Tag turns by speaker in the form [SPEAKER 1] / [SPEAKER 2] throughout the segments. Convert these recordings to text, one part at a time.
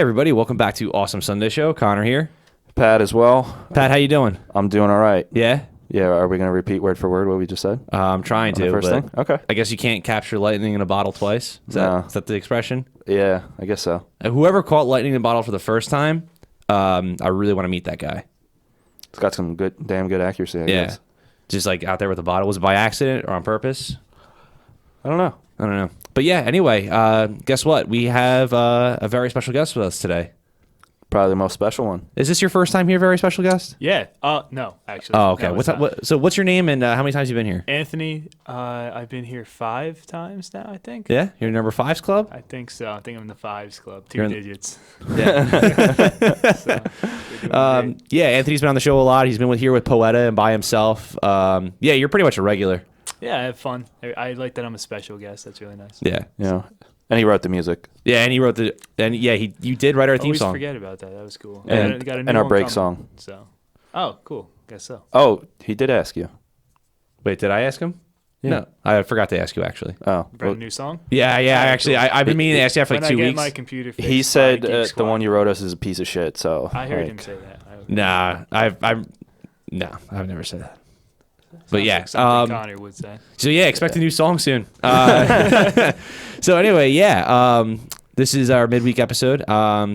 [SPEAKER 1] everybody, welcome back to Awesome Sunday Show. Connor here.
[SPEAKER 2] Pat as well.
[SPEAKER 1] Pat, how you doing?
[SPEAKER 2] I'm doing all right.
[SPEAKER 1] Yeah?
[SPEAKER 2] Yeah, are we going to repeat word for word what we just said?
[SPEAKER 1] I'm trying to,
[SPEAKER 2] first
[SPEAKER 1] but
[SPEAKER 2] thing? Okay.
[SPEAKER 1] I guess you can't capture lightning in a bottle twice. Is that the expression?
[SPEAKER 2] Yeah, I guess so.
[SPEAKER 1] Whoever caught lightning in a bottle for the first time, I really want to meet that guy.
[SPEAKER 2] It's got some damn good accuracy, I guess.
[SPEAKER 1] Just like out there with a bottle. Was it by accident or on purpose?
[SPEAKER 2] I don't know.
[SPEAKER 1] But yeah, anyway, guess what? We have a very special guest with us today.
[SPEAKER 2] Probably the most special one.
[SPEAKER 1] Is this your first time here, very special guest?
[SPEAKER 3] Yeah. No, actually.
[SPEAKER 1] Oh, okay.
[SPEAKER 3] No,
[SPEAKER 1] So what's your name and how many times have you been here?
[SPEAKER 3] Anthony. I've been here 5 times now, I think.
[SPEAKER 1] Yeah? You're number 5's club?
[SPEAKER 3] I think so. I think I'm in the 5s club.
[SPEAKER 1] You're
[SPEAKER 3] 2
[SPEAKER 1] in-
[SPEAKER 3] digits.
[SPEAKER 1] Yeah.
[SPEAKER 3] So, we're doing great.
[SPEAKER 1] Yeah, Anthony's been on the show a lot. He's been here with Poeta and by himself. Yeah, you're pretty much a regular.
[SPEAKER 3] Yeah, I have fun. I like that I'm a special guest. That's really nice.
[SPEAKER 1] Yeah.
[SPEAKER 2] Yeah. And he wrote the music.
[SPEAKER 1] Yeah, and he wrote you did write our theme
[SPEAKER 3] Always
[SPEAKER 1] song.
[SPEAKER 3] forget about that. That was cool.
[SPEAKER 2] And,
[SPEAKER 3] got a new
[SPEAKER 2] and our
[SPEAKER 3] one
[SPEAKER 2] break
[SPEAKER 3] coming,
[SPEAKER 2] song.
[SPEAKER 3] So, oh, cool. Guess so.
[SPEAKER 2] Oh, he did ask you.
[SPEAKER 1] Wait, did I ask him?
[SPEAKER 2] Yeah.
[SPEAKER 1] No, I forgot to ask you actually.
[SPEAKER 2] Oh.
[SPEAKER 3] Brand new song.
[SPEAKER 1] Yeah. Actually,
[SPEAKER 3] cool.
[SPEAKER 1] I've been meaning to ask you for like
[SPEAKER 3] When
[SPEAKER 1] 2
[SPEAKER 3] I get
[SPEAKER 1] weeks.
[SPEAKER 3] my computer fixed
[SPEAKER 2] He
[SPEAKER 3] by
[SPEAKER 2] said
[SPEAKER 3] Geek
[SPEAKER 2] the
[SPEAKER 3] Squad.
[SPEAKER 2] one you wrote us is a piece of shit, so.
[SPEAKER 3] I heard him
[SPEAKER 2] like,
[SPEAKER 3] say that.
[SPEAKER 1] Nah, I've never said that. But
[SPEAKER 3] Sounds
[SPEAKER 1] yeah,
[SPEAKER 3] like something Connor would say.
[SPEAKER 1] so yeah, expect a new song soon. So anyway, yeah, this is our midweek episode.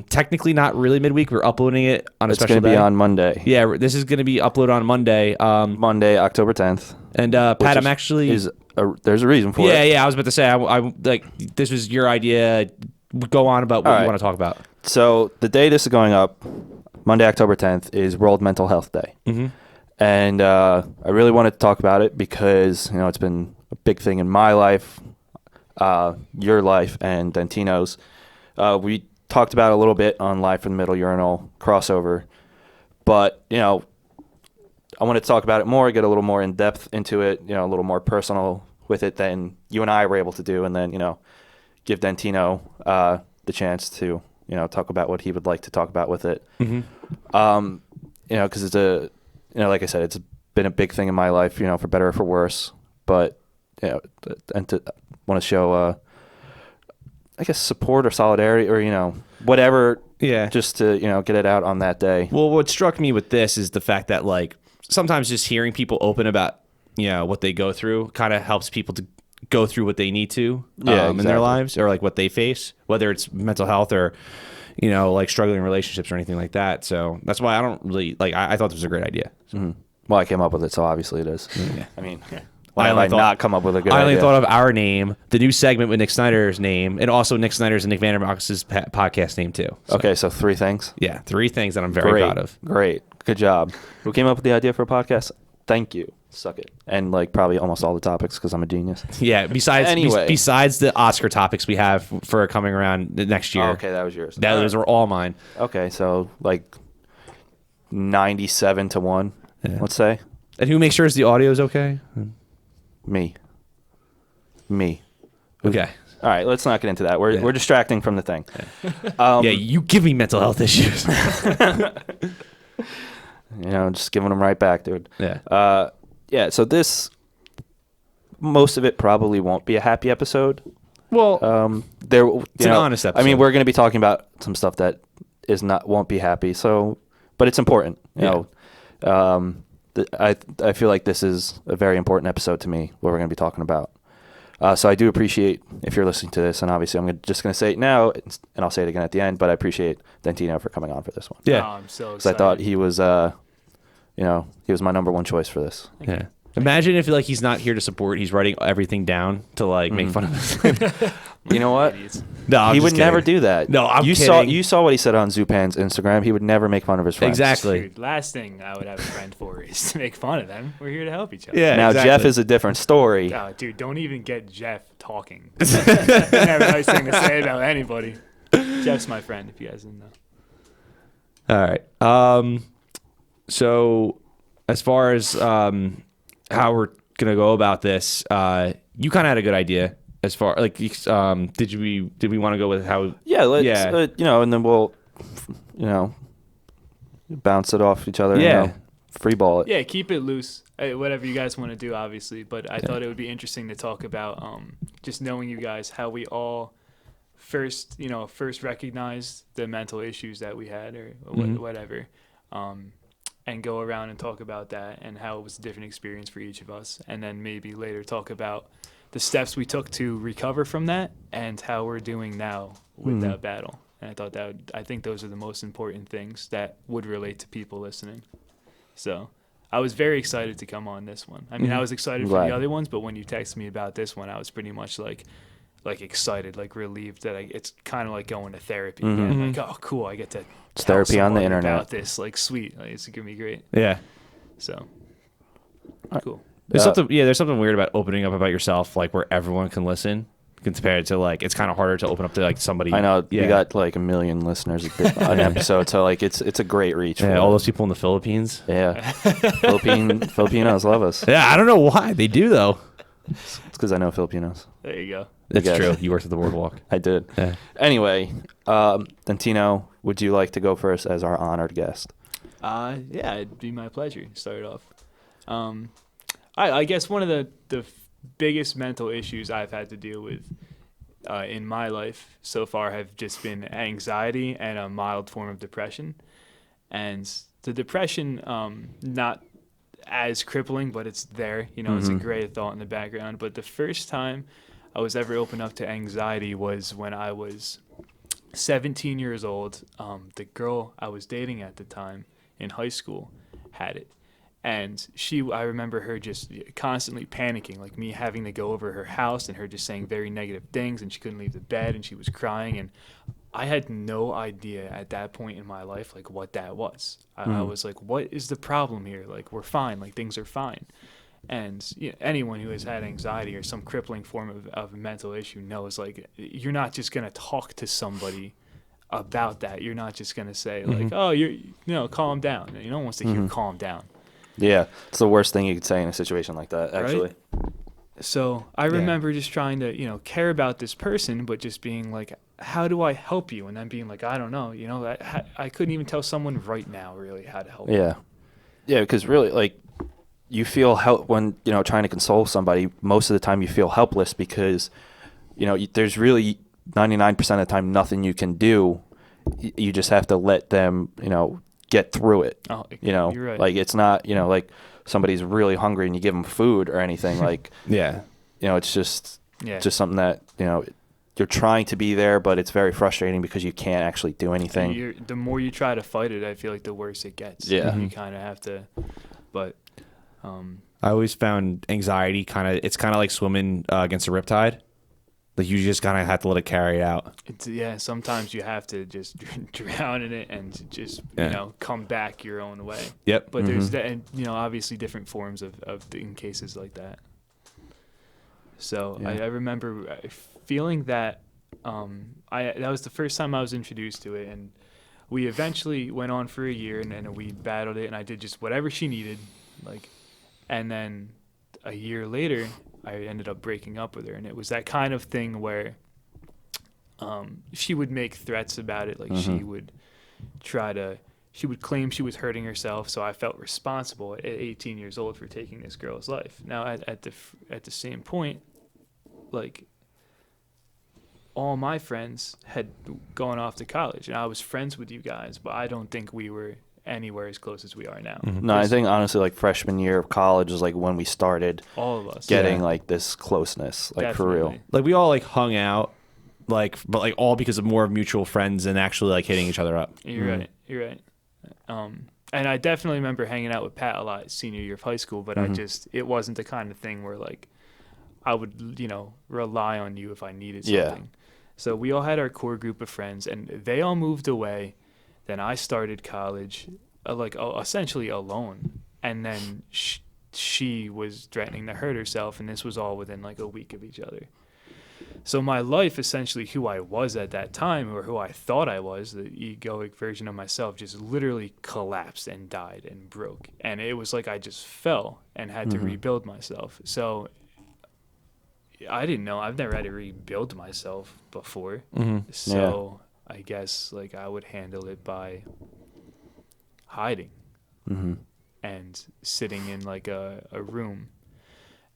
[SPEAKER 1] Technically not really midweek. We're uploading it on a
[SPEAKER 2] It's
[SPEAKER 1] special
[SPEAKER 2] going to
[SPEAKER 1] day.
[SPEAKER 2] be on Monday.
[SPEAKER 1] Yeah, this is going to be uploaded on Monday.
[SPEAKER 2] Monday, October 10th.
[SPEAKER 1] And Pat, I'm actually
[SPEAKER 2] there's a reason for it.
[SPEAKER 1] Yeah. I was about to say, I like this was your idea. Go on about what
[SPEAKER 2] All
[SPEAKER 1] you
[SPEAKER 2] right.
[SPEAKER 1] want to talk about.
[SPEAKER 2] So the day this is going up, Monday, October 10th, is World Mental Health Day.
[SPEAKER 1] Mm-hmm.
[SPEAKER 2] And I really wanted to talk about it because, it's been a big thing in my life, your life, and Dentino's. We talked about it a little bit on Live from the Middle Urinal crossover. But, I want to talk about it more, get a little more in-depth into it, a little more personal with it than you and I were able to do. And then, give Dentino the chance to, talk about what he would like to talk about with it.
[SPEAKER 1] Mm-hmm.
[SPEAKER 2] Because it's like I said, it's been a big thing in my life, for better or for worse. But, and to want to show, I guess, support or solidarity or, whatever.
[SPEAKER 1] Yeah.
[SPEAKER 2] Just to, get it out on that day.
[SPEAKER 1] Well, what struck me with this is the fact that, like, sometimes just hearing people open about, what they go through kind of helps people to go through what they need to in their
[SPEAKER 2] exactly.
[SPEAKER 1] lives or, like, what they face, whether it's mental health or, like struggling relationships or anything like that. So that's why I don't really, like, I thought this was a great idea. So.
[SPEAKER 2] Mm-hmm. Well, I came up with it, so obviously it is.
[SPEAKER 1] Yeah.
[SPEAKER 2] I mean,
[SPEAKER 1] I
[SPEAKER 2] why
[SPEAKER 1] only
[SPEAKER 2] have I not come up with a good
[SPEAKER 1] I only
[SPEAKER 2] idea?
[SPEAKER 1] thought of our name, the new segment with Nick Snyder's name, and also Nick Snyder's and Nick Vanderbox's podcast name too. So,
[SPEAKER 2] Okay, so 3 things.
[SPEAKER 1] yeah, 3 things that I'm very proud of.
[SPEAKER 2] Great. Good job. Who came up with the idea for a podcast? Thank you. Suck it. And like probably almost all the topics because I'm a genius.
[SPEAKER 1] Yeah, besides
[SPEAKER 2] Anyway.
[SPEAKER 1] besides the Oscar topics we have for coming around next year.
[SPEAKER 2] Oh, okay, that was yours.
[SPEAKER 1] Those were all mine.
[SPEAKER 2] Okay, so like 97 to 1, let's say.
[SPEAKER 1] And who makes sure the audio is okay?
[SPEAKER 2] Me.
[SPEAKER 1] Okay.
[SPEAKER 2] All right, let's not get into that. We're distracting from the thing.
[SPEAKER 1] Yeah, you give me mental health issues.
[SPEAKER 2] Just giving them right back, dude.
[SPEAKER 1] Yeah.
[SPEAKER 2] Yeah, so most of it probably won't be a happy episode.
[SPEAKER 1] Well,
[SPEAKER 2] It's
[SPEAKER 1] an honest episode.
[SPEAKER 2] I mean, we're going to be talking about some stuff that won't be happy. So, but it's important. I feel like this is a very important episode to me. What we're going to be talking about. So I do appreciate if you're listening to this, and obviously I'm just going to say it now, and I'll say it again at the end. But I appreciate Dentino for coming on for this one.
[SPEAKER 1] Yeah.
[SPEAKER 3] Oh, I'm so
[SPEAKER 2] Because
[SPEAKER 3] excited.
[SPEAKER 2] I thought he was, he was my number one choice for this.
[SPEAKER 1] yeah. Imagine if like he's not here to support, he's writing everything down to like make fun of us.
[SPEAKER 2] You know what?
[SPEAKER 3] Idiots.
[SPEAKER 1] No, I'm
[SPEAKER 2] He
[SPEAKER 1] just
[SPEAKER 2] would
[SPEAKER 1] kidding.
[SPEAKER 2] never do that.
[SPEAKER 1] No, I'm
[SPEAKER 2] you
[SPEAKER 1] kidding.
[SPEAKER 2] You saw what he said on Zupan's Instagram. He would never make fun of his friends.
[SPEAKER 1] Exactly.
[SPEAKER 3] Dude, last thing I would have a friend for is to make fun of them. We're here to help each other.
[SPEAKER 1] Yeah.
[SPEAKER 2] Now
[SPEAKER 1] exactly.
[SPEAKER 2] Jeff is a different story.
[SPEAKER 3] Oh, dude, don't even get Jeff talking. Never a nice thing to say about anybody. Jeff's my friend, if you guys didn't know.
[SPEAKER 1] All right. So as far as how we're gonna go about this, you kind of had a good idea. As far like, did we want to go with how?
[SPEAKER 2] Yeah, let's,
[SPEAKER 1] Yeah.
[SPEAKER 2] and then we'll, bounce it off each other.
[SPEAKER 1] Yeah.
[SPEAKER 2] And, free ball it.
[SPEAKER 3] Yeah, keep it loose. Whatever you guys want to do, obviously. But I thought it would be interesting to talk about just knowing you guys, how we all first recognize the mental issues that we had or whatever, and go around and talk about that and how it was a different experience for each of us, and then maybe later talk about the steps we took to recover from that and how we're doing now with that battle. And I think those are the most important things that would relate to people listening. So I was very excited to come on this one. I mean, I was excited for the other ones, but when you texted me about this one, I was pretty much like excited, like relieved that it's kind of like going to therapy again. Like, oh, cool, I get to
[SPEAKER 2] It's
[SPEAKER 3] tell
[SPEAKER 2] therapy on the
[SPEAKER 3] somebody
[SPEAKER 2] internet.
[SPEAKER 3] about this. Like, sweet, like, it's gonna be great.
[SPEAKER 1] Yeah.
[SPEAKER 3] So cool.
[SPEAKER 1] There's something weird about opening up about yourself, like where everyone can listen, compared to like it's kind of harder to open up to like somebody.
[SPEAKER 2] I know
[SPEAKER 1] Yeah.
[SPEAKER 2] we got like 1 million listeners an episode, so like it's a great reach.
[SPEAKER 1] Yeah,
[SPEAKER 2] for
[SPEAKER 1] all
[SPEAKER 2] it.
[SPEAKER 1] those people in the Philippines.
[SPEAKER 2] Yeah, Filipinos love us.
[SPEAKER 1] Yeah, I don't know why they do though.
[SPEAKER 2] It's because I know Filipinos.
[SPEAKER 3] There you go.
[SPEAKER 1] That's
[SPEAKER 2] guys.
[SPEAKER 1] true. You worked at the boardwalk.
[SPEAKER 2] I did.
[SPEAKER 1] Yeah.
[SPEAKER 2] Anyway, Dentino, would you like to go first as our honored guest?
[SPEAKER 3] Yeah, it'd be my pleasure to start off. I guess one of the biggest mental issues I've had to deal with in my life so far have just been anxiety and a mild form of depression. And the depression, not as crippling, but it's there. You know, it's a great thought in the background. But the first time I was ever open up to anxiety was when I was 17 years old. The girl I was dating at the time in high school had it. And I remember her just constantly panicking, like me having to go over her house and her just saying very negative things, and she couldn't leave the bed and she was crying. And I had no idea at that point in my life, like what that was. I was like, what is the problem here? Like, we're fine, like things are fine. And anyone who has had anxiety or some crippling form of a mental issue knows, like, you're not just going to talk to somebody about that. You're not just going to say like, oh, calm down. No one wants to hear calm down.
[SPEAKER 2] Yeah, it's the worst thing you could say in a situation like that, actually.
[SPEAKER 3] Right? So I remember just trying to, care about this person, but just being like, how do I help you? And then being like, I don't know, I couldn't even tell someone right now really how to help.
[SPEAKER 2] Yeah. Yeah, because really, like, you feel help when, trying to console somebody. Most of the time you feel helpless because, there's really 99% of the time nothing you can do. You just have to let them, get through it.
[SPEAKER 3] Oh,
[SPEAKER 2] you're
[SPEAKER 3] right.
[SPEAKER 2] Like, it's not, like somebody's really hungry and you give them food or anything. Like,
[SPEAKER 1] Yeah.
[SPEAKER 2] It's just something that, you're trying to be there, but it's very frustrating because you can't actually do anything.
[SPEAKER 3] The more you try to fight it, I feel like the worse it gets.
[SPEAKER 2] Yeah.
[SPEAKER 3] You kind of have to, but
[SPEAKER 1] I always found anxiety it's kind of like swimming against a riptide. Like you just kind of have to let it carry it out.
[SPEAKER 3] Sometimes you have to just drown in it and just, come back your own way.
[SPEAKER 1] Yep.
[SPEAKER 3] But there's, obviously different forms of in cases like that. So
[SPEAKER 2] Yeah.
[SPEAKER 3] I remember feeling that that was the first time I was introduced to it. And we eventually went on for a year and we battled it. And I did just whatever she needed. And then a year later, I ended up breaking up with her, and it was that kind of thing where she would make threats about it, like she would claim she was hurting herself, so I felt responsible at 18 years old for taking this girl's life. Now at the same point, like all my friends had gone off to college, and I was friends with you guys, but I don't think we were anywhere as close as we are now.
[SPEAKER 2] No, I think honestly, like freshman year of college is like when we started
[SPEAKER 3] all of us
[SPEAKER 2] getting like this closeness, like for real.
[SPEAKER 3] Definitely.
[SPEAKER 1] Like we all like hung out, but all because of more mutual friends than actually like hitting each other up.
[SPEAKER 3] You're right. And I definitely remember hanging out with Pat a lot senior year of high school, but it wasn't the kind of thing where like I would, rely on you if I needed something.
[SPEAKER 2] Yeah.
[SPEAKER 3] So we all had our core group of friends, and they all moved away. Then I started college, essentially alone. And then she was threatening to hurt herself, and this was all within like a week of each other. So my life, essentially who I was at that time, or who I thought I was, the egoic version of myself, just literally collapsed and died and broke. And it was like I just fell and had to rebuild myself. So I didn't know. I've never had to rebuild myself before. So I guess like I would handle it by hiding and sitting in like a room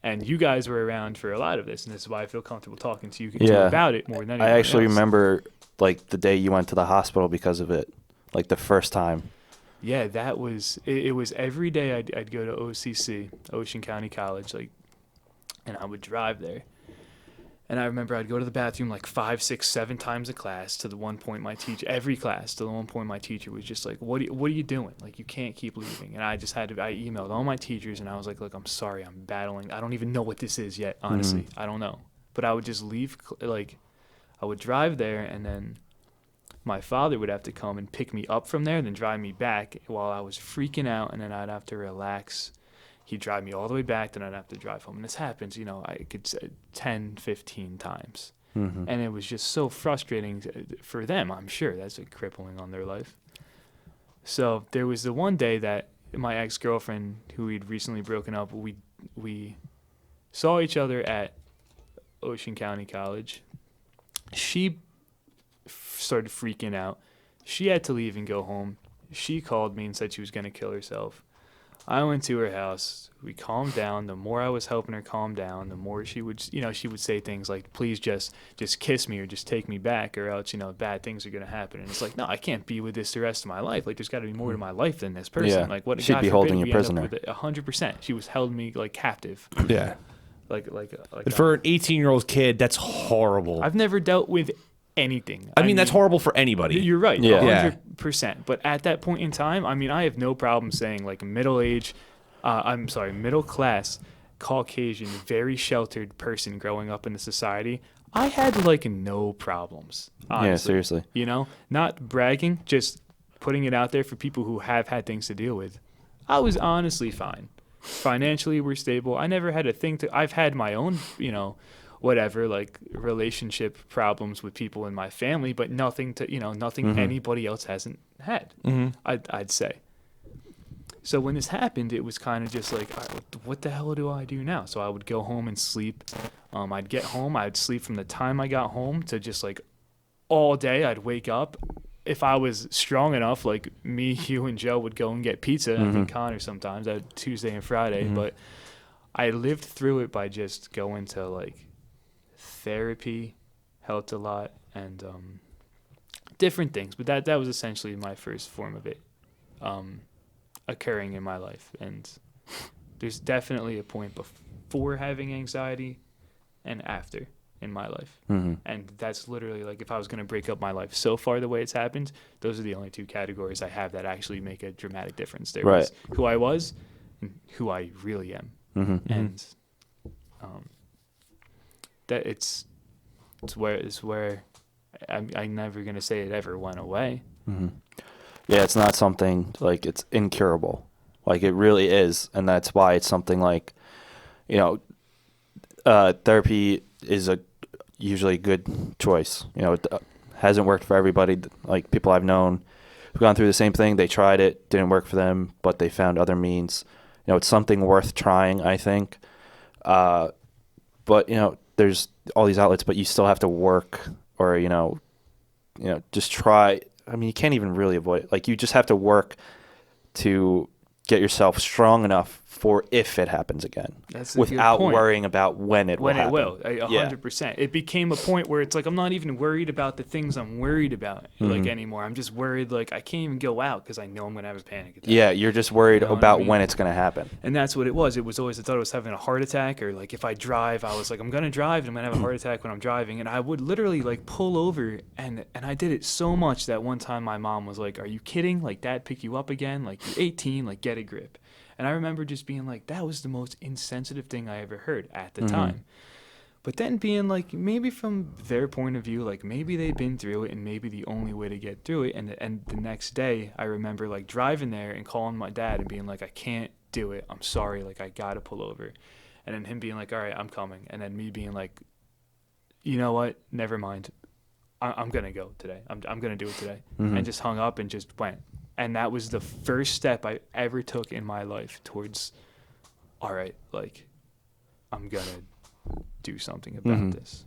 [SPEAKER 3] And you guys were around for a lot of this, and this is why I feel comfortable talking to you
[SPEAKER 2] Yeah.
[SPEAKER 3] about it more than anyone
[SPEAKER 2] I actually
[SPEAKER 3] else.
[SPEAKER 2] remember like the day you went to the hospital because of it, like the first time.
[SPEAKER 3] Yeah, that was it. Was every day I'd go to OCC, Ocean County College, like, and I would drive there. And I remember I'd go to the bathroom like 5, 6, 7 times a class. To the one point my teacher, every class, to the one point my teacher was just like, what are you doing? Like, you can't keep leaving. And I emailed all my teachers and I was like, look, I'm sorry, I'm battling. I don't even know what this is yet, honestly. I don't know. But I would just leave, like, I would drive there, and then my father would have to come and pick me up from there and then drive me back while I was freaking out, and then I'd have to relax. He'd drive me all the way back, then I'd have to drive home. And this happens, I could say 10, 15 times.
[SPEAKER 2] Mm-hmm.
[SPEAKER 3] And it was just so frustrating for them, I'm sure. That's like crippling on their life. So there was the one day that my ex-girlfriend, who we'd recently broken up, we saw each other at Ocean County College. She started freaking out. She had to leave and go home. She called me and said she was going to kill herself. I went to her house. We calmed down. The more I was helping her calm down, the more she would say things like, please just kiss me or just take me back, or else, bad things are going to happen. And it's like, no, I can't be with this the rest of my life. Like, there's got to be more to my life than this person.
[SPEAKER 2] Yeah.
[SPEAKER 3] Like, what
[SPEAKER 2] She'd
[SPEAKER 3] God
[SPEAKER 2] be
[SPEAKER 3] forbid
[SPEAKER 2] holding you
[SPEAKER 3] we end up
[SPEAKER 2] prisoner.
[SPEAKER 3] with it. 100%. She was held me like captive.
[SPEAKER 1] Yeah.
[SPEAKER 3] Like
[SPEAKER 1] And for an 18-year-old kid, that's horrible.
[SPEAKER 3] I've never dealt with anything.
[SPEAKER 1] I mean, that's horrible for anybody.
[SPEAKER 3] You're right.
[SPEAKER 2] Yeah.
[SPEAKER 3] 100%. But at that point in time, I mean, I have no problem saying like middle class, Caucasian, very sheltered person growing up in the society. I had like no problems. Honestly.
[SPEAKER 2] Yeah, seriously.
[SPEAKER 3] Not bragging, just putting it out there for people who have had things to deal with. I was honestly fine. Financially, we're stable. I never had a thing I've had my own, whatever, like relationship problems with people in my family, but nothing anybody else hasn't had. I'd say. So when this happened, it was kind of just like, all right, what the hell do I do now? So I would go home and sleep. I'd get home. I'd sleep from the time I got home to just like all day. I'd wake up. If I was strong enough, like me, you, and Joe would go and get pizza. I think Connor sometimes, Tuesday and Friday. But I lived through it by just going to like therapy, helped a lot, and different things. But that was essentially my first form of it occurring in my life. And there's definitely a point before having anxiety and after in my life. And that's literally like, if I was going to break up my life so far the way it's happened, those are the only two categories I have that actually make a dramatic difference. There was who I was and who I really am. And that it's where I'm never going to say it ever went away.
[SPEAKER 2] Yeah, it's not something like it's incurable. Like it really is. And that's why it's something like, therapy is usually a good choice. It hasn't worked for everybody. Like people I've known who've gone through the same thing, they tried it, didn't work for them, but they found other means. It's something worth trying, I think. But, there's all these outlets, but you still have to work or, just try. I mean, you can't even really avoid it. Like you just have to work to get yourself strong enough for if it happens again, without worrying about when it will happen.
[SPEAKER 3] 100%. It became a point where it's like I'm not even worried about the things I'm worried about like anymore. I'm just worried like I can't even go out because I know I'm gonna have a panic attack.
[SPEAKER 2] Yeah, you're just worried about when it's gonna happen.
[SPEAKER 3] And that's what it was. It was always I thought I was having a heart attack, or like if I drive, I was like I'm gonna drive and I'm gonna have a heart attack when I'm driving, and I would literally like pull over and I did it so much that one time my mom was like, "Are you kidding? Like Dad pick you up again? Like you're 18, like get a grip." And I remember just being like, that was the most insensitive thing I ever heard at the time. But then being like, maybe from their point of view, like maybe they'd been through it and maybe the only way to get through it. And the next day, I remember like driving there and calling my dad and being like, I can't do it. I'm sorry. Like, I got to pull over. And then him being like, all right, I'm coming. And then me being like, you know what? Never mind. I'm going to go today. I'm going to do it today. And just hung up and just went. And that was the first step I ever took in my life towards, all right, like, I'm going to do something about this.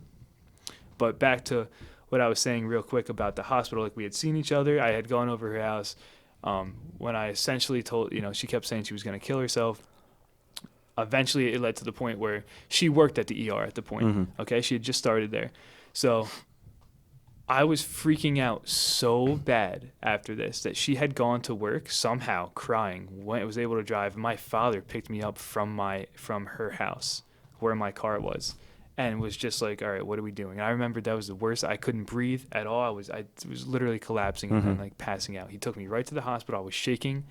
[SPEAKER 3] But back to what I was saying real quick about the hospital, like we had seen each other. I had gone over her house when I essentially told, she kept saying she was going to kill herself. eventually it led to the point where she worked at the ER at the point. Okay, she had just started there. So I was freaking out so bad after this that she had gone to work somehow crying, was able to drive. My father picked me up from her house where my car was, and was just like, all right, what are we doing? And I remember that was the worst. I couldn't breathe at all. I was literally collapsing and like passing out. He took me right to the hospital. I was shaking.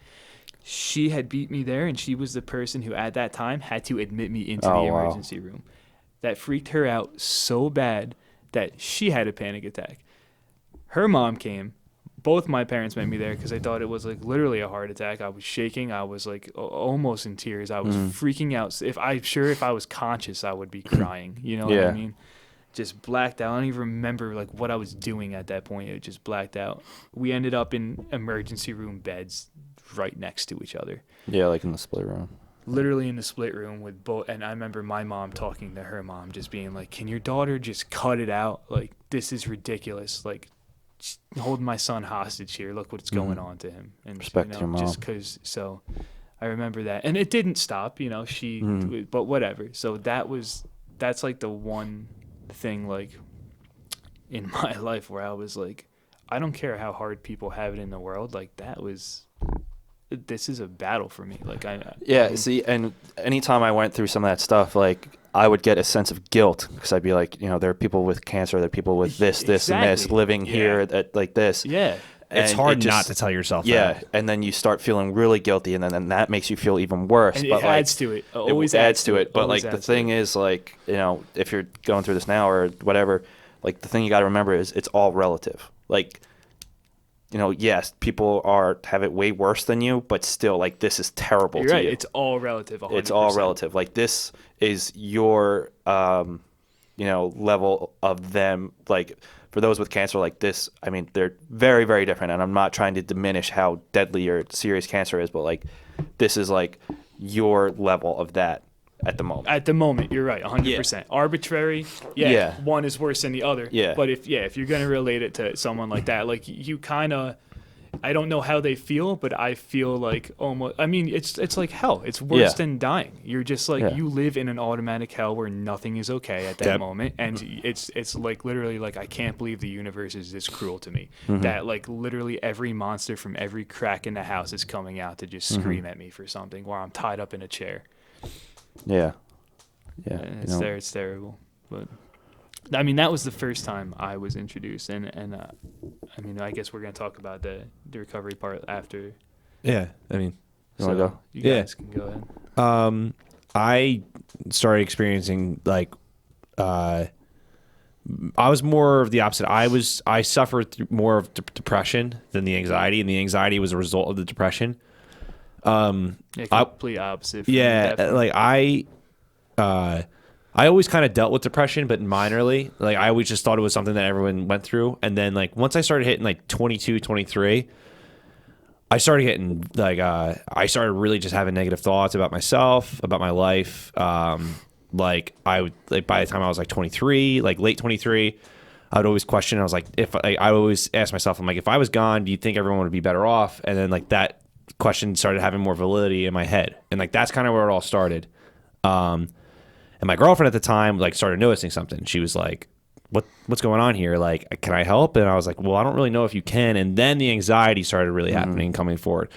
[SPEAKER 3] She had beat me there, and she was the person who at that time had to admit me into the emergency room. That freaked her out so bad that she had a panic attack. Her mom came. Both my parents met me there because I thought it was like literally a heart attack. I was shaking. I was like almost in tears. I was freaking out. If I was conscious, I would be crying. You know what I mean? Just blacked out. I don't even remember like what I was doing at that point. It just blacked out. We ended up in emergency room beds right next to each other.
[SPEAKER 2] Yeah, like in the split room.
[SPEAKER 3] Literally in the split room with both. And I remember my mom talking to her mom, just being like, "Can your daughter just cut it out? Like, this is ridiculous. Like, holding my son hostage here. Look what's going on to him." And
[SPEAKER 2] respect your mom.
[SPEAKER 3] Just because. So I remember that, and it didn't stop. You know, but whatever. So that's like the one thing like in my life where I was like, I don't care how hard people have it in the world. Like this is a battle for me. Like
[SPEAKER 2] see, and anytime I went through some of that stuff, like I would get a sense of guilt because I'd be like, you know, there are people with cancer, there are people with this, and this living here at like this.
[SPEAKER 3] Yeah.
[SPEAKER 1] It's hard not to tell yourself that.
[SPEAKER 2] Yeah, and then you start feeling really guilty, and then that makes you feel even worse.
[SPEAKER 3] And
[SPEAKER 2] but
[SPEAKER 3] it adds to it. Always
[SPEAKER 2] adds to it. But like the thing is, like, you know, if you're going through this now or whatever, like the thing you got to remember is it's all relative. Like, you know, yes, people have it way worse than you, but still, like, this is terrible
[SPEAKER 3] You're
[SPEAKER 2] to
[SPEAKER 3] right.
[SPEAKER 2] you.
[SPEAKER 3] It's all relative. 100%.
[SPEAKER 2] It's all relative. Like, this is your, you know, level of them. Like, for those with cancer like this, I mean, they're very, very different. And I'm not trying to diminish how deadly or serious cancer is, but, like, this is, like, your level of that at the moment.
[SPEAKER 3] At the moment, you're right, 100%. Yeah. Arbitrary, one is worse than the other.
[SPEAKER 2] Yeah.
[SPEAKER 3] But if you're going to relate it to someone like that, like you kind of, I don't know how they feel, but I feel like almost, I mean, it's like hell. It's worse than dying. You're just like, you live in an automatic hell where nothing is okay at that moment. And it's like literally like, I can't believe the universe is this cruel to me. That like literally every monster from every crack in the house is coming out to just scream at me for something while I'm tied up in a chair.
[SPEAKER 2] Yeah.
[SPEAKER 3] It's terrible. But I mean, that was the first time I was introduced, and I mean, I guess we're gonna talk about the recovery part after.
[SPEAKER 1] Yeah, I mean,
[SPEAKER 2] you want to go?
[SPEAKER 3] You guys can go ahead.
[SPEAKER 1] I started experiencing like, I was more of the opposite. I suffered through more of depression than the anxiety, and the anxiety was a result of the depression.
[SPEAKER 3] Complete opposite.
[SPEAKER 1] Like I always kind of dealt with depression, but minorly. Like I always just thought it was something that everyone went through. And then like once I started hitting like 22, 23, I started getting like, I started really just having negative thoughts about myself, about my life. Like I would, like by the time I was like 23, like late 23, I would always question. I was like, I always ask myself, I'm like, if I was gone, do you think everyone would be better off? And then like that question started having more validity in my head, and like that's kind of where it all started. And my girlfriend at the time like started noticing something. She was like, what's going on here? Like, can I help? And I was like, well, I don't really know if you can. And then the anxiety started really happening, coming forward.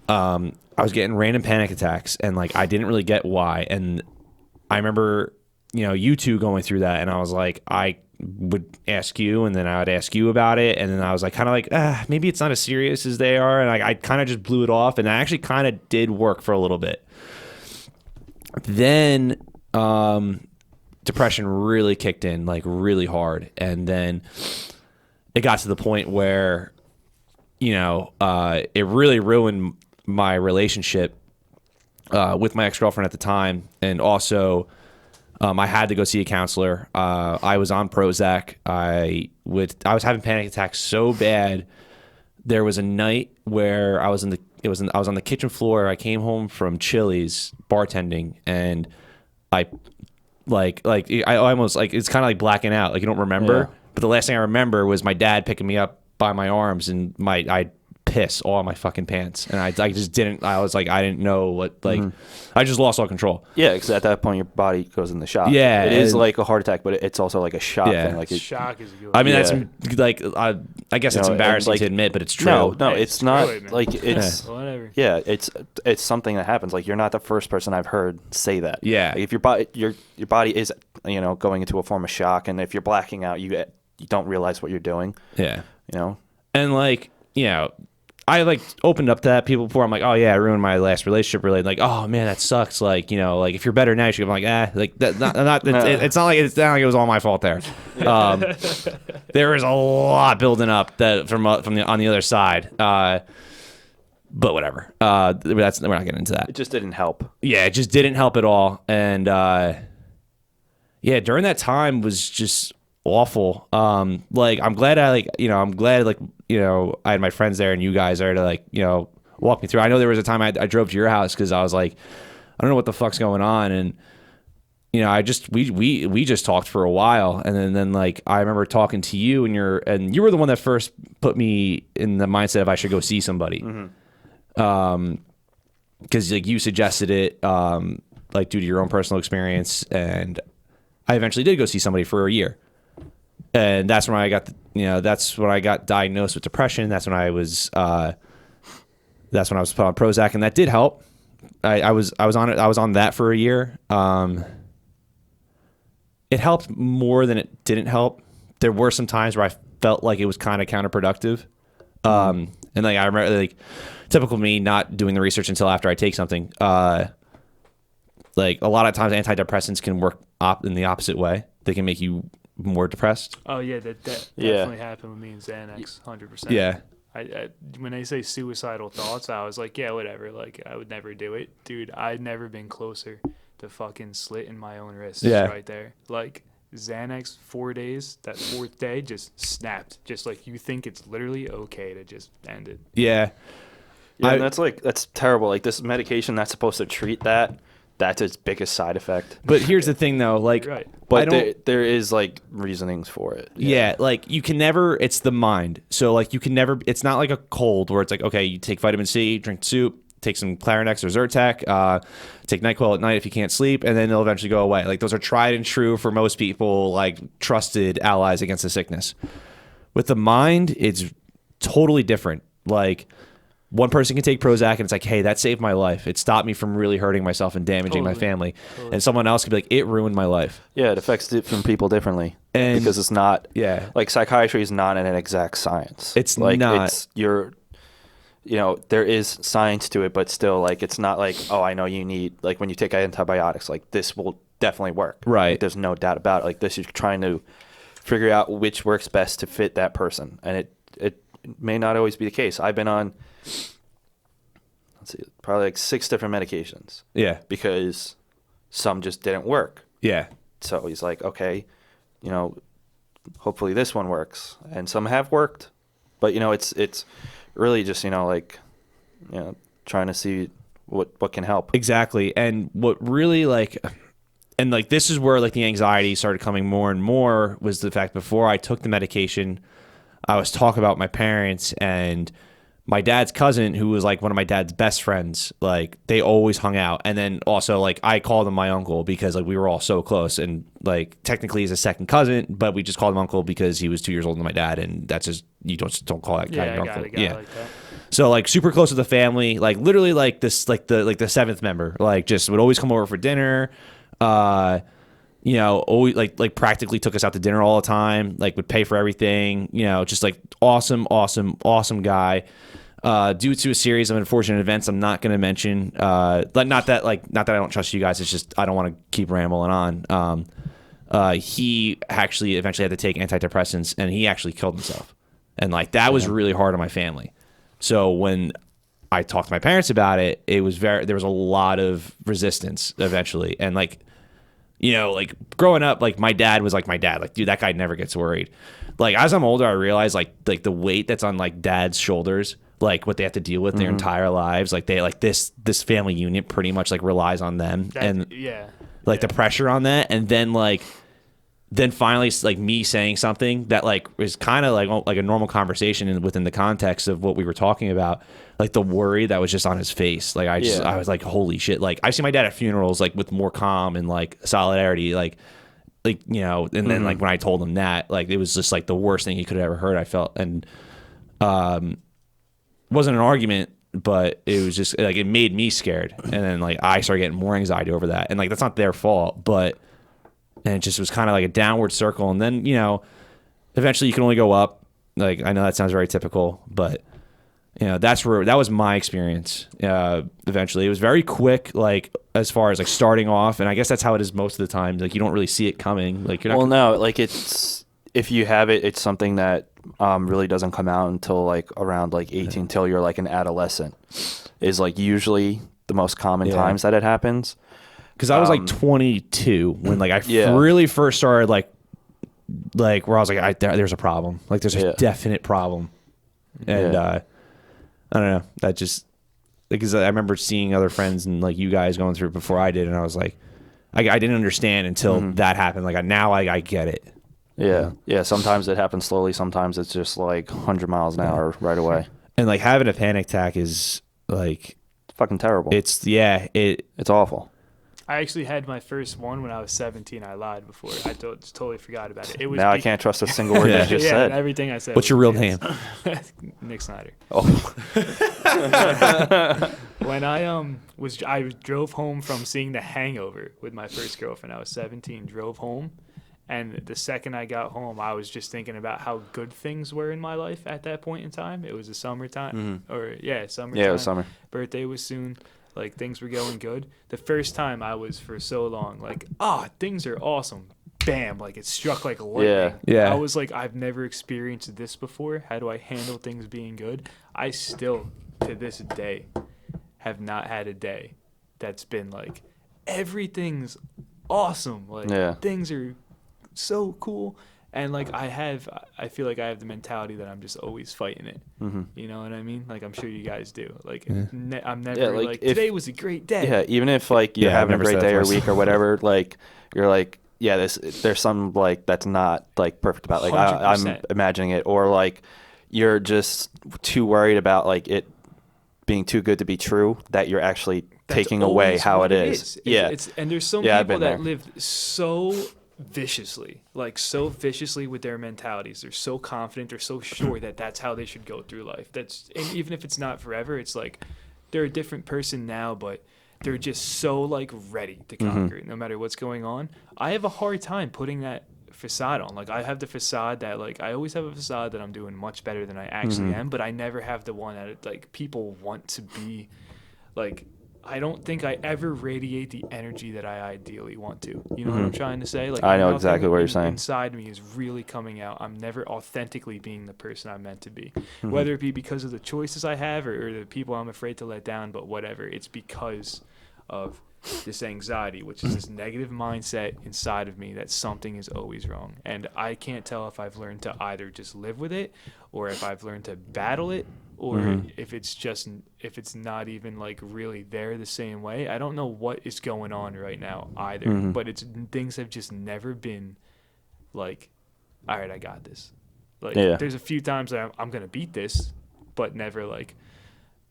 [SPEAKER 1] I was getting random panic attacks, and like I didn't really get why. And I remember, you know, you two going through that, and I was like, I would ask you, and then I would ask you about it, and then I was like, kind of like, maybe it's not as serious as they are, and I kind of just blew it off, and I actually kind of did work for a little bit. Then depression really kicked in, like really hard, and then it got to the point where, you know, it really ruined my relationship with my ex-girlfriend at the time, and also I had to go see a counselor. I was on Prozac. I was having panic attacks so bad. There was a night where I was on the kitchen floor. I came home from Chili's bartending, and I almost like, it's kind of like blacking out. Like you don't remember, but the last thing I remember was my dad picking me up by my arms, and I piss all on my fucking pants, and I just didn't. I was like, I didn't know what like. I just lost all control.
[SPEAKER 2] Yeah, because at that point your body goes in the shock.
[SPEAKER 1] Yeah,
[SPEAKER 2] it is like a heart attack, but it's also like a shock thing. Like
[SPEAKER 3] shock is a good.
[SPEAKER 1] I mean,
[SPEAKER 2] Yeah.
[SPEAKER 1] that's like I guess it's embarrassing to admit, but it's true.
[SPEAKER 2] No,
[SPEAKER 3] Hey,
[SPEAKER 2] it's not
[SPEAKER 3] screw it, man.
[SPEAKER 2] like it's.
[SPEAKER 3] Whatever.
[SPEAKER 2] Yeah, it's something that happens. Like you're not the first person I've heard say that.
[SPEAKER 1] Yeah.
[SPEAKER 2] Like, if your body is going into a form of shock, and if you're blacking out, you don't realize what you're doing.
[SPEAKER 1] Yeah.
[SPEAKER 2] And
[SPEAKER 1] like I like opened up to that people before. I'm like, oh yeah, I ruined my last relationship. Really, like, oh man, that sucks. Like, like if you're better now, you should. I'm like, like that. Not. It's not like it was all my fault there. There is a lot building up that from on the other side. But whatever. We're not getting into that.
[SPEAKER 2] it just didn't help.
[SPEAKER 1] Yeah, it just didn't help at all. And during that time was just awful. Like I'm glad I had my friends there and you guys there to walk me through. I know there was a time I drove to your house because I was like, I don't know what the fuck's going on, and we just talked for a while, and then like I remember talking to you, and you were the one that first put me in the mindset of I should go see somebody. Because like you suggested it, like due to your own personal experience, and I eventually did go see somebody for a year. And that's when I got, that's when I got diagnosed with depression. That's when I was put on Prozac, and that did help. I was on it. I was on that for a year. It helped more than it didn't help. There were some times where I felt like it was kind of counterproductive. And like I remember, like typical me not doing the research until after I take something. Like a lot of times, antidepressants can work in the opposite way. They can make you more depressed.
[SPEAKER 3] Oh yeah, that definitely happened with me and Xanax, 100%.
[SPEAKER 1] Yeah.
[SPEAKER 3] I when they say suicidal thoughts, I was like, yeah, whatever. Like I would never do it, dude. I'd never been closer to fucking slitting my own wrists right there. Like Xanax, 4 days. That fourth day just snapped. Just like you think it's literally okay to just end it.
[SPEAKER 1] Yeah.
[SPEAKER 2] Yeah, and that's terrible. Like this medication that's supposed to treat that's its biggest side effect.
[SPEAKER 1] But here's the thing, though. Like,
[SPEAKER 3] Right.
[SPEAKER 2] But there is like reasonings for it.
[SPEAKER 1] Yeah, like you can never. It's the mind. So like you can never. It's not like a cold where it's like, okay, you take vitamin C, drink soup, take some Clarinex or Zyrtec, take NyQuil at night if you can't sleep, and then it'll eventually go away. Like those are tried and true for most people, like trusted allies against the sickness. With the mind, it's totally different. Like one person can take Prozac and it's like, hey, that saved my life. It stopped me from really hurting myself and damaging my family. And someone else could be like, it ruined my life.
[SPEAKER 2] Yeah, it affects different people differently.
[SPEAKER 1] And
[SPEAKER 2] because it's not,
[SPEAKER 1] yeah,
[SPEAKER 2] like psychiatry is not an exact science.
[SPEAKER 1] It's
[SPEAKER 2] like,
[SPEAKER 1] not.
[SPEAKER 2] It's there is science to it, but still, like, it's not like, oh, I know you need, like, when you take antibiotics, like, this will definitely work.
[SPEAKER 1] Right.
[SPEAKER 2] Like, there's no doubt about it. Like, this is trying to figure out which works best to fit that person. And it may not always be the case. I've been on, probably like 6 different medications. Yeah. Because some just didn't work.
[SPEAKER 1] Yeah.
[SPEAKER 2] So he's like, okay, hopefully this one works. And some have worked. But, it's really just, trying to see what can help.
[SPEAKER 1] Exactly. And what really this is where like the anxiety started coming more and more was the fact before I took the medication, I was talking about my parents and my dad's cousin, who was like one of my dad's best friends. Like they always hung out. And then also like I called him my uncle because like we were all so close, and like technically he's a second cousin, but we just called him uncle because he was 2 years older than my dad, and that's just, you don't call that guy an uncle. Yeah. Like that. So like super close with the family, like literally like this, like the seventh member, like just would always come over for dinner. Always like practically took us out to dinner all the time, like would pay for everything, just like awesome guy. Due to a series of unfortunate events I'm not going to mention, not that I don't trust you guys, it's just I don't want to keep rambling on. He actually eventually had to take antidepressants, and he actually killed himself. And like that was really hard on my family. So when I talked to my parents about it, there was a lot of resistance eventually. And like, like growing up, like my dad was like my dad, like, dude, that guy never gets worried. Like as I'm older, I realized like the weight that's on like dad's shoulders, like what they have to deal with their entire lives. Like they like this family unit pretty much like relies on them. The pressure on that. And then like then finally like me saying something that like was kind of like a normal conversation within the context of what we were talking about, like the worry that was just on his face. Like I was like, holy shit. Like I see my dad at funerals, like with more calm and like solidarity, like, you know, and then like when I told him that, like, it was just like the worst thing he could have ever heard, I felt. And, wasn't an argument, but it was just like, it made me scared. And then like, I started getting more anxiety over that. And like, that's not their fault, but, and it just was kind of like a downward circle. And then, you know, eventually you can only go up. Like, I know that sounds very typical, but you know, that was my experience. Eventually it was very quick, like as far as like starting off. And I guess that's how it is most of the time. Like you don't really see it coming. Like you're not.
[SPEAKER 2] Well, no, like it's, if you have it, it's something that really doesn't come out until like around like 18 till you're like an adolescent is like usually the most common times that it happens.
[SPEAKER 1] Because I was like 22 when like I really first started like where I was like, there's a problem. Like there's a definite problem. And I don't know. That just, because I remember seeing other friends and like you guys going through it before I did. And I was like, I didn't understand until that happened. Like now I get it.
[SPEAKER 2] Yeah. Yeah. Sometimes it happens slowly. Sometimes it's just like 100 miles an hour right away.
[SPEAKER 1] And like having a panic attack is like,
[SPEAKER 2] it's fucking terrible.
[SPEAKER 1] It's
[SPEAKER 2] awful.
[SPEAKER 3] I actually had my first one when I was 17. I lied before. I totally forgot about it. It was
[SPEAKER 2] now I can't trust a single word you just said.
[SPEAKER 3] Everything I said.
[SPEAKER 1] What's your real name?
[SPEAKER 3] Nick Snyder.
[SPEAKER 2] Oh.
[SPEAKER 3] When I drove home from seeing The Hangover with my first girlfriend. I was 17. Drove home, and the second I got home, I was just thinking about how good things were in my life at that point in time. It was the summertime, summertime.
[SPEAKER 2] Yeah, it was summer.
[SPEAKER 3] Birthday was soon. Like, things were going good. The first time I was for so long, like, things are awesome. Bam, like, it struck like lightning.
[SPEAKER 1] Yeah.
[SPEAKER 3] I was like, I've never experienced this before. How do I handle things being good? I still, to this day, have not had a day that's been like, everything's awesome. Like, things are so cool. And like I feel like I have the mentality that I'm just always fighting it. You know what I mean? Like I'm sure you guys do. Like I'm never like today was a great day.
[SPEAKER 2] Yeah, even if like you're having a great day or week or whatever, like you're like, there's some like that's not like perfect about like I'm imagining it, or like you're just too worried about like it being too good to be true that you're actually taking away how it is.
[SPEAKER 3] And there's some people that live so viciously with their mentalities. They're so confident, they're so sure that that's how they should go through life. And even if it's not forever, it's like they're a different person now, but they're just so like ready to conquer it no matter what's going on. I have a hard time putting that facade on. Like I have the facade that like I always have a facade that I'm doing much better than I actually am, but I never have the one that like people want to be. Like I don't think I ever radiate the energy that I ideally want to. You know what I'm trying to say? Like
[SPEAKER 2] I know exactly what you're saying.
[SPEAKER 3] Inside me is really coming out. I'm never authentically being the person I'm meant to be. Whether it be because of the choices I have or the people I'm afraid to let down, but whatever. It's because of this anxiety, which is this negative mindset inside of me that something is always wrong. And I can't tell if I've learned to either just live with it or if I've learned to battle it, or if it's not even like really there the same way. I don't know what is going on right now either, but things have just never been like, all right, I got this. Like there's a few times that I'm going to beat this, but never like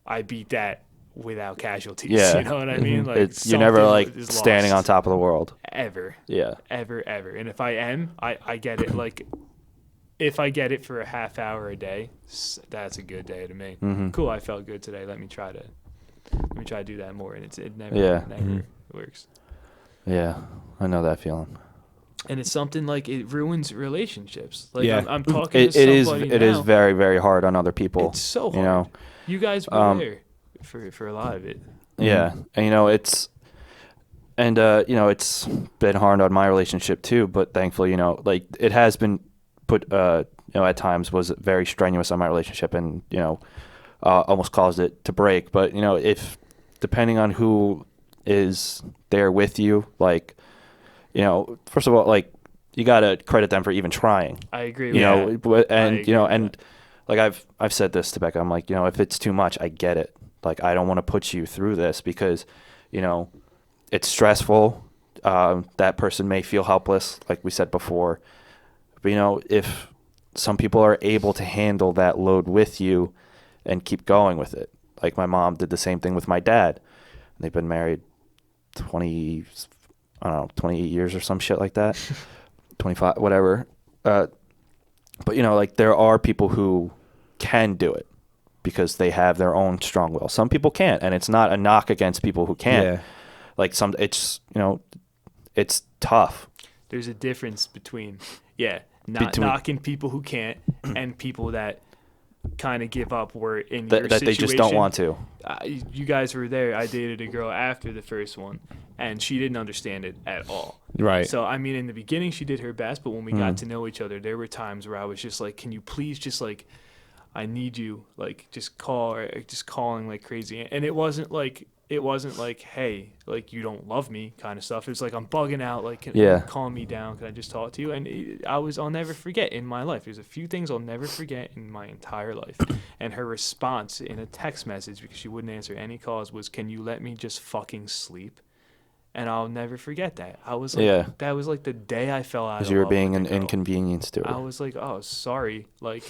[SPEAKER 3] I beat that without casualties. You know what I mean? Like
[SPEAKER 2] you're never like standing on top of the world.
[SPEAKER 3] Ever.
[SPEAKER 2] Yeah.
[SPEAKER 3] Ever. And if I am, I get it. Like if I get it for a half hour a day, that's a good day to me. Cool, I felt good today. Let me try to do that more. And it never works.
[SPEAKER 2] Yeah, I know that feeling.
[SPEAKER 3] And it's something like it ruins relationships. Like I'm talking to somebody
[SPEAKER 2] It is very, very hard on other people.
[SPEAKER 3] It's so hard.
[SPEAKER 2] You know,
[SPEAKER 3] you guys were there for a lot of it.
[SPEAKER 2] Yeah, and you know it's been hard on my relationship too. But thankfully, you know, like it has been put, at times was very strenuous on my relationship, and almost caused it to break. But if depending on who is there with you, like, first of all, like you gotta credit them for even trying.
[SPEAKER 3] I agree. And
[SPEAKER 2] like I've said this to Becca. I'm like, if it's too much, I get it. Like I don't want to put you through this because, it's stressful. That person may feel helpless, like we said before. But, you know, if some people are able to handle that load with you and keep going with it. Like my mom did the same thing with my dad. They've been married 28 years or some shit like that. 25, whatever. But, you know, like there are people who can do it because they have their own strong will. Some people can't, and it's not a knock against people who can't.
[SPEAKER 1] Yeah.
[SPEAKER 2] Like it's, you know, it's tough.
[SPEAKER 3] There's a difference between knocking people who can't and people that kind of give up where in your
[SPEAKER 2] That
[SPEAKER 3] situation.
[SPEAKER 2] they just don't want to.
[SPEAKER 3] You guys were there. I dated a girl after the first one, and she didn't understand it at all.
[SPEAKER 1] Right.
[SPEAKER 3] So, I mean, in the beginning, she did her best, but when we got to know each other, there were times where I was just like, can you please just, like, I need you, like, just call, or just calling like crazy. And it wasn't like, hey, like, you don't love me kind of stuff. It was like, I'm bugging out, like, can you calm me down? Can I just talk to you? And I'll never forget in my life. There's a few things I'll never forget in my entire life. And her response in a text message, because she wouldn't answer any calls, was, can you let me just fucking sleep? And I'll never forget that. I was like, that was like the day I fell out of love.
[SPEAKER 2] Because you were being
[SPEAKER 3] with
[SPEAKER 2] an
[SPEAKER 3] the girl.
[SPEAKER 2] inconvenience to her.
[SPEAKER 3] I was like, oh, sorry. Like,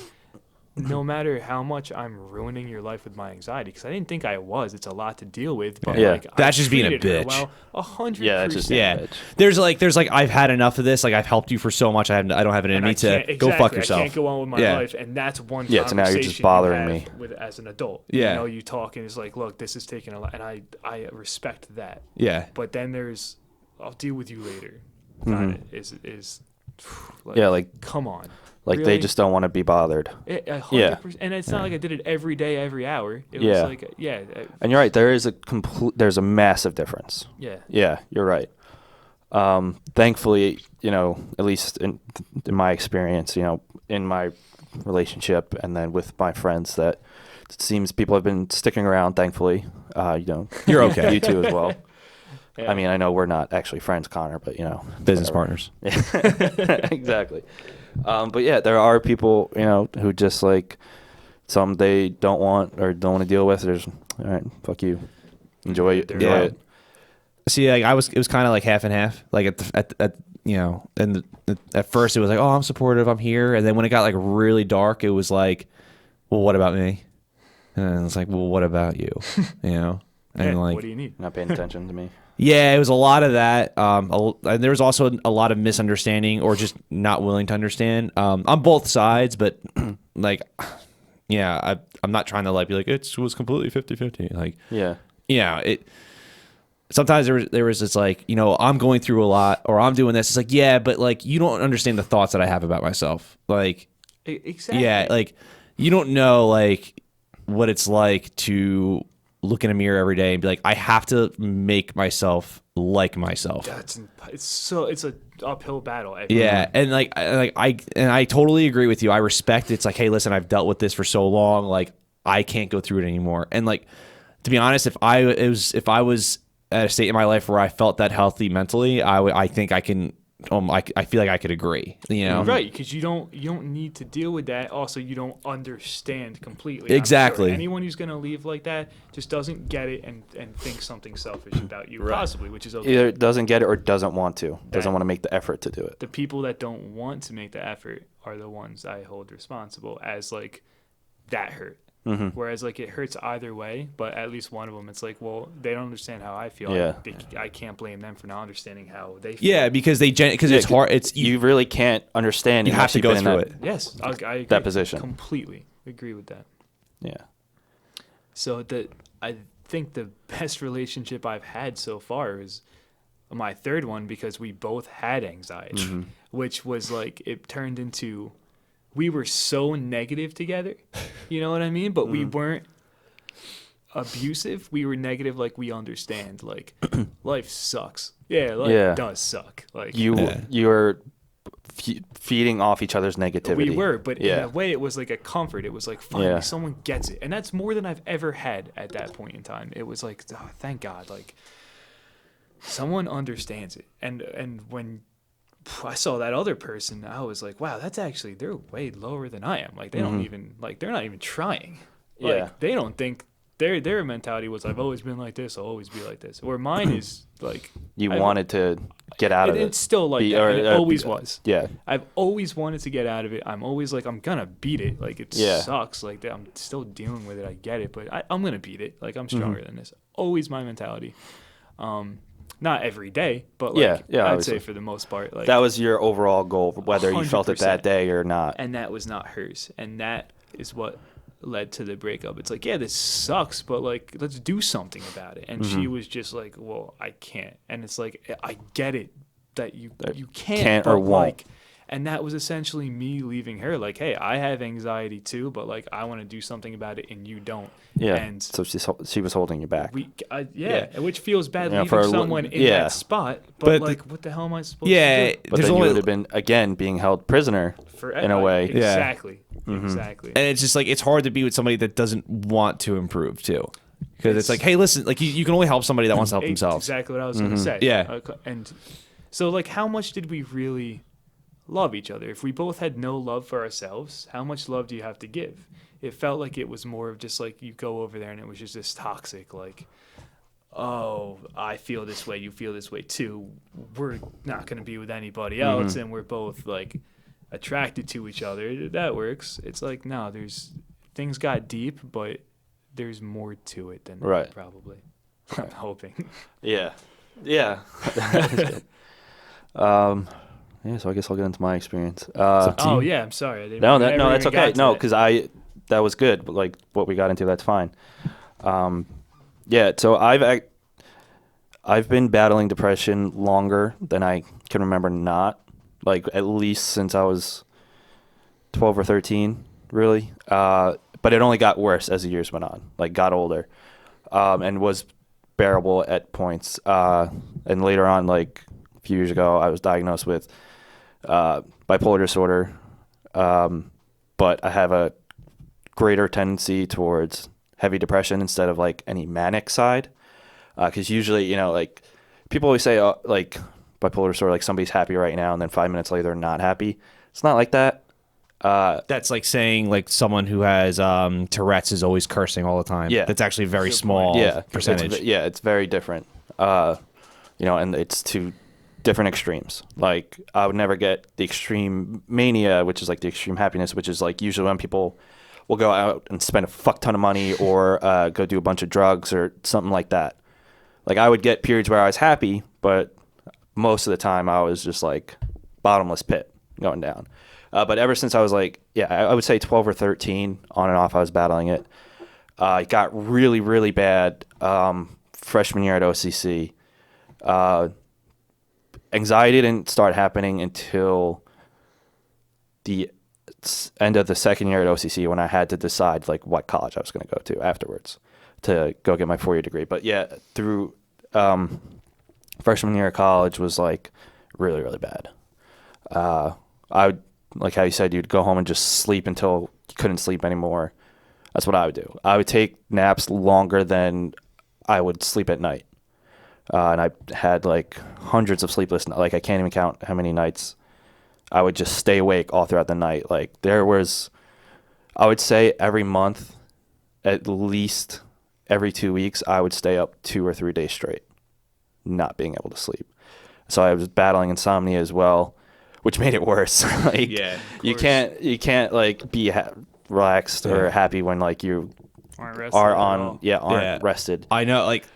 [SPEAKER 3] no matter how much I'm ruining your life with my anxiety, because I didn't think I was. It's a lot to deal with. But like,
[SPEAKER 1] that's
[SPEAKER 3] I
[SPEAKER 1] just being a
[SPEAKER 3] treated her
[SPEAKER 1] bitch.
[SPEAKER 3] well, 100%.
[SPEAKER 2] Yeah, that's just
[SPEAKER 1] Yeah. There's like I've had enough of this. Like I've helped you for so much. I don't have it in
[SPEAKER 3] And
[SPEAKER 1] me
[SPEAKER 3] I
[SPEAKER 1] to
[SPEAKER 3] can't-
[SPEAKER 1] go fuck
[SPEAKER 3] exactly,
[SPEAKER 1] yourself.
[SPEAKER 3] I can't go on with my life, and that's one
[SPEAKER 2] Yeah,
[SPEAKER 3] conversation
[SPEAKER 2] so now you're just bothering
[SPEAKER 3] you
[SPEAKER 2] me.
[SPEAKER 3] have with as an adult.
[SPEAKER 1] Yeah.
[SPEAKER 3] You know, you talk and it's like, look, this is taking a lot, and I respect that.
[SPEAKER 1] Yeah.
[SPEAKER 3] But then there's, I'll deal with you later. Kind of is like,
[SPEAKER 2] like
[SPEAKER 3] come on.
[SPEAKER 2] Like
[SPEAKER 3] Really?
[SPEAKER 2] they just don't want to be bothered.
[SPEAKER 3] 100%. And it's not like I did it every day, every hour. It was like,
[SPEAKER 2] And you're right. There's a massive difference.
[SPEAKER 3] yeah.
[SPEAKER 2] Yeah, you're right. Thankfully, you know, at least in my experience, you know, in my relationship and then with my friends, that it seems people have been sticking around. Thankfully, you know,
[SPEAKER 1] You're okay.
[SPEAKER 2] You too as well.
[SPEAKER 3] Yeah.
[SPEAKER 2] I mean, I know we're not actually friends, Connor, but you know,
[SPEAKER 1] Business
[SPEAKER 2] whatever.
[SPEAKER 1] partners.
[SPEAKER 2] Exactly. But yeah, there are people, you know, who just like some they don't want or don't want to deal with. There's all right, fuck you, enjoy it.
[SPEAKER 1] See, like it was kind of like half and half. Like at you know, and at first it was like, oh, I'm supportive, I'm here, and then when it got like really dark, it was like, well, what about me? And it's like, well, what about you? You know, and like,
[SPEAKER 3] what do you need?
[SPEAKER 2] Not paying attention to me.
[SPEAKER 1] yeah, it was a lot of that. And there was also a lot of misunderstanding or just not willing to understand on both sides. But like, yeah, I'm not trying to like be like it was completely 50-50. Like, yeah, it. Sometimes there was this like, you know, I'm going through a lot or I'm doing this. It's like, yeah, but like you don't understand the thoughts that I have about myself. Like,
[SPEAKER 3] Exactly.
[SPEAKER 1] yeah, like you don't know like what it's like to look in a mirror every day and be like, I have to make myself like myself.
[SPEAKER 3] It's a uphill battle.
[SPEAKER 1] Yeah, and I totally agree with you. I respect it's like, hey, listen, I've dealt with this for so long, like I can't go through it anymore. And like, to be honest, if I was at a state in my life where I felt that healthy mentally, I think I can. I feel like I could agree. You know,
[SPEAKER 3] right? Because you don't need to deal with that. Also, you don't understand completely.
[SPEAKER 1] Exactly.
[SPEAKER 3] I'm sure. Anyone who's gonna leave like that just doesn't get it and thinks something selfish about you, possibly, which is okay.
[SPEAKER 2] Either doesn't get it or doesn't want to. Doesn't want to make the effort to do it.
[SPEAKER 3] The people that don't want to make the effort are the ones I hold responsible as like that hurt. Mm-hmm. Whereas like it hurts either way, but at least one of them, it's like, well, they don't understand how I feel.
[SPEAKER 2] Yeah.
[SPEAKER 3] I can't blame them for not understanding how they feel.
[SPEAKER 1] Yeah, because it's hard. It's
[SPEAKER 2] you really can't understand.
[SPEAKER 1] You have to go through it.
[SPEAKER 3] Yes, I agree.
[SPEAKER 2] That position.
[SPEAKER 3] Completely agree with that.
[SPEAKER 2] Yeah.
[SPEAKER 3] So I think the best relationship I've had so far is my third one, because we both had anxiety, which was like, it turned into, we were so negative together, you know what I mean? But we weren't abusive. We were negative, like we understand, like life sucks. Yeah, life does suck. Like
[SPEAKER 2] you were feeding off each other's negativity.
[SPEAKER 3] We were, but in a way, it was like a comfort. It was like, finally, someone gets it, and that's more than I've ever had at that point in time. It was like, oh, thank God, like someone understands it. And when I saw that other person, I was like, wow, that's actually, they're way lower than I am. Like they don't even, like they're not even trying. Like they don't think, their mentality was, I've always been like this, I'll always be like this. Or mine is like,
[SPEAKER 2] you wanted to get out of it.
[SPEAKER 3] It's still like that. And it always was.
[SPEAKER 2] Yeah.
[SPEAKER 3] I've always wanted to get out of it. I'm always like, I'm gonna beat it. Like it sucks. Like I'm still dealing with it. I get it, but I'm gonna beat it. Like I'm stronger than this. Always my mentality. Not every day, but like I'd
[SPEAKER 2] obviously.
[SPEAKER 3] say for the most part, like
[SPEAKER 2] That was your overall goal, whether you felt it
[SPEAKER 3] 100%.
[SPEAKER 2] that day or not.
[SPEAKER 3] And that was not hers. And that is what led to the breakup. It's like, yeah, this sucks, but like, let's do something about it. And she was just like, well, I can't. And it's like, I get it that you can't
[SPEAKER 2] or
[SPEAKER 3] but
[SPEAKER 2] won't.
[SPEAKER 3] like, and that was essentially me leaving her. Like, hey, I have anxiety too, but like, I want to do something about it, and you don't.
[SPEAKER 2] Yeah.
[SPEAKER 3] And
[SPEAKER 2] So she was holding you back.
[SPEAKER 3] Which feels bad
[SPEAKER 2] You know,
[SPEAKER 3] leaving
[SPEAKER 2] for
[SPEAKER 3] someone in that spot. But like, what the hell am I supposed to do?
[SPEAKER 2] But
[SPEAKER 1] there's
[SPEAKER 2] then you
[SPEAKER 1] only
[SPEAKER 2] would have been again being held prisoner
[SPEAKER 3] Forever.
[SPEAKER 2] in a way.
[SPEAKER 3] Exactly. Exactly.
[SPEAKER 1] and it's just like it's hard to be with somebody that doesn't want to improve too, because it's like, hey, listen, like you can only help somebody that wants to help themselves.
[SPEAKER 3] Exactly what I was going to say.
[SPEAKER 1] Yeah.
[SPEAKER 3] And so, like, how much did we really love each other? If we both had no love for ourselves, how much love do you have to give? It felt like it was more of just like you go over there and it was just this toxic, like, oh, I feel this way, you feel this way too. We're not going to be with anybody else, and we're both like attracted to each other. That works. It's like, no, things got deep, but there's more to it than that, probably. I'm hoping.
[SPEAKER 2] Yeah. Yeah. Yeah, so I guess I'll get into my experience.
[SPEAKER 3] I'm sorry. I didn't
[SPEAKER 2] No,
[SPEAKER 3] never
[SPEAKER 2] that's
[SPEAKER 3] even got
[SPEAKER 2] okay.
[SPEAKER 3] to
[SPEAKER 2] No,
[SPEAKER 3] that.
[SPEAKER 2] because that was good. But like what we got into, that's fine. Yeah. So I've been battling depression longer than I can remember not. Like at least since I was 12 or 13, really. But it only got worse as the years went on. Like got older, and was bearable at points. And later on, like a few years ago, I was diagnosed with bipolar disorder. But I have a greater tendency towards heavy depression instead of like any manic side. Because usually, you know, like people always say, like bipolar disorder, like somebody's happy right now, and then 5 minutes later, they're not happy. It's not like that.
[SPEAKER 1] That's like saying like someone who has Tourette's is always cursing all the time.
[SPEAKER 2] Yeah.
[SPEAKER 1] That's actually a very small percentage.
[SPEAKER 2] It's very different. You know, and it's two different extremes. Like I would never get the extreme mania, which is like the extreme happiness, which is like usually when people will go out and spend a fuck ton of money or go do a bunch of drugs or something like that. Like I would get periods where I was happy, but most of the time I was just like bottomless pit going down. But ever since I was like, I would say 12 or 13, on and off, I was battling it. It got really, really bad freshman year at OCC. Anxiety didn't start happening until the end of the second year at OCC when I had to decide like what college I was going to go to afterwards to go get my 4-year degree. But yeah, through freshman year of college was like really, really bad. I would, like how you said, you'd go home and just sleep until you couldn't sleep anymore. That's what I would do. I would take naps longer than I would sleep at night. And I had like hundreds of sleepless, like I can't even count how many nights I would just stay awake all throughout the night. Like there was, I would say every month, at least every 2 weeks, I would stay up 2 or 3 days straight, not being able to sleep. So I was battling insomnia as well, which made it worse. Like you can't like be relaxed or happy when like you aren't rested.
[SPEAKER 1] I know, like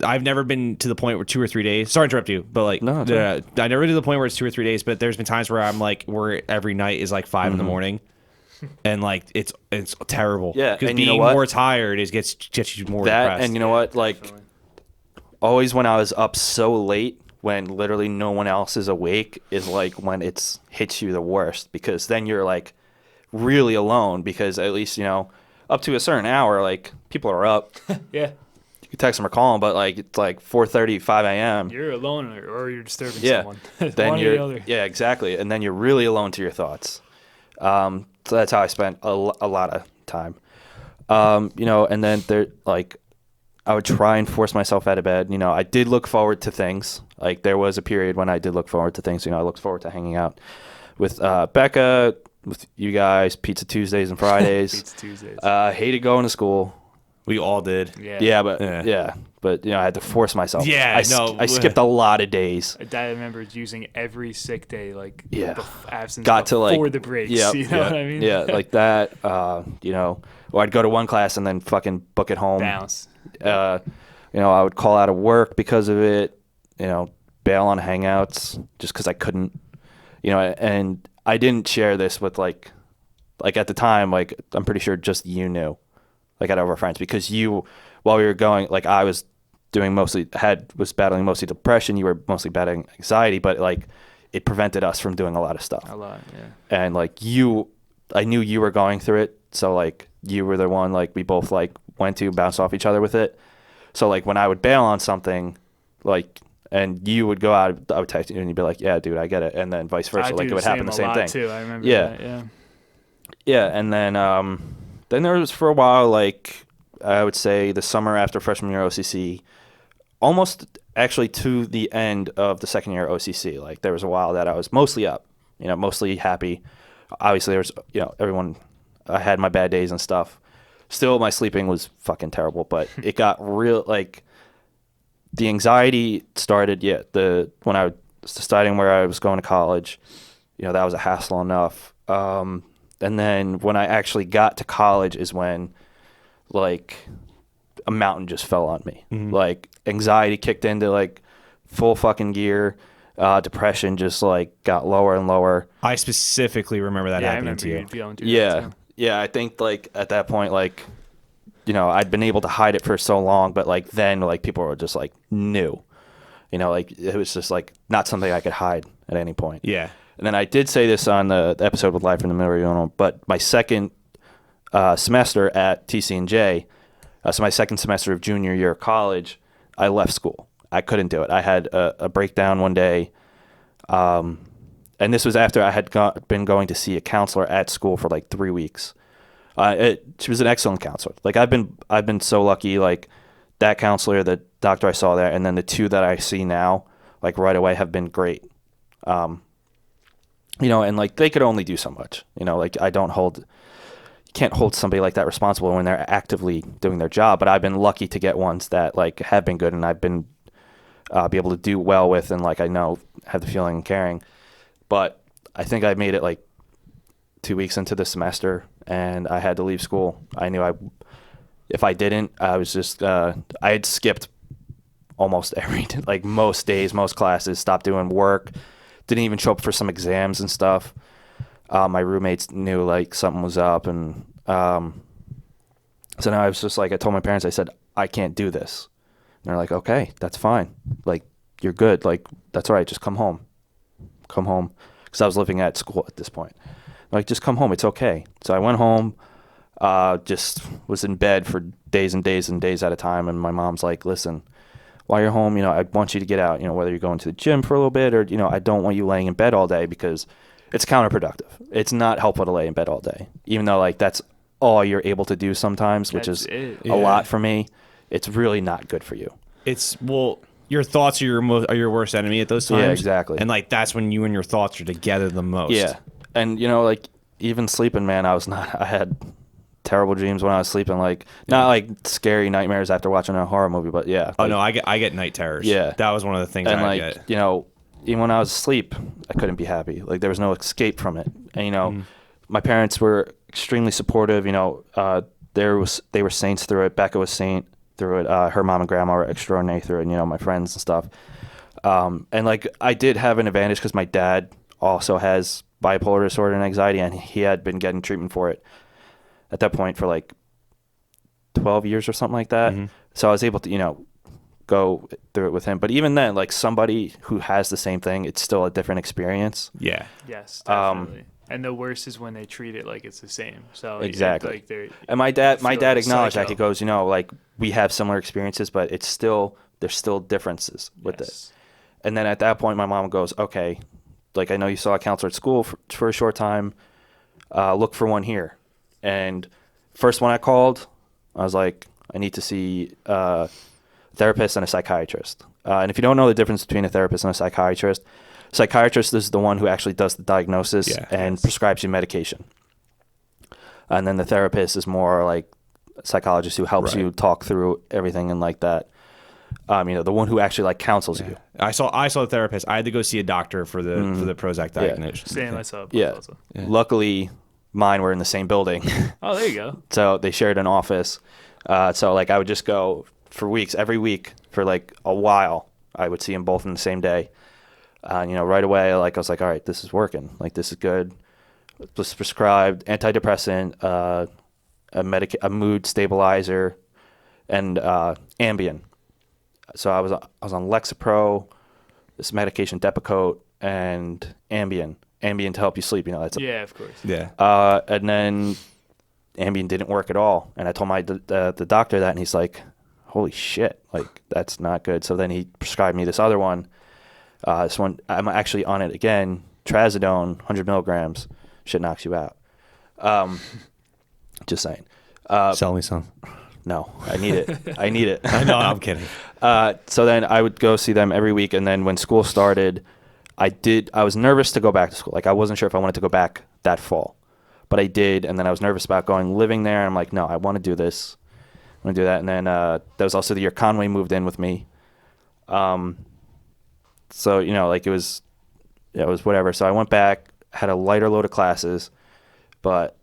[SPEAKER 1] I've never been to the point where 2 or 3 days. Sorry to interrupt you, but like
[SPEAKER 2] No,
[SPEAKER 1] I never to the point where it's 2 or 3 days. But there's been times where I'm like, where every night is like 5 in the morning, and like it's terrible.
[SPEAKER 2] Yeah,
[SPEAKER 1] because
[SPEAKER 2] and
[SPEAKER 1] being
[SPEAKER 2] you know what?
[SPEAKER 1] more tired gets you more
[SPEAKER 2] That
[SPEAKER 1] depressed.
[SPEAKER 2] and you know what, like always when I was up so late when literally no one else is awake is like when it's hits you the worst, because then you're like really alone, because at least, you know, up to a certain hour, like people are up.
[SPEAKER 3] Yeah.
[SPEAKER 2] You can text them or call them, but like it's like 4:30, 5 a.m.
[SPEAKER 3] You're alone or you're disturbing
[SPEAKER 2] Yeah.
[SPEAKER 3] someone.
[SPEAKER 2] Then
[SPEAKER 3] One or
[SPEAKER 2] you're
[SPEAKER 3] the other.
[SPEAKER 2] yeah, exactly. And then you're really alone to your thoughts. So that's how I spent a lot of time. You know, and then there, like, I would try and force myself out of bed. You know, I did look forward to things. Like, there was a period when I did look forward to things. You know, I looked forward to hanging out with Becca, with you guys, Pizza Tuesdays and Fridays.
[SPEAKER 3] Pizza Tuesdays.
[SPEAKER 2] Hated going to school.
[SPEAKER 1] We all did.
[SPEAKER 2] Yeah, but I had to force myself.
[SPEAKER 1] Yeah,
[SPEAKER 2] I skipped a lot of days.
[SPEAKER 3] I remember using every sick day, absence
[SPEAKER 2] Got to
[SPEAKER 3] before the breaks. You know what I mean?
[SPEAKER 2] Yeah, like that. Or I'd go to one class and then fucking book it home.
[SPEAKER 3] Bounce.
[SPEAKER 2] I would call out of work because of it. Bail on hangouts just because I couldn't. And I didn't share this with like at the time, like I'm pretty sure just you knew, like out of our friends, because while we were going, like I was was battling mostly depression. You were mostly battling anxiety, but like it prevented us from doing a lot of stuff.
[SPEAKER 3] A lot, yeah.
[SPEAKER 2] And like I knew you were going through it, so like you were the one like we both like went to bounce off each other with it. So like when I would bail on something, like. And you would go out, I would text you, and you'd be like, "Yeah, dude, I get it," and then vice versa, like it would happen the same thing.
[SPEAKER 3] Too. I remember that. Yeah.
[SPEAKER 2] Yeah, and then there was for a while, like I would say the summer after freshman year OCC, almost actually to the end of the second year OCC. Like there was a while that I was mostly up, mostly happy. Obviously, there was everyone. I had my bad days and stuff. Still, my sleeping was fucking terrible, but it got real like. The anxiety started, when I was deciding where I was going to college, that was a hassle enough. And then when I actually got to college is when, like, a mountain just fell on me. Mm-hmm. Like, anxiety kicked into, like, full fucking gear. Depression just, like, got lower and lower.
[SPEAKER 1] I specifically remember that happening to you.
[SPEAKER 2] Yeah, I think, like, at that point, like... I'd been able to hide it for so long, but like then like people were just like knew, like it was just like not something I could hide at any point.
[SPEAKER 1] Yeah.
[SPEAKER 2] And then I did say this on the episode with Live from the Middle, but my second semester at TC&J, so my second semester of junior year of college, I left school. I couldn't do it. I had a breakdown one day. And this was after I had been going to see a counselor at school for like 3 weeks. She was an excellent counselor. Like I've been so lucky. Like that counselor, the doctor I saw there, and then the two that I see now, like right away, have been great. And like they could only do so much. Like you can't hold somebody like that responsible when they're actively doing their job. But I've been lucky to get ones that like have been good, and I've been be able to do well with, and like I know have the feeling and caring. But I think I made it like 2 weeks into the semester. And I had to leave school. I knew if I didn't, I was just, I had skipped almost like most days, most classes, stopped doing work, didn't even show up for some exams and stuff. My roommates knew like something was up. And so now I was just like, I told my parents, I said, I can't do this. And they're like, okay, that's fine. Like, you're good. Like, that's all right. Just come home. Come home. Because I was living at school at this point. Like, just come home. It's okay. So I went home, just was in bed for days and days and days at a time. And my mom's like, listen, while you're home, I want you to get out, whether you're going to the gym for a little bit or, I don't want you laying in bed all day because it's counterproductive. It's not helpful to lay in bed all day, even though, like, that's all you're able to do sometimes, which is a lot for me. It's really not good for you.
[SPEAKER 1] Your thoughts are your worst enemy at those times.
[SPEAKER 2] Yeah, exactly.
[SPEAKER 1] And, like, that's when you and your thoughts are together the most.
[SPEAKER 2] Yeah. And, like, even sleeping, man, I had terrible dreams when I was sleeping. Like, not like scary nightmares after watching a horror movie, but yeah.
[SPEAKER 1] Oh, no, I get night terrors.
[SPEAKER 2] Yeah.
[SPEAKER 1] That was one of the things I get.
[SPEAKER 2] Even when I was asleep, I couldn't be happy. Like, there was no escape from it. And, my parents were extremely supportive. They were saints through it. Becca was saint through it. Her mom and grandma were extraordinary through it, and, my friends and stuff. And, like, I did have an advantage because my dad also has bipolar disorder and anxiety, and he had been getting treatment for it at that point for like 12 years or something like that. Mm-hmm. So I was able to, go through it with him. But even then, like somebody who has the same thing, it's still a different experience.
[SPEAKER 1] Yeah.
[SPEAKER 3] Yes, definitely. And the worst is when they treat it like it's the same. So
[SPEAKER 2] exactly.
[SPEAKER 3] And
[SPEAKER 2] my dad acknowledged that. He goes, like we have similar experiences, but there's still differences with it. And then at that point, my mom goes, okay, like, I know you saw a counselor at school for a short time. Look for one here. And first one I called, I was like, I need to see a therapist and a psychiatrist. And if you don't know the difference between a therapist and a psychiatrist is the one who actually does the diagnosis and prescribes you medication. And then the therapist is more like psychologist who helps you talk through everything and like that. The one who actually like counsels you.
[SPEAKER 1] I saw the therapist. I had to go see a doctor for the Prozac diagnosis.
[SPEAKER 3] Same myself.
[SPEAKER 2] Yeah. Luckily, mine were in the same building.
[SPEAKER 3] Oh, there you go.
[SPEAKER 2] So they shared an office. So like I would just go for weeks, every week for like a while. I would see them both in the same day. Right away, like I was like, all right, this is working. Like this is good. Was prescribed antidepressant, a mood stabilizer, and Ambien. So I was on Lexapro, this medication Depakote, and Ambien. Ambien to help you sleep. That's
[SPEAKER 3] of course.
[SPEAKER 1] Yeah.
[SPEAKER 2] And then Ambien didn't work at all, and I told the doctor that, and he's like, "Holy shit! Like that's not good." So then he prescribed me this other one. This one I'm actually on it again. Trazodone, 100 milligrams. Shit knocks you out. Just saying.
[SPEAKER 1] Sell me some.
[SPEAKER 2] No, I need it. I need it.
[SPEAKER 1] I know, I'm kidding.
[SPEAKER 2] So then I would go see them every week, and then when school started, I was nervous to go back to school. Like I wasn't sure if I wanted to go back that fall, but I did, and then I was nervous about living there. And I'm like, no, I want to do this. I want to do that. And then that was also the year Conway moved in with me. So it was whatever. So I went back, had a lighter load of classes, but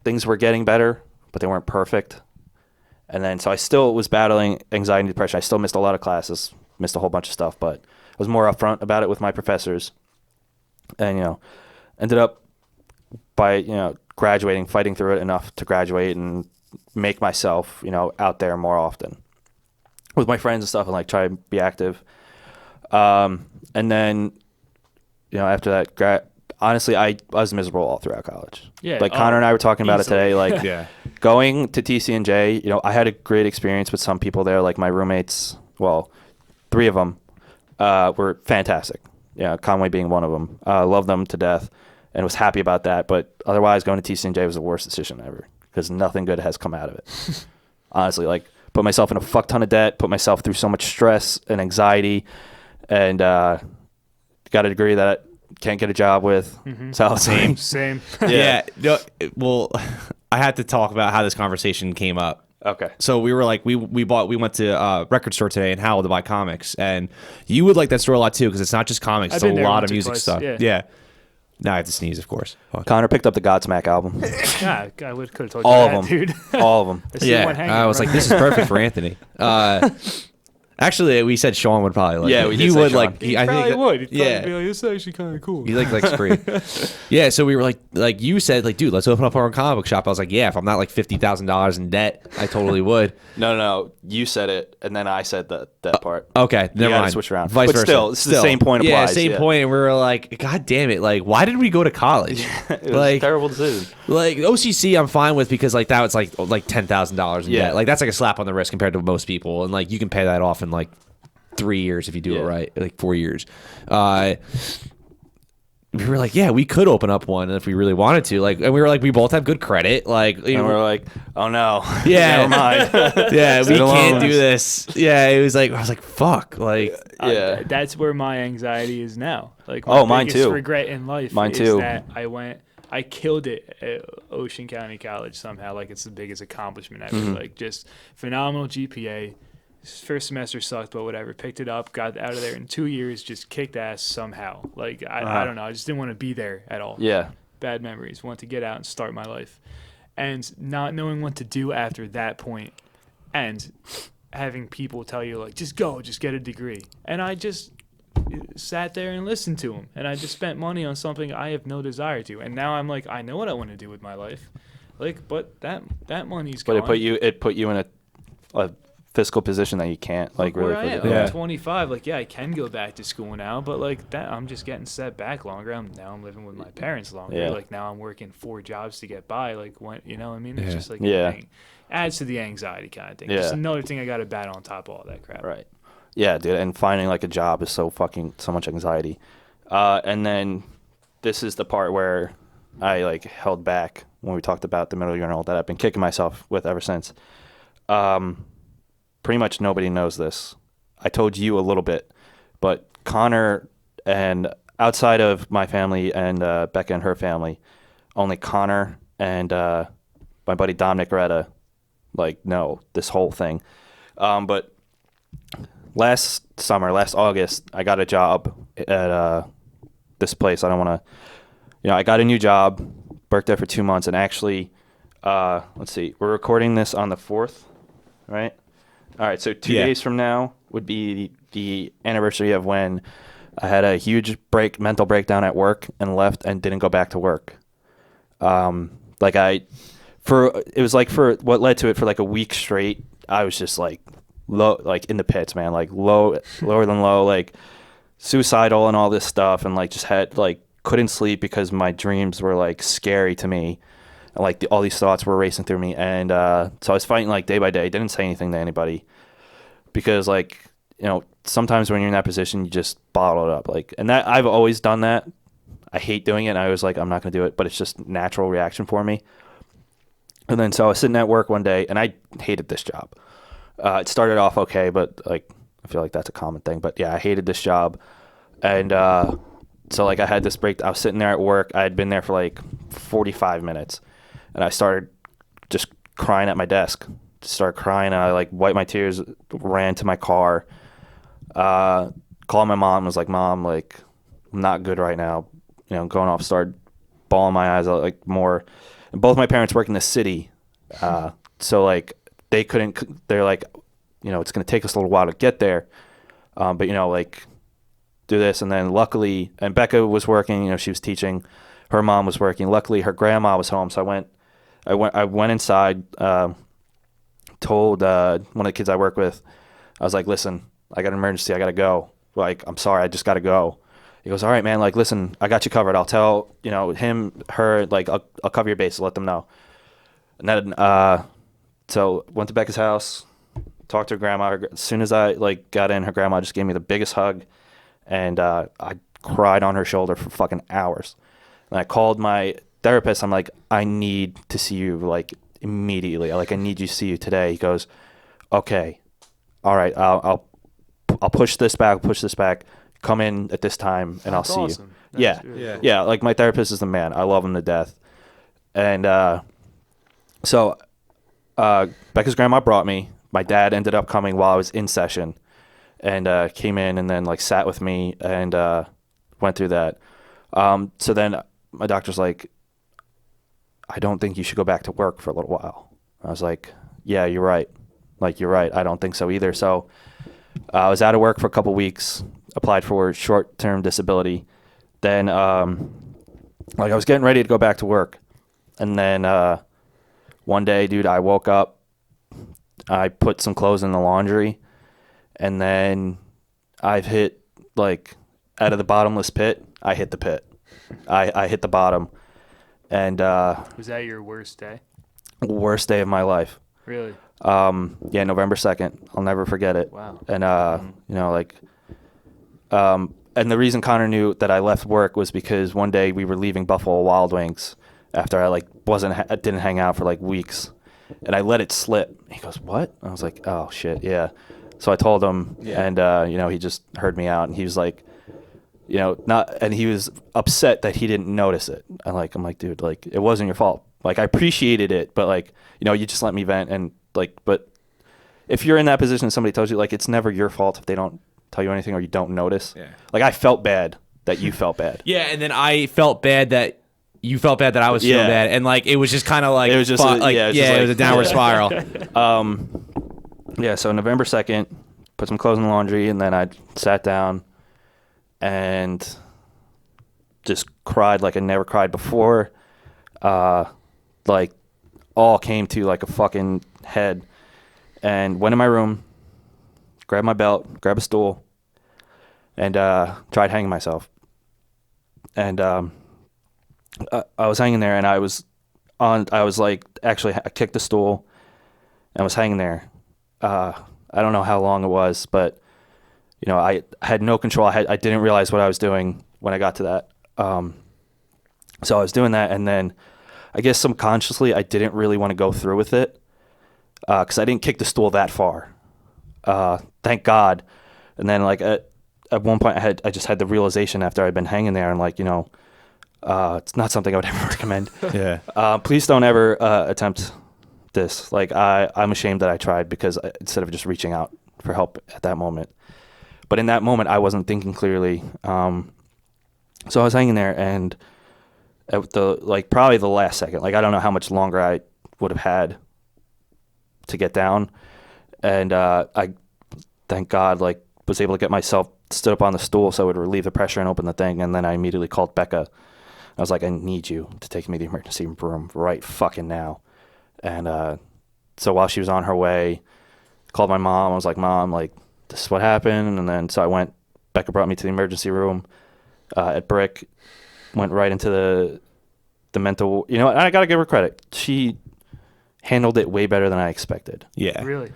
[SPEAKER 2] things were getting better, but they weren't perfect. And then, so I still was battling anxiety and depression. I still missed a lot of classes, missed a whole bunch of stuff, but I was more upfront about it with my professors. And, ended up by, graduating, fighting through it enough to graduate and make myself, out there more often with my friends and stuff and like try to be active. And then, after that, honestly, I was miserable all throughout college.
[SPEAKER 3] Yeah.
[SPEAKER 2] Like Connor and I were talking about
[SPEAKER 3] easily.
[SPEAKER 2] it today. Like going to TC&J, I had a great experience with some people there. Like my roommates, well, 3 of them were fantastic. Conway being one of them. Loved them to death and was happy about that. But otherwise, going to TC&J was the worst decision ever because nothing good has come out of it. Honestly, like put myself in a fuck ton of debt, put myself through so much stress and anxiety, and got a degree that can't get a job with.
[SPEAKER 3] Mm-hmm.
[SPEAKER 2] So
[SPEAKER 3] Same.
[SPEAKER 1] Yeah. No, well, I had to talk about how this conversation came up.
[SPEAKER 2] Okay.
[SPEAKER 1] So we were like, we went to a record store today in Howell to buy comics, and you would like that store a lot too because it's not just comics;
[SPEAKER 3] I've
[SPEAKER 1] it's a
[SPEAKER 3] been there
[SPEAKER 1] lot
[SPEAKER 3] once
[SPEAKER 1] of
[SPEAKER 3] or
[SPEAKER 1] music
[SPEAKER 3] twice,
[SPEAKER 1] stuff.
[SPEAKER 3] yeah.
[SPEAKER 1] Now I have to sneeze, of course. Fuck.
[SPEAKER 2] Connor picked up the Godsmack album.
[SPEAKER 3] Yeah, I could have told you
[SPEAKER 2] All
[SPEAKER 3] that,
[SPEAKER 2] of them.
[SPEAKER 3] dude.
[SPEAKER 2] All of them.
[SPEAKER 3] I see one hanging
[SPEAKER 1] I was
[SPEAKER 3] right
[SPEAKER 1] like, this is perfect for Anthony. Actually, we said Sean would probably like.
[SPEAKER 2] Yeah,
[SPEAKER 1] it.
[SPEAKER 2] we did
[SPEAKER 1] He
[SPEAKER 2] say
[SPEAKER 1] would
[SPEAKER 2] Sean.
[SPEAKER 1] like.
[SPEAKER 3] He
[SPEAKER 1] I
[SPEAKER 3] probably
[SPEAKER 1] think.
[SPEAKER 3] would. He'd
[SPEAKER 1] Yeah.
[SPEAKER 3] probably be like, this is actually kind of cool.
[SPEAKER 1] He likes spree. Yeah, so we were like you said, like, dude, let's open up our own comic book shop. I was like, yeah, if I'm not like $50,000 in debt, I totally would.
[SPEAKER 2] No. You said it, and then I said that part.
[SPEAKER 1] Okay, never
[SPEAKER 2] gotta
[SPEAKER 1] mind.
[SPEAKER 2] switch around.
[SPEAKER 1] Vice
[SPEAKER 2] But
[SPEAKER 1] versa.
[SPEAKER 2] still, it's the same point
[SPEAKER 1] Yeah,
[SPEAKER 2] applies,
[SPEAKER 1] same
[SPEAKER 2] yeah.
[SPEAKER 1] point. And we were like, God damn it! Like, why did we go to college?
[SPEAKER 2] It was
[SPEAKER 1] like,
[SPEAKER 2] a terrible decision.
[SPEAKER 1] like OCC, I'm fine with because like that was like $10,000 in
[SPEAKER 2] Yeah.
[SPEAKER 1] debt. Like that's like a slap on the wrist compared to most people, and like you can pay that off in like 3 years if you do it right, like 4 years. We were like, yeah, we could open up one if we really wanted to. Like, and we were like, we both have good credit. Like,
[SPEAKER 2] And we're like, oh no.
[SPEAKER 1] yeah,
[SPEAKER 2] Never mind.
[SPEAKER 1] yeah, we
[SPEAKER 2] Stand
[SPEAKER 1] can't
[SPEAKER 2] alone.
[SPEAKER 1] do this. Yeah, it was like I was like, fuck, like,
[SPEAKER 2] Yeah.
[SPEAKER 3] That's where my anxiety is now. Like,
[SPEAKER 2] Mine
[SPEAKER 3] biggest
[SPEAKER 2] too.
[SPEAKER 3] regret in life
[SPEAKER 2] Mine
[SPEAKER 3] is
[SPEAKER 2] too.
[SPEAKER 3] that I killed it at Ocean County College somehow. Like, it's the biggest accomplishment ever.
[SPEAKER 2] Mm-hmm.
[SPEAKER 3] Like, just phenomenal GPA. First semester sucked, but whatever. Picked it up, got out of there in 2 years, just kicked ass somehow. Like, I don't know. I just didn't want to be there at all.
[SPEAKER 2] Yeah.
[SPEAKER 3] Bad memories. Want to get out and start my life. And not knowing what to do after that point, and having people tell you, like, just go, just get a degree. And I just sat there and listened to them. And I just spent money on something I have no desire to. And now I'm like, I know what I want to do with my life. Like, but that money's gone.
[SPEAKER 2] But it put you in a fiscal position that you can't like really.
[SPEAKER 3] Where I am,
[SPEAKER 2] yeah.
[SPEAKER 3] I'm 25. Like, yeah, I can go back to school now, but like that, I'm just getting set back longer. Now I'm living with my parents longer.
[SPEAKER 2] Yeah.
[SPEAKER 3] Like now I'm working 4 jobs to get by. Like when, you know what I mean? It's
[SPEAKER 1] Yeah.
[SPEAKER 3] just like
[SPEAKER 2] Yeah.
[SPEAKER 3] adds to the anxiety kind of thing.
[SPEAKER 2] Yeah.
[SPEAKER 3] Just another thing I got to battle on top of all that crap.
[SPEAKER 2] Right. Yeah, dude. And finding like a job is so much anxiety. And then this is the part where I like held back when we talked about the middle urinal that I've been kicking myself with ever since. Pretty much nobody knows this. I told you a little bit, but Connor and outside of my family and Becca and her family, only Connor and my buddy Dom Nicoretta like, no, this whole thing. But last August, I got a job at this place. I don't want to, I got a new job, worked there for 2 months, and actually, let's see, we're recording this on the 4th, right? All right, so 2 days from now would be the anniversary of when I had a huge mental breakdown at work and left and didn't go back to work. It was like for what led to it for like a week straight, I was just like low, like in the pits, man, like lower than low, like suicidal and all this stuff. And like just had like, couldn't sleep because my dreams were like scary to me. And like all these thoughts were racing through me. And, so I was fighting like day by day, didn't say anything to anybody because like, sometimes when you're in that position, you just bottle it up. Like, and that I've always done that. I hate doing it. And I was like, I'm not going to do it, but it's just natural reaction for me. And then, so I was sitting at work one day and I hated this job. It started off okay, but like, I feel like that's a common thing, but yeah, I hated this job. And, so like I had this break, I was sitting there at work. I had been there for like 45 minutes and I started just crying at my desk, started crying. And I like wiped my tears, ran to my car, called my mom, was like, Mom, like I'm not good right now. Going off, started bawling my eyes out like more. And both my parents work in the city. So like they're like, it's going to take us a little while to get there. But like do this. And then luckily, and Becca was working, she was teaching, her mom was working. Luckily her grandma was home. So I went inside, told, one of the kids I work with, I was like, listen, I got an emergency. I got to go. Like, I'm sorry. I just got to go. He goes, all right, man. Like, listen, I got you covered. I'll tell, him, her, like, I'll cover your bases. Let them know. And then, so went to Becca's house, talked to her grandma. As soon as I like got in, her grandma just gave me the biggest hug. And, I cried on her shoulder for fucking hours. And I called my therapist. I'm like, I need to see you like immediately. Like, I need you to see you today. He goes, okay, all right. I'll push this back, come in at this time and I'll see
[SPEAKER 3] awesome.
[SPEAKER 2] you. Yeah.
[SPEAKER 3] Really
[SPEAKER 2] Yeah.
[SPEAKER 3] cool.
[SPEAKER 2] Yeah. Like my therapist is the man. I love him to death. And, so, Becca's grandma brought me. My dad ended up coming while I was in session and, came in and then like sat with me and, went through that. So then my doctor's like, I don't think you should go back to work for a little while. I was like, yeah, you're right. Like, you're right. I don't think so either. So I was out of work for a couple weeks, applied for short-term disability. Then, like I was getting ready to go back to work. And then, one day, dude, I woke up, I put some clothes in the laundry, and then I've hit like out of the bottomless pit, I hit the pit. I hit the bottom. And,
[SPEAKER 3] Was that your worst day?
[SPEAKER 2] worst day of my life.
[SPEAKER 3] Really?
[SPEAKER 2] Yeah, November 2nd. I'll never forget it.
[SPEAKER 3] Wow.
[SPEAKER 2] And, and the reason Connor knew that I left work was because one day we were leaving Buffalo Wild Wings after I like didn't hang out for like weeks, and I let it slip. He goes, "What?" I was like, "Oh shit, yeah." So I told him, and he just heard me out, and he was like, and he was upset that he didn't notice it. I'm like, dude, like it wasn't your fault. Like I appreciated it, but like, you just let me vent, and like, but if you're in that position and somebody tells you, like, it's never your fault if they don't tell you anything or you don't notice. Yeah. Like I felt bad that you felt bad.
[SPEAKER 1] Yeah, and then I felt bad that you felt bad that I was feeling bad, and like it was just kind of like
[SPEAKER 2] it was just
[SPEAKER 1] it was a downward spiral.
[SPEAKER 2] Yeah. So November 2nd, put some clothes in the laundry, and then I sat down and just cried like I never cried before. Like all came to like a fucking head, and went in my room, grabbed my belt, grabbed a stool, and tried hanging myself. And I was hanging there, and I kicked the stool and was hanging there. I don't know how long it was, but I had no control. I didn't realize what I was doing when I got to that. So I was doing that, and then I guess subconsciously I didn't really want to go through with it because I didn't kick the stool that far. Thank God. And then like at one point I just had the realization after I'd been hanging there, and like, it's not something I would ever recommend.
[SPEAKER 1] Yeah.
[SPEAKER 2] Please don't ever attempt this. Like, I'm ashamed that I tried because instead of just reaching out for help at that moment. But in that moment, I wasn't thinking clearly. So I was hanging there, and at probably the last second, like, I don't know how much longer I would have had to get down. And I, thank God, like, was able to get myself stood up on the stool so it would relieve the pressure and open the thing. And then I immediately called Becca. I was like, I need you to take me to the emergency room right fucking now. And so while she was on her way, called my mom. I was like, Mom, like, this is what happened. And then so I went. Becca brought me to the emergency room at Brick. Went right into the mental. You know what? I got to give her credit. She handled it way better than I expected.
[SPEAKER 1] Yeah.
[SPEAKER 3] Really?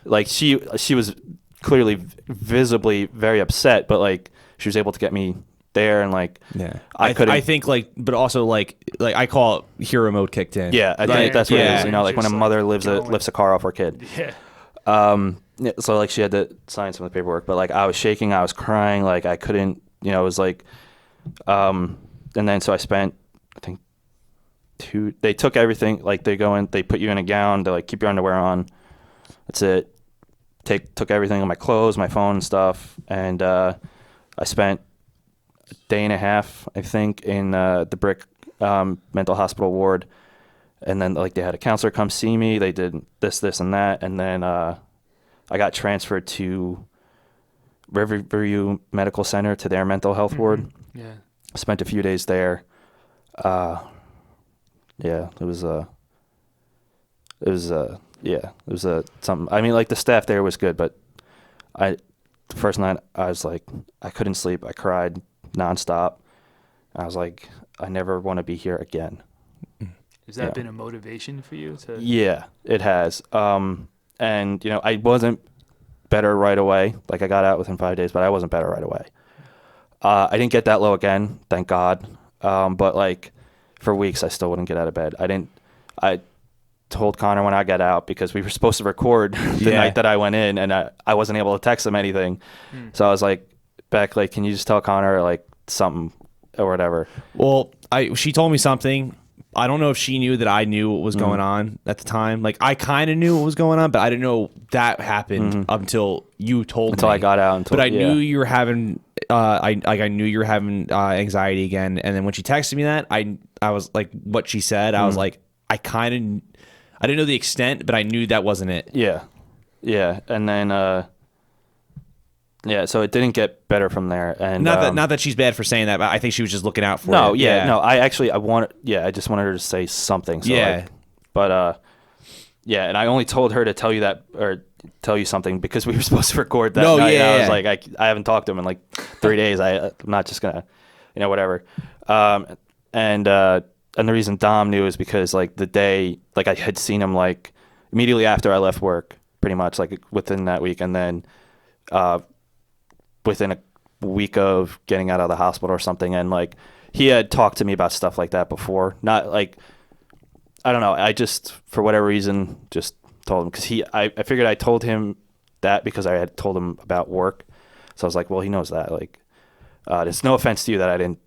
[SPEAKER 2] Like, she was clearly visibly very upset, but like she was able to get me there, and like
[SPEAKER 1] I think like, but also like I call it hero mode kicked in.
[SPEAKER 2] Yeah, I think that's what it is. You know, like when a
[SPEAKER 3] Just,
[SPEAKER 2] mother
[SPEAKER 3] like,
[SPEAKER 2] lifts a car off her kid.
[SPEAKER 3] Yeah.
[SPEAKER 2] Yeah, so like she had to sign some of the paperwork, but like I was shaking, I was crying, like I couldn't, you know, it was like, and then so I spent, I think they took everything, like they put you in a gown, they like keep your underwear on, that's it. Took everything of my clothes, my phone and stuff, and I spent a day and a half, I think, in the Brick mental hospital ward, and then like they had a counselor come see me. They did this, and that, and then I got transferred to Riverview Medical Center to their mental health ward.
[SPEAKER 3] Yeah.
[SPEAKER 2] Spent a few days there. Yeah, it was something. I mean, like the staff there was good, but the first night I was like, I couldn't sleep. I cried nonstop. I was like, I never want to be here again.
[SPEAKER 3] Has that been a motivation for you to?
[SPEAKER 2] Yeah, it has. And you know, I wasn't better right away. Like I got out within 5 days, but I wasn't better right away. I didn't get that low again, thank God. But like for weeks, I still wouldn't get out of bed. I told Connor when I got out, because we were supposed to record the night that I went in, and I wasn't able to text him anything. So I was like, Beck, like, can you just tell Connor like something or whatever?
[SPEAKER 1] Well, she told me something. I don't know if she knew that I knew what was going on at the time. Like I kind of knew what was going on, but I didn't know that happened up until you told me.
[SPEAKER 2] Until I got out.
[SPEAKER 1] But I knew you were having. I knew you were having anxiety again, and then when she texted me that, I was like, what she said, I was like, I didn't know the extent, but I knew that wasn't it.
[SPEAKER 2] Yeah, and then so it didn't get better from there. And
[SPEAKER 1] not that she's bad for saying that, but I think she was just looking out for
[SPEAKER 2] no,
[SPEAKER 1] it.
[SPEAKER 2] no. I just wanted her to say something. So and I only told her to tell you that or tell you something because we were supposed to record that night. And I was like, I haven't talked to him in like 3 days. I'm not just gonna, whatever. And the reason Dom knew is because like the day, like I had seen him like immediately after I left work, pretty much like within that week, and then within a week of getting out of the hospital or something, and like he had talked to me about stuff like that before. Not like, I don't know, I just for whatever reason just told him, because I figured I told him that because I had told him about work, so I was like, well, he knows that. Like, there's no offense to you that I didn't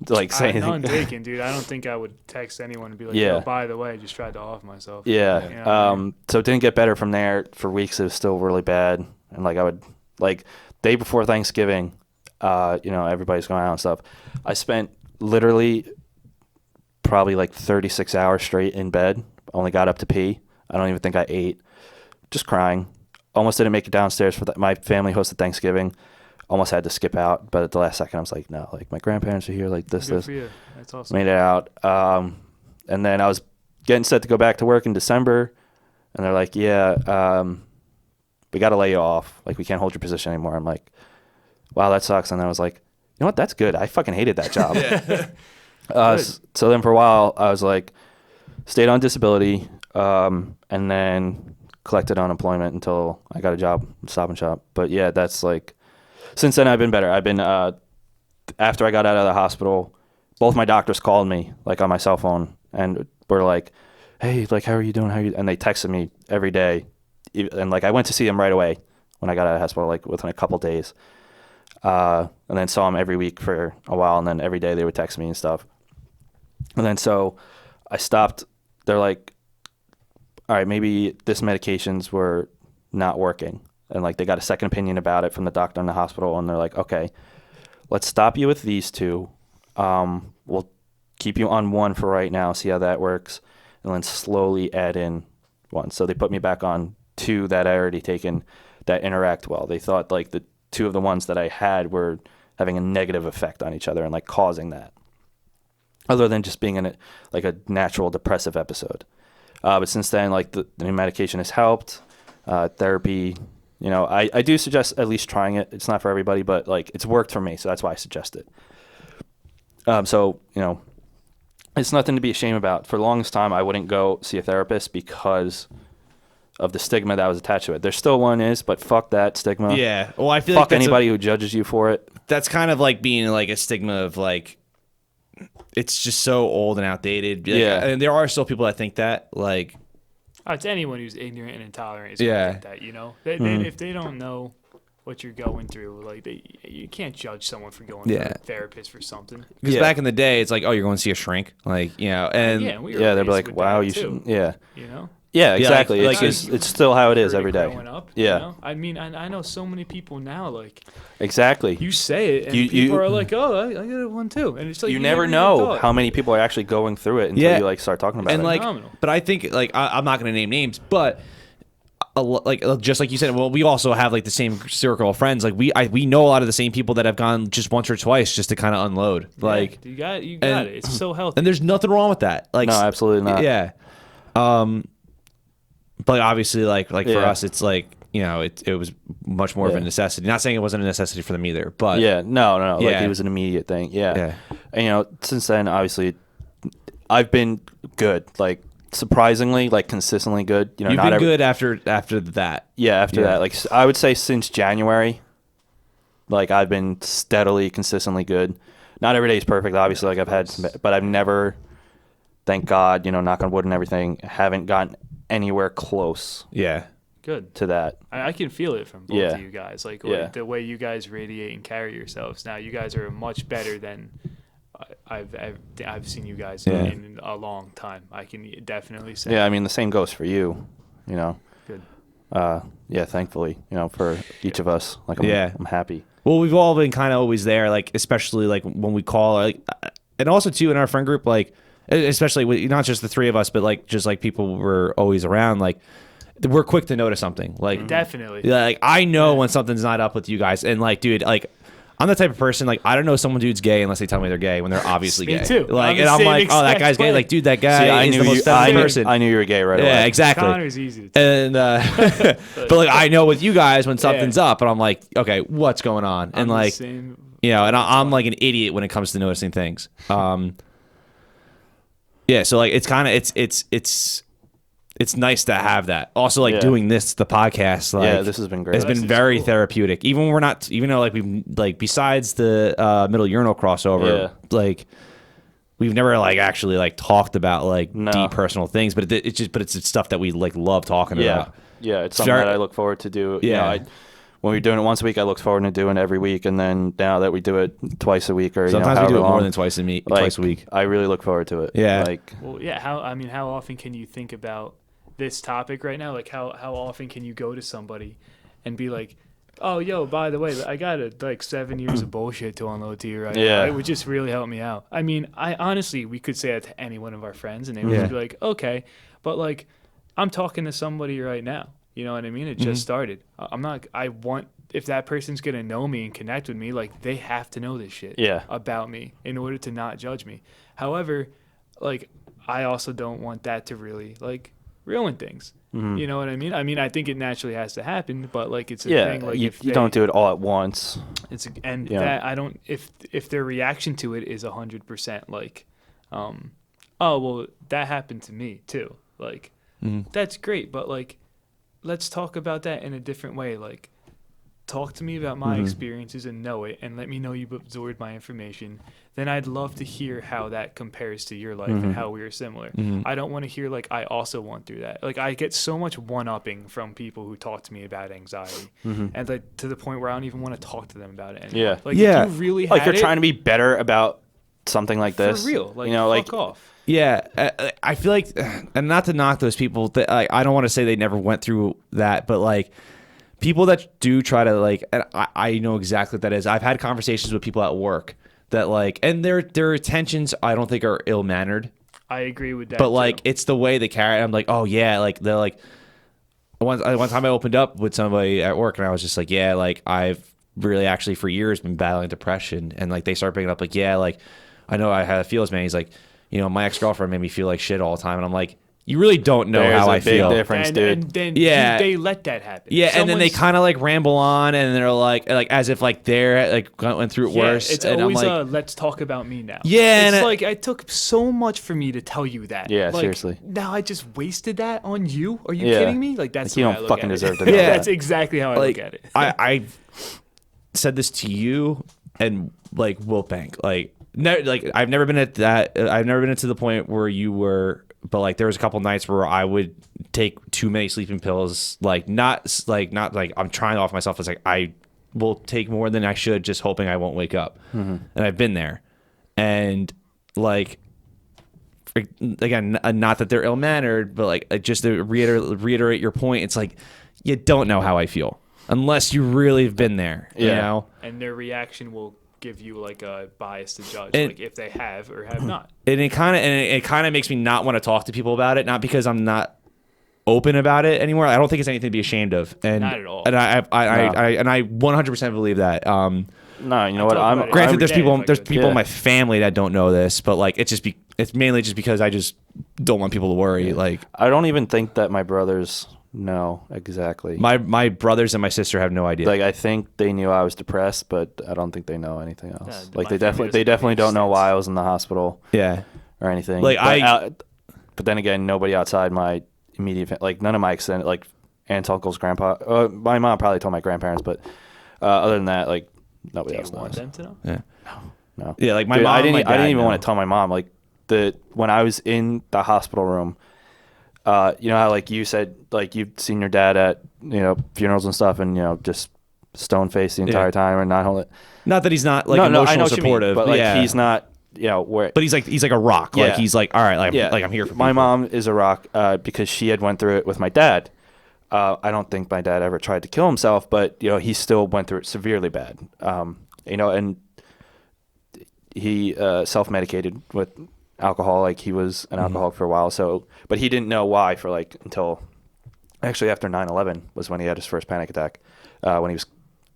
[SPEAKER 2] like say anything.
[SPEAKER 3] None taken, dude. I don't think I would text anyone and be like, oh, by the way, I just tried to off myself.
[SPEAKER 2] So it didn't get better from there. For weeks it was still really bad, and like I would like day before Thanksgiving, everybody's going out and stuff. I spent literally probably like 36 hours straight in bed. Only got up to pee. I don't even think I ate. Just crying. Almost didn't make it downstairs for my family hosted Thanksgiving. Almost had to skip out, but at the last second I was like, no, like my grandparents are here, like this.
[SPEAKER 3] Good for you. That's awesome.
[SPEAKER 2] Made it out. And then I was getting set to go back to work in December, and they're like, we got to lay you off. Like, we can't hold your position anymore. I'm like, wow, that sucks. And then I was like, you know what? That's good. I fucking hated that job. So then for a while, I was like, stayed on disability, and then collected unemployment until I got a job at Stop and Shop. But yeah, that's like, since then I've been better. I've been, after I got out of the hospital, both my doctors called me, like on my cell phone, and were like, hey, like, how are you doing? And they texted me every day. And like I went to see him right away when I got out of the hospital, like within a couple days, and then saw him every week for a while, and then every day they would text me and stuff. And then so I stopped. They're like, all right, maybe this medications were not working. And like they got a second opinion about it from the doctor in the hospital. And they're like, okay, let's stop you with these two. We'll keep you on one for right now, see how that works. And then slowly add in one. So they put me back on two that I already taken that interact well. They thought like the two of the ones that I had were having a negative effect on each other and like causing that, other than just being in a natural depressive episode. But since then, like the new medication has helped. Therapy, I do suggest at least trying it. It's not for everybody, but like it's worked for me, so that's why I suggest it. It's nothing to be ashamed about. For the longest time, I wouldn't go see a therapist because of the stigma that was attached to it. There still one is, but fuck that stigma.
[SPEAKER 1] Yeah. Well, I feel
[SPEAKER 2] fuck
[SPEAKER 1] like that's
[SPEAKER 2] anybody who judges you for it.
[SPEAKER 1] That's kind of like being like a stigma of like, it's just so old and outdated. Like,
[SPEAKER 2] Yeah.
[SPEAKER 1] And there are still people that think that, like.
[SPEAKER 3] It's anyone who's ignorant and intolerant is going to think that, if they don't know what you're going through, like you can't judge someone for going to a therapist for something.
[SPEAKER 1] Because back in the day, it's like, oh, you're going to see a shrink, like, and
[SPEAKER 2] they'd be like, wow, you should, yeah, exactly.
[SPEAKER 1] Like
[SPEAKER 2] it's still how it is every day.
[SPEAKER 3] Growing up,
[SPEAKER 2] yeah.
[SPEAKER 3] I mean, I know so many people now, like,
[SPEAKER 2] exactly.
[SPEAKER 3] you say it, and people are like, oh, I got it one too, and it's like
[SPEAKER 2] you never know how many people are actually going through it until you like start talking about it.
[SPEAKER 1] Like, but I think like I'm not going to name names, but. Just like you said, well, we also have like the same circle of friends. Like we know a lot of the same people that have gone just once or twice just to kind of unload. Like
[SPEAKER 3] you got it. It's so healthy,
[SPEAKER 1] and there's nothing wrong with that. Like
[SPEAKER 2] no, absolutely not.
[SPEAKER 1] Yeah. But obviously, like for us, it's like it was much more of a necessity. Not saying it wasn't a necessity for them either, but
[SPEAKER 2] no. Like it was an immediate thing. Yeah. And since then, obviously, I've been good. Like. Surprisingly, like consistently good.
[SPEAKER 1] You've been good after that.
[SPEAKER 2] Yeah, after that, like I would say since January, like I've been steadily, consistently good. Not every day is perfect, obviously. Like I've had, but I've never, thank God, knock on wood and everything, haven't gotten anywhere close.
[SPEAKER 1] Yeah,
[SPEAKER 3] good
[SPEAKER 2] to that.
[SPEAKER 3] I can feel it from both of you guys. Like the way you guys radiate and carry yourselves. Now you guys are much better than. I've seen you guys in a long time. I can definitely say.
[SPEAKER 2] Yeah, I mean the same goes for you.
[SPEAKER 3] Good.
[SPEAKER 2] Thankfully, for each of us. Like I'm happy.
[SPEAKER 1] Well, we've all been kind of always there. Like especially like when we call, like, and also too in our friend group, like especially with not just the three of us, but like just like people were always around. Like we're quick to notice something. Like
[SPEAKER 3] definitely.
[SPEAKER 1] Like I know when something's not up with you guys, and like dude, like. I'm the type of person, like, I don't know someone dude's gay unless they tell me they're gay when they're obviously
[SPEAKER 3] me
[SPEAKER 1] gay.
[SPEAKER 3] too.
[SPEAKER 1] Like, and I'm like, oh, that guy's gay. Like, dude, that guy is the most feminine person.
[SPEAKER 2] I knew you were gay right away.
[SPEAKER 1] Yeah, exactly.
[SPEAKER 3] Connor's easy to tell.
[SPEAKER 1] And, but like, I know with you guys when something's up, and I'm like, okay, what's going on? And like, and I'm like an idiot when it comes to noticing things. Yeah, so like, it's kind of, it's nice to have that. Also, like doing this, the podcast, like
[SPEAKER 2] this has been great.
[SPEAKER 1] It's been very therapeutic. Even when we're not, even though like we've like besides the middle urinal crossover, like we've never like actually like talked about like deep personal things. But it's stuff that we like love talking about.
[SPEAKER 2] Yeah, it's something that I look forward to do.
[SPEAKER 1] Yeah.
[SPEAKER 2] When we were doing it once a week, I looked forward to doing it every week, and then now that we do it twice a week, or
[SPEAKER 1] sometimes we do it more than twice a week.
[SPEAKER 2] I really look forward to it.
[SPEAKER 1] Yeah.
[SPEAKER 3] How often can you think about this topic right now? Like how often can you go to somebody and be like, oh, yo, by the way, I got like 7 years of bullshit to unload to you right now. It would just really help me out. I mean, I honestly, we could say that to any one of our friends and they would just be like, okay, but like I'm talking to somebody right now. You know what I mean? It just started. If that person's going to know me and connect with me, like they have to know this shit about me in order to not judge me. However, like I also don't want that to really like ruin things. You know what I mean? I mean, I think it naturally has to happen, but like it's a thing. Like
[SPEAKER 2] you don't do it all at once.
[SPEAKER 3] That I don't. If their reaction to it is 100% like, oh well, that happened to me too. Like that's great, but like let's talk about that in a different way. Like talk to me about my experiences and know it, and let me know you've absorbed my information. Then I'd love to hear how that compares to your life and how we are similar. I don't want to hear like I also went through that. Like I get so much one-upping from people who talk to me about anxiety, and like to the point where I don't even want to talk to them about it anymore. Like if you really
[SPEAKER 2] like
[SPEAKER 3] had
[SPEAKER 2] you're trying to be better about something like this
[SPEAKER 3] for real. Like
[SPEAKER 2] fuck
[SPEAKER 3] off.
[SPEAKER 1] Yeah, I feel like, and not to knock those people, that I don't want to say they never went through that, but like people that do try to like, and I know exactly what that is. I've had conversations with people at work that like, and their intentions I don't think are ill mannered,
[SPEAKER 3] I agree with that.
[SPEAKER 1] but like
[SPEAKER 3] too.
[SPEAKER 1] it's the way they carry it. I'm like, oh yeah, like they're like, one time I opened up with somebody at work and I was just like, yeah, like I've really actually for years been battling depression, and like they start bringing up like, yeah, like I know I had feels, man. He's like, my ex-girlfriend made me feel like shit all the time, and I'm like, you really don't know
[SPEAKER 2] There's
[SPEAKER 1] how
[SPEAKER 2] a
[SPEAKER 1] I
[SPEAKER 2] big
[SPEAKER 1] feel.
[SPEAKER 2] difference, dude.
[SPEAKER 3] And then
[SPEAKER 1] Yeah.
[SPEAKER 3] they let that happen.
[SPEAKER 1] Yeah, and then they
[SPEAKER 3] Someone's-
[SPEAKER 1] kind of like ramble on, and they're like as if like they're like went through it
[SPEAKER 3] Yeah,
[SPEAKER 1] worse.
[SPEAKER 3] it's
[SPEAKER 1] and
[SPEAKER 3] always
[SPEAKER 1] I'm like,
[SPEAKER 3] let's talk about me now.
[SPEAKER 1] Yeah,
[SPEAKER 3] it's
[SPEAKER 1] and
[SPEAKER 3] like I took so much for me to tell you that.
[SPEAKER 2] Yeah,
[SPEAKER 3] Like,
[SPEAKER 2] seriously.
[SPEAKER 3] Now I just wasted that on you? Are you
[SPEAKER 2] Yeah.
[SPEAKER 3] kidding me? Like that's
[SPEAKER 2] Like, you
[SPEAKER 3] the way
[SPEAKER 2] don't
[SPEAKER 3] I look
[SPEAKER 2] fucking
[SPEAKER 3] at it.
[SPEAKER 2] deserve to know
[SPEAKER 1] Yeah.
[SPEAKER 2] that.
[SPEAKER 3] That's exactly how I
[SPEAKER 1] like
[SPEAKER 3] look at it.
[SPEAKER 1] I said this to you and like Will Bank, like I've never been at that. I've never been to the point where you were. But like there was a couple nights where I would take too many sleeping pills, like not like I'm trying to off myself. It's like I will take more than I should, just hoping I won't wake up. And I've been there, and like again, not that they're ill mannered, but like just to reiterate your point, it's like you don't know how I feel unless you really have been there. You
[SPEAKER 2] Yeah.
[SPEAKER 1] know.
[SPEAKER 3] And their reaction will give you like a bias to judge,
[SPEAKER 1] And-
[SPEAKER 3] like if they have or have not.
[SPEAKER 1] And it kind of makes me not want to talk to people about it, not because I'm not open about it anymore. I don't think it's anything to be ashamed of, and
[SPEAKER 3] Not at all.
[SPEAKER 1] And I
[SPEAKER 2] No.
[SPEAKER 1] 100% believe that.
[SPEAKER 2] No, you know what?
[SPEAKER 3] talk about it
[SPEAKER 1] Granted,
[SPEAKER 3] every day if I
[SPEAKER 1] there's
[SPEAKER 3] could.
[SPEAKER 1] people in
[SPEAKER 2] Yeah.
[SPEAKER 1] my family that don't know this, but like it's mainly just because I just don't want people to worry. Like
[SPEAKER 2] I don't even think that my brothers know exactly.
[SPEAKER 1] my brothers and my sister have no idea.
[SPEAKER 2] Like I think they knew I was depressed, but I don't think they know anything else.
[SPEAKER 3] Yeah,
[SPEAKER 2] Like
[SPEAKER 3] my
[SPEAKER 2] they
[SPEAKER 3] family
[SPEAKER 2] definitely
[SPEAKER 3] doesn't
[SPEAKER 2] don't know
[SPEAKER 3] make
[SPEAKER 2] why
[SPEAKER 3] sense.
[SPEAKER 2] I was in the hospital
[SPEAKER 1] yeah,
[SPEAKER 2] or anything.
[SPEAKER 1] Like,
[SPEAKER 2] but then again, nobody outside my immediate like none of my extended like aunts, uncles, grandpa. My mom probably told my grandparents, but other than that, like nobody
[SPEAKER 3] Do
[SPEAKER 2] else
[SPEAKER 3] you want
[SPEAKER 2] knows.
[SPEAKER 3] them to know?
[SPEAKER 1] yeah,
[SPEAKER 2] No.
[SPEAKER 1] yeah. Like my
[SPEAKER 2] Dude,
[SPEAKER 1] mom,
[SPEAKER 2] I didn't.
[SPEAKER 1] and my
[SPEAKER 2] I didn't
[SPEAKER 1] dad
[SPEAKER 2] even
[SPEAKER 1] know.
[SPEAKER 2] want to tell my mom. Like when I was in the hospital room, you know how like you said like you've seen your dad at funerals and stuff, and just stone faced the entire time and not hold it.
[SPEAKER 1] Not that he's not like
[SPEAKER 2] no,
[SPEAKER 1] emotional
[SPEAKER 2] I know what you mean,
[SPEAKER 1] supportive,
[SPEAKER 2] but like
[SPEAKER 1] yeah.
[SPEAKER 2] he's not. Where.
[SPEAKER 1] But he's like a rock. Like
[SPEAKER 2] Yeah.
[SPEAKER 1] he's like, all right, like,
[SPEAKER 2] Yeah,
[SPEAKER 1] like I'm here for
[SPEAKER 2] my
[SPEAKER 1] people.
[SPEAKER 2] mom is a rock because she had went through it with my dad. I don't think my dad ever tried to kill himself, but he still went through it severely bad. And he self-medicated with alcohol. Like he was an alcoholic for a while. So, but he didn't know why for like until actually after 9/11 was when he had his first panic attack. When he was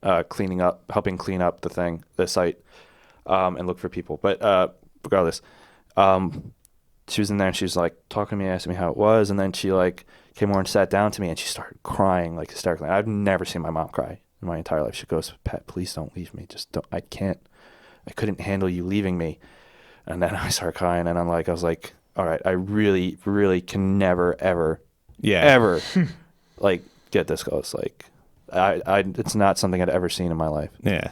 [SPEAKER 2] helping clean up the site, and look for people. But regardless, she was in there and she was like talking to me, asking me how it was, and then she like came over and sat down to me and she started crying like hysterically. I've never seen my mom cry in my entire life. She goes, "Pat, please don't leave me. Just don't. I couldn't handle you leaving me." And then I started crying, and I was like, all right, I really, really can never, ever, ever like get this close. Like it's not something I'd ever seen in my life.
[SPEAKER 1] Yeah.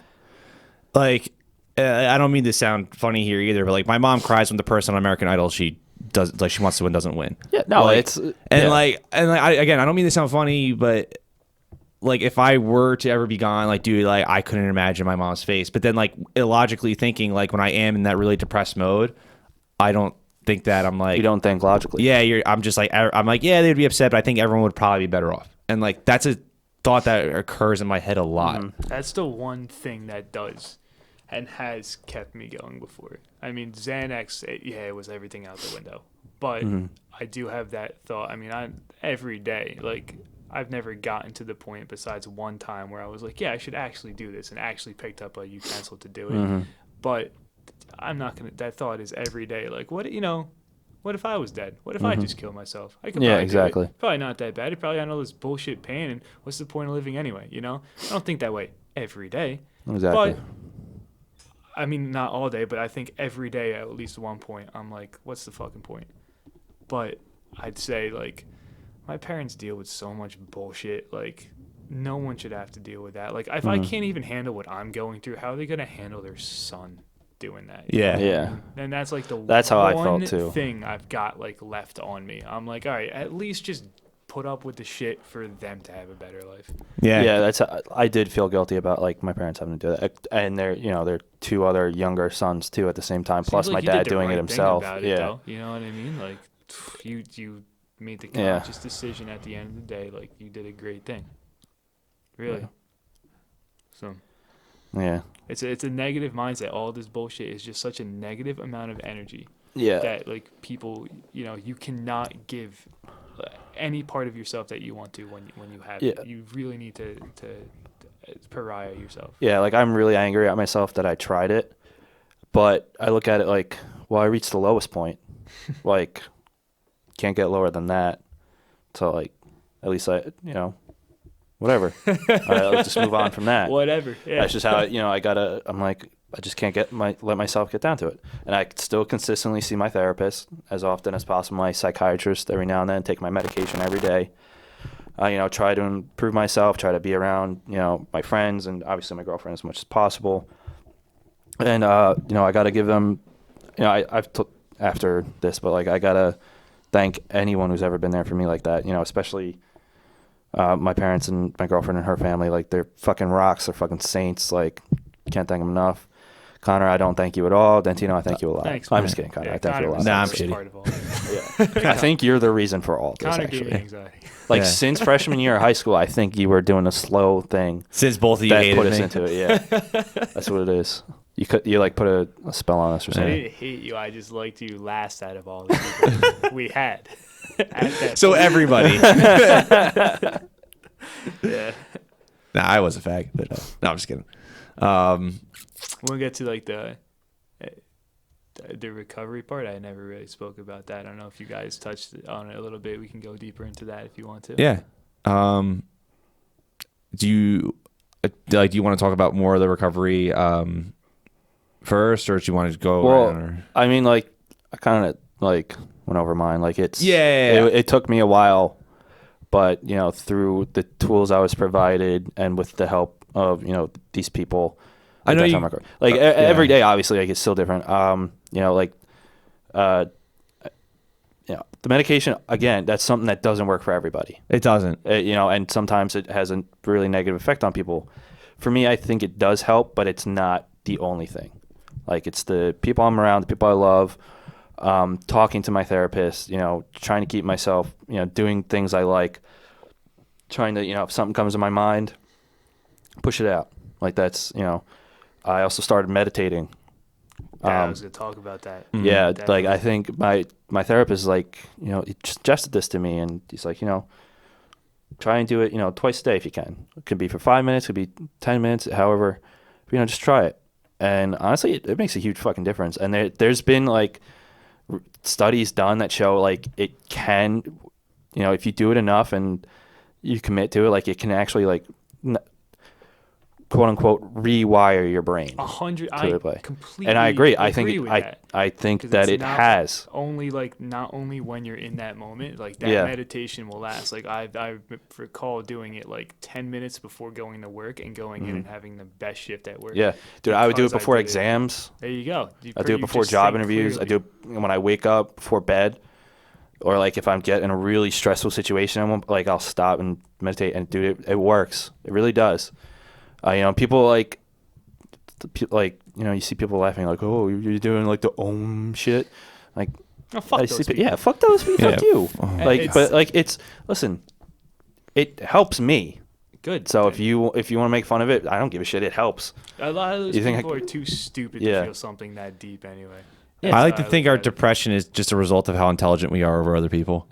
[SPEAKER 1] Like, I don't mean to sound funny here either, but like my mom cries when the person on American Idol she wants to win doesn't win.
[SPEAKER 2] Yeah, no,
[SPEAKER 1] Like,
[SPEAKER 2] it's
[SPEAKER 1] I don't mean to sound funny, but like if I were to ever be gone, like dude, like I couldn't imagine my mom's face. But then like illogically thinking, like when I am in that really depressed mode, I don't think that I'm like
[SPEAKER 2] you don't think logically.
[SPEAKER 1] yeah, I'm just like I'm like yeah, they'd be upset, but I think everyone would probably be better off. And like that's a thought that occurs in my head a lot.
[SPEAKER 3] That's the one thing that does and has kept me going before. I mean, Xanax, it was everything out the window. But I do have that thought. I mean, every day, like, I've never gotten to the point besides one time where I was like, yeah, I should actually do this and actually picked up a utensil to do it. But I'm not going to, that thought is every day. Like, what if I was dead? What if I just killed myself? I could
[SPEAKER 2] Yeah,
[SPEAKER 3] probably do
[SPEAKER 2] exactly.
[SPEAKER 3] it. Probably not that bad. It probably got all this bullshit pain, and what's the point of living anyway, I don't think that way every day.
[SPEAKER 2] Exactly.
[SPEAKER 3] But, I mean, not all day, but I think every day at least one point, I'm like, what's the fucking point? But I'd say, like, my parents deal with so much bullshit. Like, no one should have to deal with that. Like, if I can't even handle what I'm going through, how are they going to handle their son doing that?
[SPEAKER 1] Yeah.
[SPEAKER 2] Yeah.
[SPEAKER 3] And that's like
[SPEAKER 2] That's how I
[SPEAKER 3] one
[SPEAKER 2] felt, too.
[SPEAKER 3] thing I've got like left on me. I'm like, all right, at least just put up with the shit for them to have a better life.
[SPEAKER 1] Yeah.
[SPEAKER 2] I did feel guilty about like my parents having to do that, and they're 2 other younger sons too at the same time, plus
[SPEAKER 3] Seems
[SPEAKER 2] my
[SPEAKER 3] like you
[SPEAKER 2] dad
[SPEAKER 3] did the
[SPEAKER 2] doing
[SPEAKER 3] right
[SPEAKER 2] it
[SPEAKER 3] thing
[SPEAKER 2] himself.
[SPEAKER 3] about it,
[SPEAKER 2] Yeah,
[SPEAKER 3] though. You know what I mean? Like you made the
[SPEAKER 2] Yeah.
[SPEAKER 3] conscious decision at the end of the day. Like you did a great thing. Really.
[SPEAKER 2] Yeah.
[SPEAKER 3] So
[SPEAKER 2] yeah,
[SPEAKER 3] it's a negative mindset. All this bullshit is just such a negative amount of energy
[SPEAKER 2] yeah.
[SPEAKER 3] that like people, you cannot give any part of yourself that you want to when you have
[SPEAKER 2] Yeah.
[SPEAKER 3] it. You really need to pariah yourself.
[SPEAKER 2] Yeah, like I'm really angry at myself that I tried it, but I look at it like, well, I reached the lowest point. Like, can't get lower than that. So like, at least whatever. Let's just move on from that.
[SPEAKER 3] Whatever. Yeah.
[SPEAKER 2] That's just how I'm like, I just can't let myself get down to it. And I still consistently see my therapist as often as possible, my psychiatrist every now and then, take my medication every day. Try to improve myself, try to be around, my friends and obviously my girlfriend as much as possible. And, I got to give them, after this, but like, I got to thank anyone who's ever been there for me like that, especially my parents and my girlfriend and her family. Like, they're fucking rocks. They're fucking saints. Like, can't thank them enough. Connor, I don't thank you at all. Dentino, I thank you a lot.
[SPEAKER 3] Thanks,
[SPEAKER 2] I'm
[SPEAKER 3] man.
[SPEAKER 2] just kidding, Connor.
[SPEAKER 3] Yeah,
[SPEAKER 2] I thank you a lot.
[SPEAKER 1] Nah, I'm
[SPEAKER 3] was
[SPEAKER 1] shitty.
[SPEAKER 3] part of all this.
[SPEAKER 2] Yeah. I think you're the reason for all this,
[SPEAKER 3] Connor gave me
[SPEAKER 2] actually.
[SPEAKER 3] anxiety.
[SPEAKER 2] Like,
[SPEAKER 1] Yeah.
[SPEAKER 2] since freshman year of high school, I think you were doing a slow thing
[SPEAKER 1] Since both of you
[SPEAKER 2] that
[SPEAKER 1] hated
[SPEAKER 2] put us
[SPEAKER 1] me.
[SPEAKER 2] into it. Yeah, that's what it is. You like put a spell on us or
[SPEAKER 3] I
[SPEAKER 2] something.
[SPEAKER 3] didn't hate you. I just liked you last out of all the people we had. At that
[SPEAKER 1] So
[SPEAKER 3] point.
[SPEAKER 1] everybody.
[SPEAKER 3] Yeah.
[SPEAKER 1] Nah, I was a fag. But no, I'm just kidding.
[SPEAKER 3] We'll get to like the recovery part. I never really spoke about that. I don't know if you guys touched on it a little bit. We can go deeper into that if you want to.
[SPEAKER 1] Yeah. Do you want to talk about more of the recovery first, or do you want to go around? Or?
[SPEAKER 2] I mean, like, I kind of like went over mine. Like,
[SPEAKER 1] Yeah.
[SPEAKER 2] It took me a while, but through the tools I was provided and with the help of these people.
[SPEAKER 1] I know you.
[SPEAKER 2] Every day, obviously, like, it's still different. The medication, again, that's something that doesn't work for everybody.
[SPEAKER 1] It doesn't.
[SPEAKER 2] And sometimes it has a really negative effect on people. For me, I think it does help, but it's not the only thing. Like, it's the people I'm around, the people I love, talking to my therapist, trying to keep myself, doing things I like, trying to, if something comes to my mind, push it out. Like, that's, I also started meditating.
[SPEAKER 3] Yeah, I was gonna talk about that.
[SPEAKER 2] Yeah,
[SPEAKER 3] Definitely.
[SPEAKER 2] like, I think my therapist, like, he suggested this to me, and he's like, try and do it, twice a day if you can. It could be for 5 minutes, it could be 10 minutes, however, just try it. And honestly, it makes a huge fucking difference. And there's been like studies done that show like it can, if you do it enough and you commit to it, like, it can actually like quote unquote rewire your brain.
[SPEAKER 3] 100.
[SPEAKER 2] to
[SPEAKER 3] I
[SPEAKER 2] it, like.
[SPEAKER 3] completely.
[SPEAKER 2] And I agree.
[SPEAKER 3] with that.
[SPEAKER 2] I think
[SPEAKER 3] 'Cause
[SPEAKER 2] that
[SPEAKER 3] it's
[SPEAKER 2] it
[SPEAKER 3] not
[SPEAKER 2] has.
[SPEAKER 3] only like not only when you're in that moment, like that
[SPEAKER 2] Yeah.
[SPEAKER 3] meditation will last. Like I recall doing it like 10 minutes before going to work and going in and having the best shift at work.
[SPEAKER 2] Yeah, dude, I would do it
[SPEAKER 3] Because I
[SPEAKER 2] before
[SPEAKER 3] did it.
[SPEAKER 2] exams.
[SPEAKER 3] There you go.
[SPEAKER 2] I do it before job interviews. I do it when I wake up before bed, or like if I'm getting in a really stressful situation, I'll stop and meditate and do it. It works. It really does. People like you see people laughing like, oh, you're doing like the om shit, like.
[SPEAKER 3] Oh, fuck
[SPEAKER 2] I
[SPEAKER 3] those
[SPEAKER 2] see,
[SPEAKER 3] people.
[SPEAKER 2] yeah, fuck those people. Fuck you.
[SPEAKER 3] It's-
[SPEAKER 2] Listen, it helps me.
[SPEAKER 3] Good.
[SPEAKER 2] So
[SPEAKER 3] good.
[SPEAKER 2] if you want to make fun of it, I don't give a shit. It helps.
[SPEAKER 3] A lot of those
[SPEAKER 2] You think
[SPEAKER 3] people are too stupid
[SPEAKER 2] Yeah.
[SPEAKER 3] to feel something that deep anyway.
[SPEAKER 1] I like to
[SPEAKER 3] That's
[SPEAKER 1] think
[SPEAKER 3] how I
[SPEAKER 1] our
[SPEAKER 3] look at it.
[SPEAKER 1] depression is just a result of how intelligent we are over other people.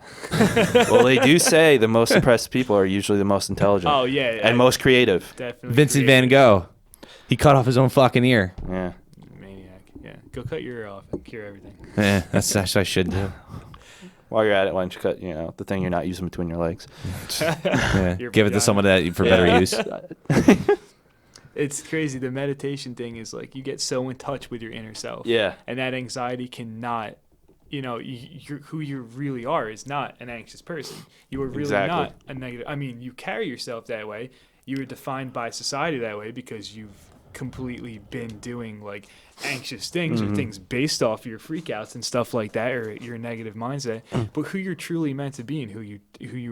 [SPEAKER 2] Well, they do say the most impressed people are usually the most intelligent
[SPEAKER 3] Oh yeah,
[SPEAKER 2] and most creative.
[SPEAKER 3] definitely
[SPEAKER 1] Vincent Van Gogh, he cut off his own fucking ear.
[SPEAKER 2] Yeah.
[SPEAKER 3] maniac. Yeah, go cut your ear off and cure everything.
[SPEAKER 1] That's what I should do.
[SPEAKER 2] While you're at it, why don't you cut, the thing you're not using between your legs?
[SPEAKER 1] Yeah.
[SPEAKER 3] Your
[SPEAKER 1] Give it to
[SPEAKER 3] vagina.
[SPEAKER 1] someone that for better use.
[SPEAKER 3] It's crazy. The meditation thing is like you get so in touch with your inner self.
[SPEAKER 2] Yeah.
[SPEAKER 3] And that anxiety cannot, who you really are is not an anxious person. You are really
[SPEAKER 2] Exactly.
[SPEAKER 3] not a negative. I mean, you carry yourself that way. You are defined by society that way because you've completely been doing like anxious things or things based off your freakouts and stuff like that, or your negative mindset, but who you're truly meant to be and who you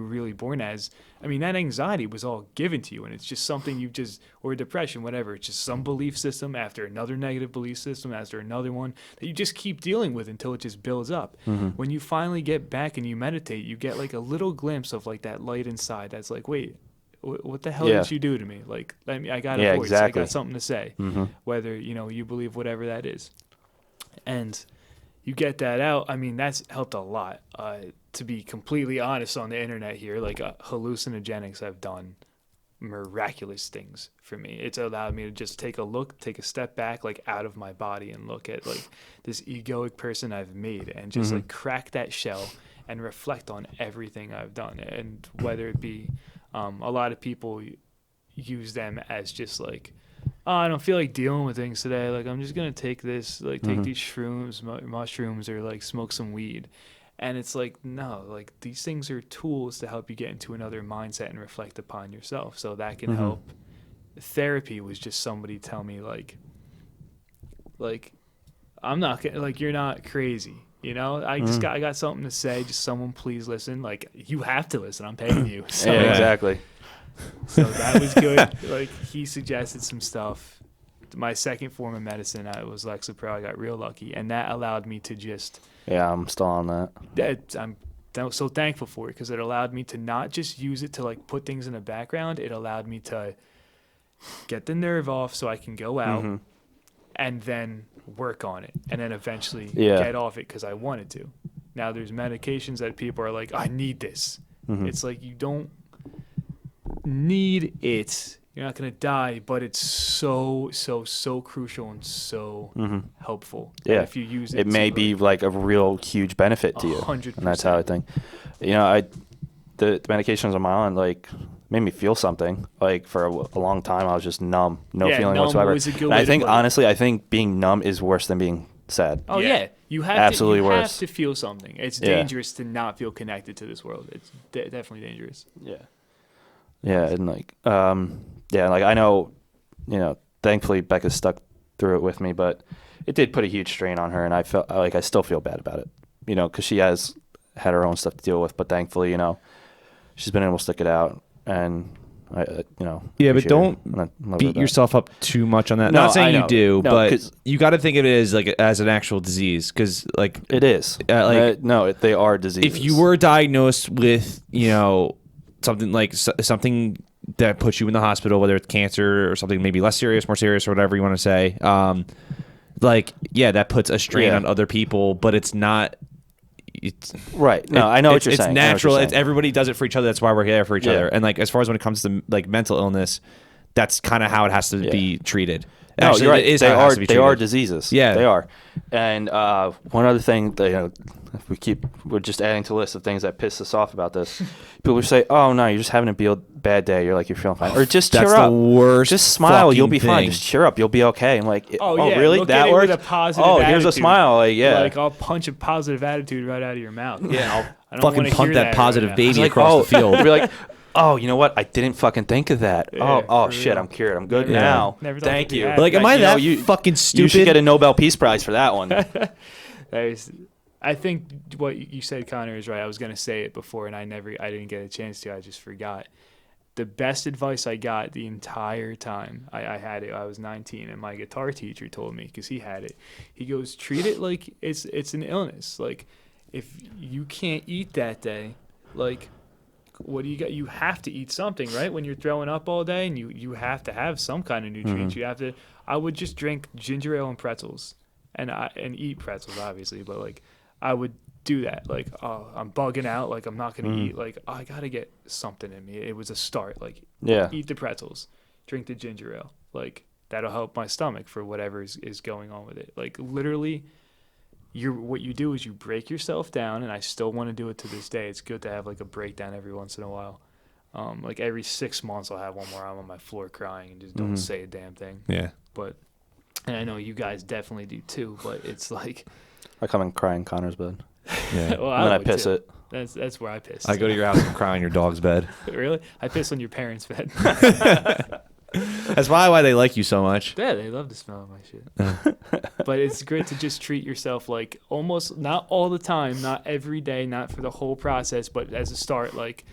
[SPEAKER 3] were really born as. I mean, that anxiety was all given to you, and it's just something you just, or depression, whatever. It's just some belief system after another negative belief system after another one that you just keep dealing with until it just builds up. When you finally get back and you meditate, you get like a little glimpse of like that light inside that's like, wait, what the hell did you do to me? Like, I got a voice.
[SPEAKER 2] Exactly.
[SPEAKER 3] I got something to say, whether, you believe whatever that is. And you get that out. I mean, that's helped a lot. To be completely honest on the internet here, like hallucinogenics have done miraculous things for me. It's allowed me to just take a step back, like out of my body and look at like this egoic person I've made and just like crack that shell and reflect on everything I've done. And whether it be, a lot of people use them as just like, oh, I don't feel like dealing with things today. Like, I'm just going to take this, like take these shrooms, mushrooms, or like smoke some weed. And it's like, no, like these things are tools to help you get into another mindset and reflect upon yourself. So that can help. Therapy was just somebody tell me like, I'm not gonna, like, you're not crazy. I got something to say. Just someone please listen. Like, you have to listen. I'm paying you. So,
[SPEAKER 2] Yeah, exactly.
[SPEAKER 3] So that was good. Like, he suggested some stuff. My second form of medicine, I was Lexapro. I got real lucky, and that allowed me to just.
[SPEAKER 2] Yeah, I'm still on that.
[SPEAKER 3] I'm so thankful for it because it allowed me to not just use it to like put things in the background. It allowed me to get the nerve off so I can go out and then work on it, and then eventually get off it because I wanted to. Now there's medications that people are like, I need this. It's like, you don't need it. You're not going to die, but it's so crucial and so helpful.
[SPEAKER 2] Yeah.
[SPEAKER 3] If you use it.
[SPEAKER 2] It may be like a real huge benefit to you.
[SPEAKER 3] 100%.
[SPEAKER 2] And that's how I think. The medications I'm on, like, made me feel something. Like, for a long time, I was just numb. No feeling
[SPEAKER 3] numb
[SPEAKER 2] whatsoever.
[SPEAKER 3] was a good
[SPEAKER 2] And
[SPEAKER 3] way
[SPEAKER 2] I
[SPEAKER 3] to
[SPEAKER 2] think,
[SPEAKER 3] put it.
[SPEAKER 2] honestly, I think being numb is worse than being sad.
[SPEAKER 3] Oh, yeah. You have
[SPEAKER 2] Absolutely
[SPEAKER 3] you
[SPEAKER 2] worse.
[SPEAKER 3] have to feel something. It's dangerous to not feel connected to this world. It's definitely dangerous.
[SPEAKER 2] Yeah. Yeah, and like, like I know, thankfully Becca stuck through it with me, but it did put a huge strain on her, and I felt like I still feel bad about it, because she has had her own stuff to deal with, but thankfully, she's been able to stick it out, and
[SPEAKER 1] Yeah, but don't beat yourself up too much on that.
[SPEAKER 2] No,
[SPEAKER 1] Not saying
[SPEAKER 2] I
[SPEAKER 1] you
[SPEAKER 2] know.
[SPEAKER 1] do,
[SPEAKER 2] No,
[SPEAKER 1] but you got to think of it as like as an actual disease, because like
[SPEAKER 2] it is. They are diseases.
[SPEAKER 1] if you were diagnosed with something like something that puts you in the hospital, whether it's cancer or something maybe less serious, more serious, or whatever you want to say, that puts a strain on other people, but it's not. It's
[SPEAKER 2] right. No, I know what you're
[SPEAKER 1] it's
[SPEAKER 2] saying.
[SPEAKER 1] It's natural.
[SPEAKER 2] It's
[SPEAKER 1] everybody does it for each other. That's why we're there for each other. And like as far as when it comes to like mental illness, that's kind of how it has to be treated.
[SPEAKER 2] No,
[SPEAKER 1] Actually,
[SPEAKER 2] you're right.
[SPEAKER 1] it is how it has to be
[SPEAKER 2] They are
[SPEAKER 1] treated.
[SPEAKER 2] diseases.
[SPEAKER 1] Yeah,
[SPEAKER 2] they are. And one other thing that we're just adding to the list of things that piss us off about this. People say, "Oh no, you're just having a bad day. You're feeling fine," or just cheer up.
[SPEAKER 1] That's the worst.
[SPEAKER 2] Just smile. You'll be fine.
[SPEAKER 1] thing.
[SPEAKER 2] Just cheer up. You'll be okay. I'm like,
[SPEAKER 3] Oh,
[SPEAKER 2] really?
[SPEAKER 3] Look
[SPEAKER 2] That
[SPEAKER 3] at it
[SPEAKER 2] works?
[SPEAKER 3] with a positive
[SPEAKER 2] Here's a
[SPEAKER 3] attitude.
[SPEAKER 2] smile. Like, yeah.
[SPEAKER 3] Like, I'll punch a positive attitude right out of your mouth.
[SPEAKER 1] Yeah,
[SPEAKER 3] I don't
[SPEAKER 1] fucking
[SPEAKER 3] wanna
[SPEAKER 1] punt
[SPEAKER 3] hear
[SPEAKER 1] that
[SPEAKER 3] that
[SPEAKER 1] positive
[SPEAKER 3] right now.
[SPEAKER 1] baby
[SPEAKER 2] Like,
[SPEAKER 1] across the field.
[SPEAKER 2] Be like, oh, you know what? I didn't fucking think of that.
[SPEAKER 3] Yeah,
[SPEAKER 2] Oh
[SPEAKER 3] for
[SPEAKER 2] shit,
[SPEAKER 3] real.
[SPEAKER 2] I'm cured. I'm good
[SPEAKER 3] Never-
[SPEAKER 2] now.
[SPEAKER 3] never thought
[SPEAKER 2] Thank
[SPEAKER 3] to do
[SPEAKER 2] you.
[SPEAKER 3] that.
[SPEAKER 1] Like, am I
[SPEAKER 2] You know,
[SPEAKER 1] that fucking stupid?
[SPEAKER 2] You should get a Nobel Peace Prize for that one.
[SPEAKER 3] I think what you said, Connor, is right. I was going to say it before, and I didn't get a chance to. I just forgot. The best advice I got the entire time I had it, I was 19, and my guitar teacher told me, because he had it. He goes, treat it like it's an illness. Like, if you can't eat that day, like, what do you got? You have to eat something, right? When you're throwing up all day, and you have to have some kind of nutrients. You have to. I would just drink ginger ale and pretzels, and eat pretzels, obviously, but like I would do that. Like, oh, I'm bugging out. Like, I'm not gonna eat. Like, oh, I gotta get something in me. It was a start. Like, eat the pretzels, drink the ginger ale. Like, that'll help my stomach for whatever is going on with it. Like, literally. What you do is you break yourself down, and I still want to do it to this day. It's good to have like a breakdown every once in a while. Like every 6 months I'll have one where I'm on my floor crying and just don't say a damn thing.
[SPEAKER 1] Yeah.
[SPEAKER 3] But, and I know you guys definitely do too, but it's like.
[SPEAKER 2] I come and cry in Connor's bed.
[SPEAKER 1] Yeah.
[SPEAKER 3] Well,
[SPEAKER 2] And then I
[SPEAKER 3] would
[SPEAKER 2] piss
[SPEAKER 3] too.
[SPEAKER 2] it.
[SPEAKER 3] That's where I piss.
[SPEAKER 1] I go to your house and cry on your dog's bed.
[SPEAKER 3] Really? I piss on your parents' bed.
[SPEAKER 1] That's probably why they like you so much.
[SPEAKER 3] Yeah, they love the smell of my shit. But it's great to just treat yourself like almost not all the time, not every day, not for the whole process, but as a start, like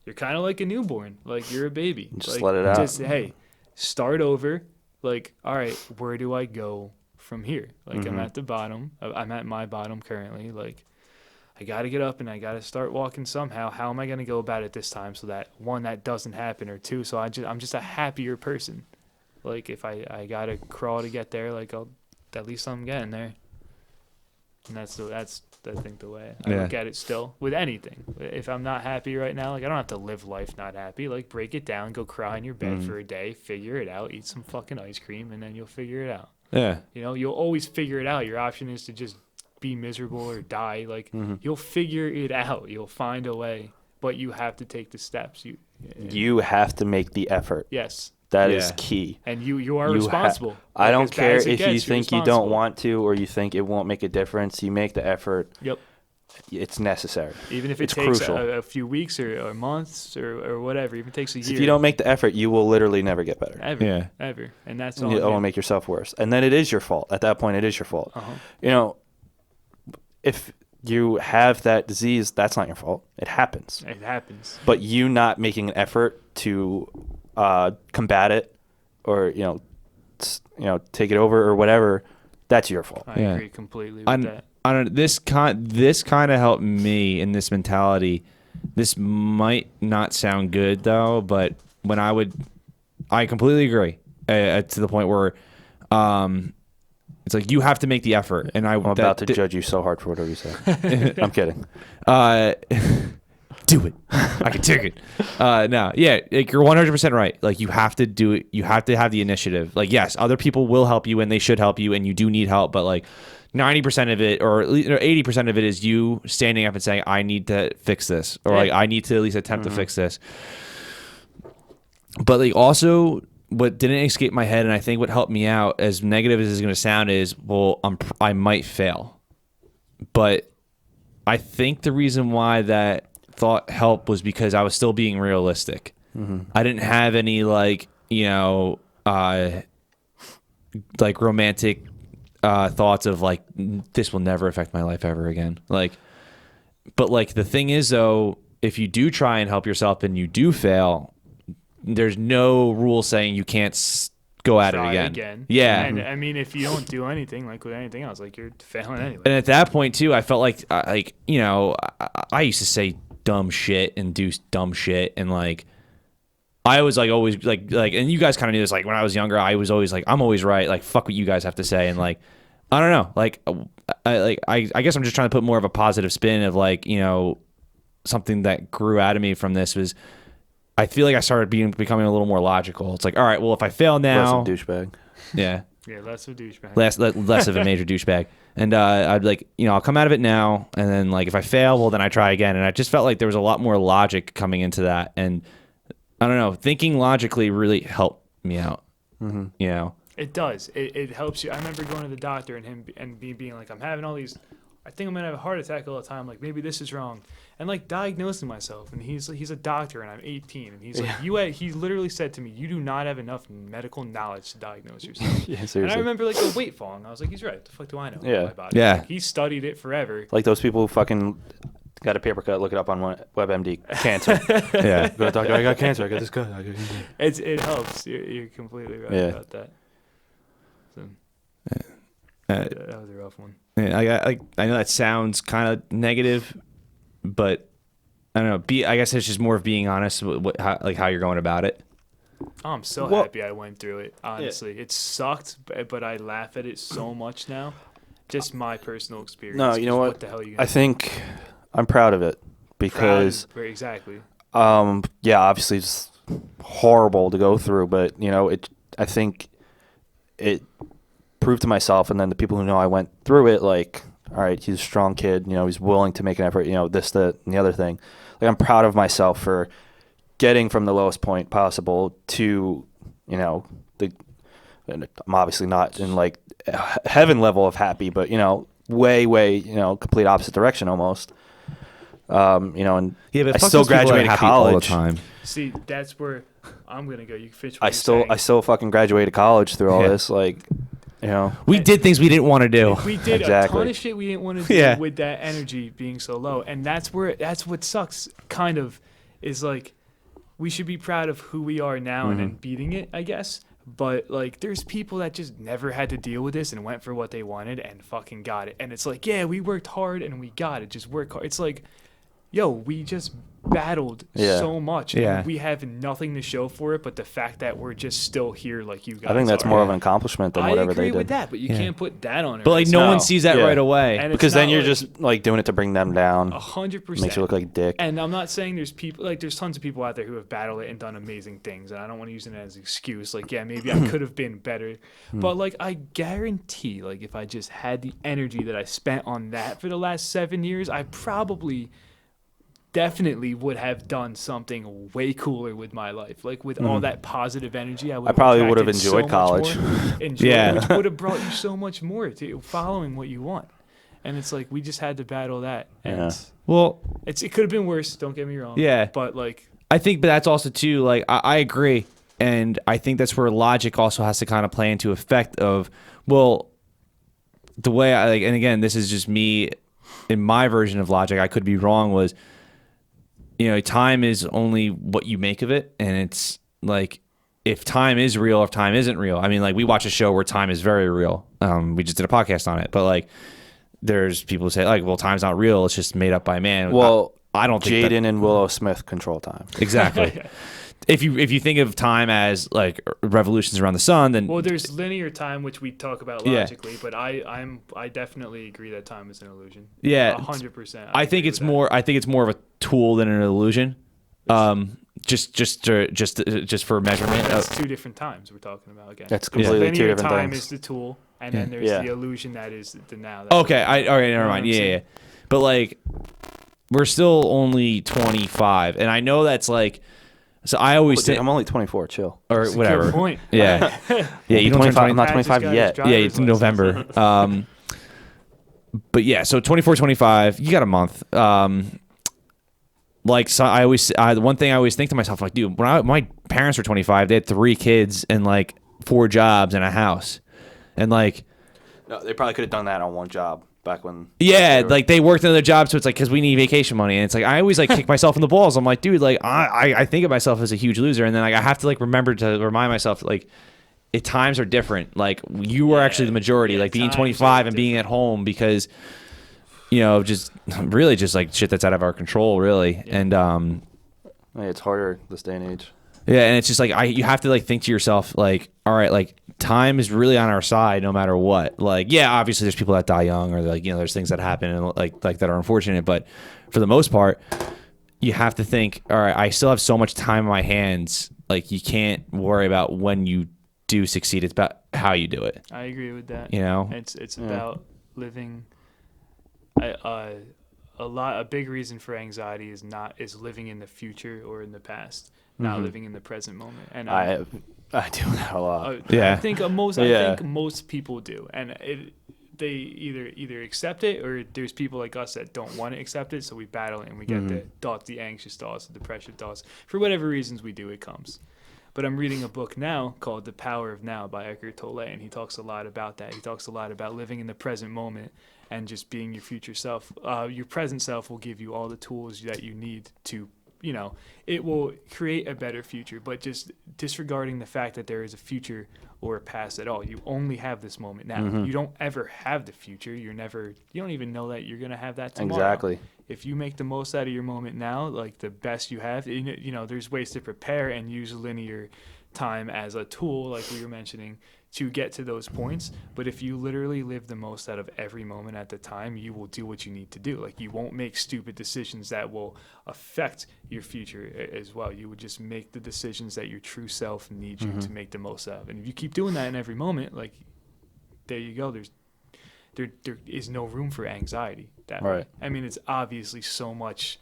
[SPEAKER 3] you're kind of like a newborn, like you're a baby.
[SPEAKER 2] Just
[SPEAKER 3] like,
[SPEAKER 2] let it out.
[SPEAKER 3] Just hey, start over. Like, all right, where do I go from here? Like I'm at the bottom. I'm at my bottom currently. Like I got to get up and I got to start walking somehow. How am I going to go about it this time so that one, that doesn't happen, or two, so I'm just a happier person. Like if I got to crawl to get there, like at least I'm getting there. And that's I think the way I look at it still with anything. If I'm not happy right now, like I don't have to live life not happy. Like break it down, go cry in your bed for a day, figure it out, eat some fucking ice cream, and then you'll figure it out.
[SPEAKER 1] Yeah.
[SPEAKER 3] You know, you'll always figure it out. Your option is to just be miserable or die. Like you'll figure it out. You'll find a way, but you have to take the steps.
[SPEAKER 2] You have to make the effort.
[SPEAKER 3] Yes.
[SPEAKER 2] That is key.
[SPEAKER 3] And you are responsible.
[SPEAKER 2] I don't care if you
[SPEAKER 3] gets,
[SPEAKER 2] think you don't want to or you think it won't make a difference. You make the effort.
[SPEAKER 3] Yep.
[SPEAKER 2] It's necessary.
[SPEAKER 3] Even if it takes a few weeks or months or whatever, even if it takes a year.
[SPEAKER 2] If you don't make the effort, you will literally never get better.
[SPEAKER 3] Ever. And that's all.
[SPEAKER 2] You'll make yourself worse. And then it is your fault. At that point, it is your fault. You know, if you have that disease, that's not your fault. It happens.
[SPEAKER 3] It happens.
[SPEAKER 2] But you not making an effort to combat it or, take it over or whatever, that's your fault.
[SPEAKER 3] I agree completely with that.
[SPEAKER 1] I don't. This kind of helped me in this mentality. This might not sound good though, but when I completely agree to the point where, it's like you have to make the effort. And I'm about
[SPEAKER 2] to judge you so hard for whatever you say. I'm kidding.
[SPEAKER 1] Do it. I can take it. No, yeah, like you're 100% right. Like you have to do it. You have to have the initiative. Like yes, other people will help you and they should help you, and you do need help, but like 90% of it or 80% of it is you standing up and saying, I need to fix this, or like I need to at least attempt to fix this. But like also what didn't escape my head, and I think what helped me out, as negative as it's going to sound, is, well, I might fail. But I think the reason why that thought helped was because I was still being realistic. I didn't have any like romantic thoughts of like, this will never affect my life ever again. Like, but like the thing is though, if you do try and help yourself and you do fail, there's no rule saying you can't go at it again. Yeah.
[SPEAKER 3] And I mean, if you don't do anything, like with anything else, like you're failing anyway.
[SPEAKER 1] And at that point too, I felt like I used to say dumb shit and do dumb shit, and like I was like always like and you guys kind of knew this, like when I was younger, I was always like, I'm always right, like fuck what you guys have to say. And like I don't know, like I guess I'm just trying to put more of a positive spin of like, something that grew out of me from this was, I feel like I started becoming a little more logical. It's like, all right, well, if I fail now,
[SPEAKER 2] less of a douchebag.
[SPEAKER 1] Yeah,
[SPEAKER 3] less of a douchebag,
[SPEAKER 1] less of a major douchebag. And I'd like, I'll come out of it now, and then like if I fail, well, then I try again. And I just felt like there was a lot more logic coming into that, and I don't know, thinking logically really helped me out.
[SPEAKER 3] It does. It helps you. I remember going to the doctor and him and being like, I'm having all these, I think I'm gonna have a heart attack all the time. Like maybe this is wrong, and like diagnosing myself. And he's a doctor, and I'm 18, and he's like, he literally said to me, you do not have enough medical knowledge to diagnose yourself.
[SPEAKER 2] Yeah, seriously.
[SPEAKER 3] And I remember like the weight falling. I was like, he's right. What the fuck do I know?
[SPEAKER 2] Yeah.
[SPEAKER 3] About my body?
[SPEAKER 1] Yeah.
[SPEAKER 3] Like, he studied it forever.
[SPEAKER 2] Like those people who fucking got a paper cut, look it up on WebMD. Cancer. Yeah. Go to the doctor. I got cancer. I got this cut.
[SPEAKER 3] It helps. You're completely right about that. So, that was a rough one.
[SPEAKER 1] Yeah, I know that sounds kind of negative, but I don't know. I guess it's just more of being honest with how you're going about it.
[SPEAKER 3] Oh, I'm so happy I went through it. Honestly, it sucked, but I laugh at it so much now. Just my personal experience.
[SPEAKER 2] No, you know what?
[SPEAKER 3] What the hell are you gonna
[SPEAKER 2] I think I'm proud of it because
[SPEAKER 3] exactly.
[SPEAKER 2] Obviously it's horrible to go through, but I think it proved to myself, and then the people who know I went through it, like, all right, he's a strong kid, he's willing to make an effort, this, that, and the other thing. Like, I'm proud of myself for getting from the lowest point possible to, I'm obviously not in like heaven level of happy, but way, complete opposite direction almost. And
[SPEAKER 1] Yeah, but
[SPEAKER 2] I
[SPEAKER 1] fuck
[SPEAKER 2] still
[SPEAKER 1] those people that are
[SPEAKER 2] graduated
[SPEAKER 1] happy all the
[SPEAKER 2] college.
[SPEAKER 1] time.
[SPEAKER 3] See, that's where I'm gonna go. You can finish. What
[SPEAKER 2] I
[SPEAKER 3] you're saying.
[SPEAKER 2] still fucking graduated college through all
[SPEAKER 1] Yeah.
[SPEAKER 2] this, like,
[SPEAKER 1] We did things we didn't want to do.
[SPEAKER 3] We did a
[SPEAKER 2] Exactly.
[SPEAKER 3] ton of shit we didn't want to do
[SPEAKER 1] Yeah.
[SPEAKER 3] with that energy being so low, and that's what sucks. Kind of, is like, we should be proud of who we are now and then beating it, I guess. But like, there's people that just never had to deal with this and went for what they wanted and fucking got it. And it's like, yeah, we worked hard and we got it. Just work hard. It's like, yo, we just battled so much,
[SPEAKER 1] Yeah.
[SPEAKER 3] and we have nothing to show for it. But the fact that we're just still here, like you guys,
[SPEAKER 2] I think that's
[SPEAKER 3] are.
[SPEAKER 2] more of an accomplishment than whatever
[SPEAKER 3] I agree
[SPEAKER 2] they did.
[SPEAKER 3] with that, but you
[SPEAKER 1] Yeah.
[SPEAKER 3] can't put that on it.
[SPEAKER 1] But like, no one sees that
[SPEAKER 2] Yeah.
[SPEAKER 1] right away.
[SPEAKER 3] And it's
[SPEAKER 2] Because then
[SPEAKER 3] not
[SPEAKER 2] you're
[SPEAKER 3] like-
[SPEAKER 2] just like doing it to bring them down.
[SPEAKER 3] 100%.
[SPEAKER 2] Makes you look like a dick.
[SPEAKER 3] And I'm not saying there's people like there's tons of people out there who have battled it and done amazing things, and I don't want to use it as an excuse. Like, yeah, maybe I could have been better, but like I guarantee, like if I just had the energy that I spent on that for the last 7 years, I probably definitely would have done something way cooler with my life. Like with all that positive energy, I
[SPEAKER 2] probably would have
[SPEAKER 3] attracted
[SPEAKER 2] enjoyed college.
[SPEAKER 1] Yeah.
[SPEAKER 3] which would have brought you so much more to following what you want. And it's like we just had to battle that, and
[SPEAKER 2] Yeah.
[SPEAKER 1] Well,
[SPEAKER 3] it could have been worse. Don't get me wrong.
[SPEAKER 1] Yeah.
[SPEAKER 3] but like.
[SPEAKER 1] I think, but that's also too, like, I agree. And I think that's where logic also has to kind of play into effect of, well, the way I like, and again, this is just me in my version of logic. I could be wrong. Was, time is only what you make of it. And it's like, if time is real, if time isn't real. I mean, like, we watch a show where time is very real. We just did a podcast on it, but like, there's people who say like, well, time's not real. It's just made up by man.
[SPEAKER 2] Well,
[SPEAKER 1] I don't think
[SPEAKER 2] Jaden and Willow Smith control time.
[SPEAKER 1] exactly. If you think of time as like revolutions around the sun, then
[SPEAKER 3] Well, there's linear time, which we talk about
[SPEAKER 1] Yeah.
[SPEAKER 3] logically, but I definitely agree that time is an illusion.
[SPEAKER 1] Yeah.
[SPEAKER 3] 100%.
[SPEAKER 1] I think it's more. I think it's more of a tool than an illusion. Just for measurement.
[SPEAKER 3] That's two different times we're talking about again.
[SPEAKER 2] That's completely two
[SPEAKER 3] linear
[SPEAKER 2] different
[SPEAKER 3] time
[SPEAKER 2] things.
[SPEAKER 3] is the tool, and then there's
[SPEAKER 2] Yeah.
[SPEAKER 3] the illusion that is the now. That's
[SPEAKER 1] Okay.
[SPEAKER 3] what-
[SPEAKER 1] All right. Never
[SPEAKER 3] what
[SPEAKER 1] mind.
[SPEAKER 3] I'm
[SPEAKER 1] Yeah.
[SPEAKER 3] saying.
[SPEAKER 1] But like, we're still only 25, and I know that's like. So I always
[SPEAKER 2] Dude,
[SPEAKER 1] think,
[SPEAKER 2] I'm only 24. Chill.
[SPEAKER 1] or
[SPEAKER 3] That's a
[SPEAKER 1] whatever.
[SPEAKER 3] good point.
[SPEAKER 1] Yeah. Yeah. You don't turn
[SPEAKER 2] 25.
[SPEAKER 1] 20
[SPEAKER 2] I'm not
[SPEAKER 3] Pat just
[SPEAKER 2] 25
[SPEAKER 3] got his
[SPEAKER 2] yet.
[SPEAKER 3] driver's
[SPEAKER 1] Yeah, it's in
[SPEAKER 3] license.
[SPEAKER 1] November. But yeah, so 24, 25, you got a month. Like, so the one thing I always think to myself, like, dude, when my parents were 25, they had 3 kids and like 4 jobs and a house. And like,
[SPEAKER 2] No, they probably could have done that on one job back when.
[SPEAKER 1] yeah,
[SPEAKER 2] they were-
[SPEAKER 1] like they worked another job. So it's like, cause we need vacation money. And it's like, I always like kick myself in the balls. I'm like, dude, like I think of myself as a huge loser. And then like, I have to like remember to remind myself, like, times are different. Like you were actually the majority, like being
[SPEAKER 3] times
[SPEAKER 1] 25
[SPEAKER 3] are
[SPEAKER 1] and being at home because, just really just like shit that's out of our control, really.
[SPEAKER 3] Yeah.
[SPEAKER 1] And
[SPEAKER 2] Yeah, it's harder this day and age.
[SPEAKER 1] yeah, and it's just like you have to like think to yourself, like, all right, like time is really on our side no matter what. Like, yeah, obviously there's people that die young or like there's things that happen and like that are unfortunate, but for the most part, you have to think, all right, I still have so much time in my hands. Like you can't worry about when you do succeed. It's about how you do it.
[SPEAKER 3] I agree with that. It's
[SPEAKER 2] Yeah.
[SPEAKER 3] about living. A big reason for anxiety is living in the future or in the past, not living in the present moment. And
[SPEAKER 2] I do that a lot.
[SPEAKER 1] Yeah.
[SPEAKER 3] I think
[SPEAKER 2] Yeah.
[SPEAKER 3] most people do, and they either accept it or there's people like us that don't want to accept it, so we battle it and we get the thoughts, the anxious thoughts, the depressive thoughts. For whatever reasons we do, it comes. But I'm reading a book now called The Power of Now by Eckhart Tolle, and he talks a lot about that. He talks a lot about living in the present moment and just being your future self. Your present self will give you all the tools that you need to, it will create a better future. But just disregarding the fact that there is a future or a past at all. You only have this moment now. You don't ever have the future. You don't even know that you're going to have that tomorrow.
[SPEAKER 2] Exactly.
[SPEAKER 3] If you make the most out of your moment now, like the best you have, there's ways to prepare and use linear time as a tool, like we were mentioning, to get to those points. But if you literally live the most out of every moment at the time, you will do what you need to do. Like you won't make stupid decisions that will affect your future as well. You would just make the decisions that your true self needs you to make the most of. And if you keep doing that in every moment, like there you go. There is no room for anxiety that way.
[SPEAKER 2] Right.
[SPEAKER 3] I mean, it's obviously so much.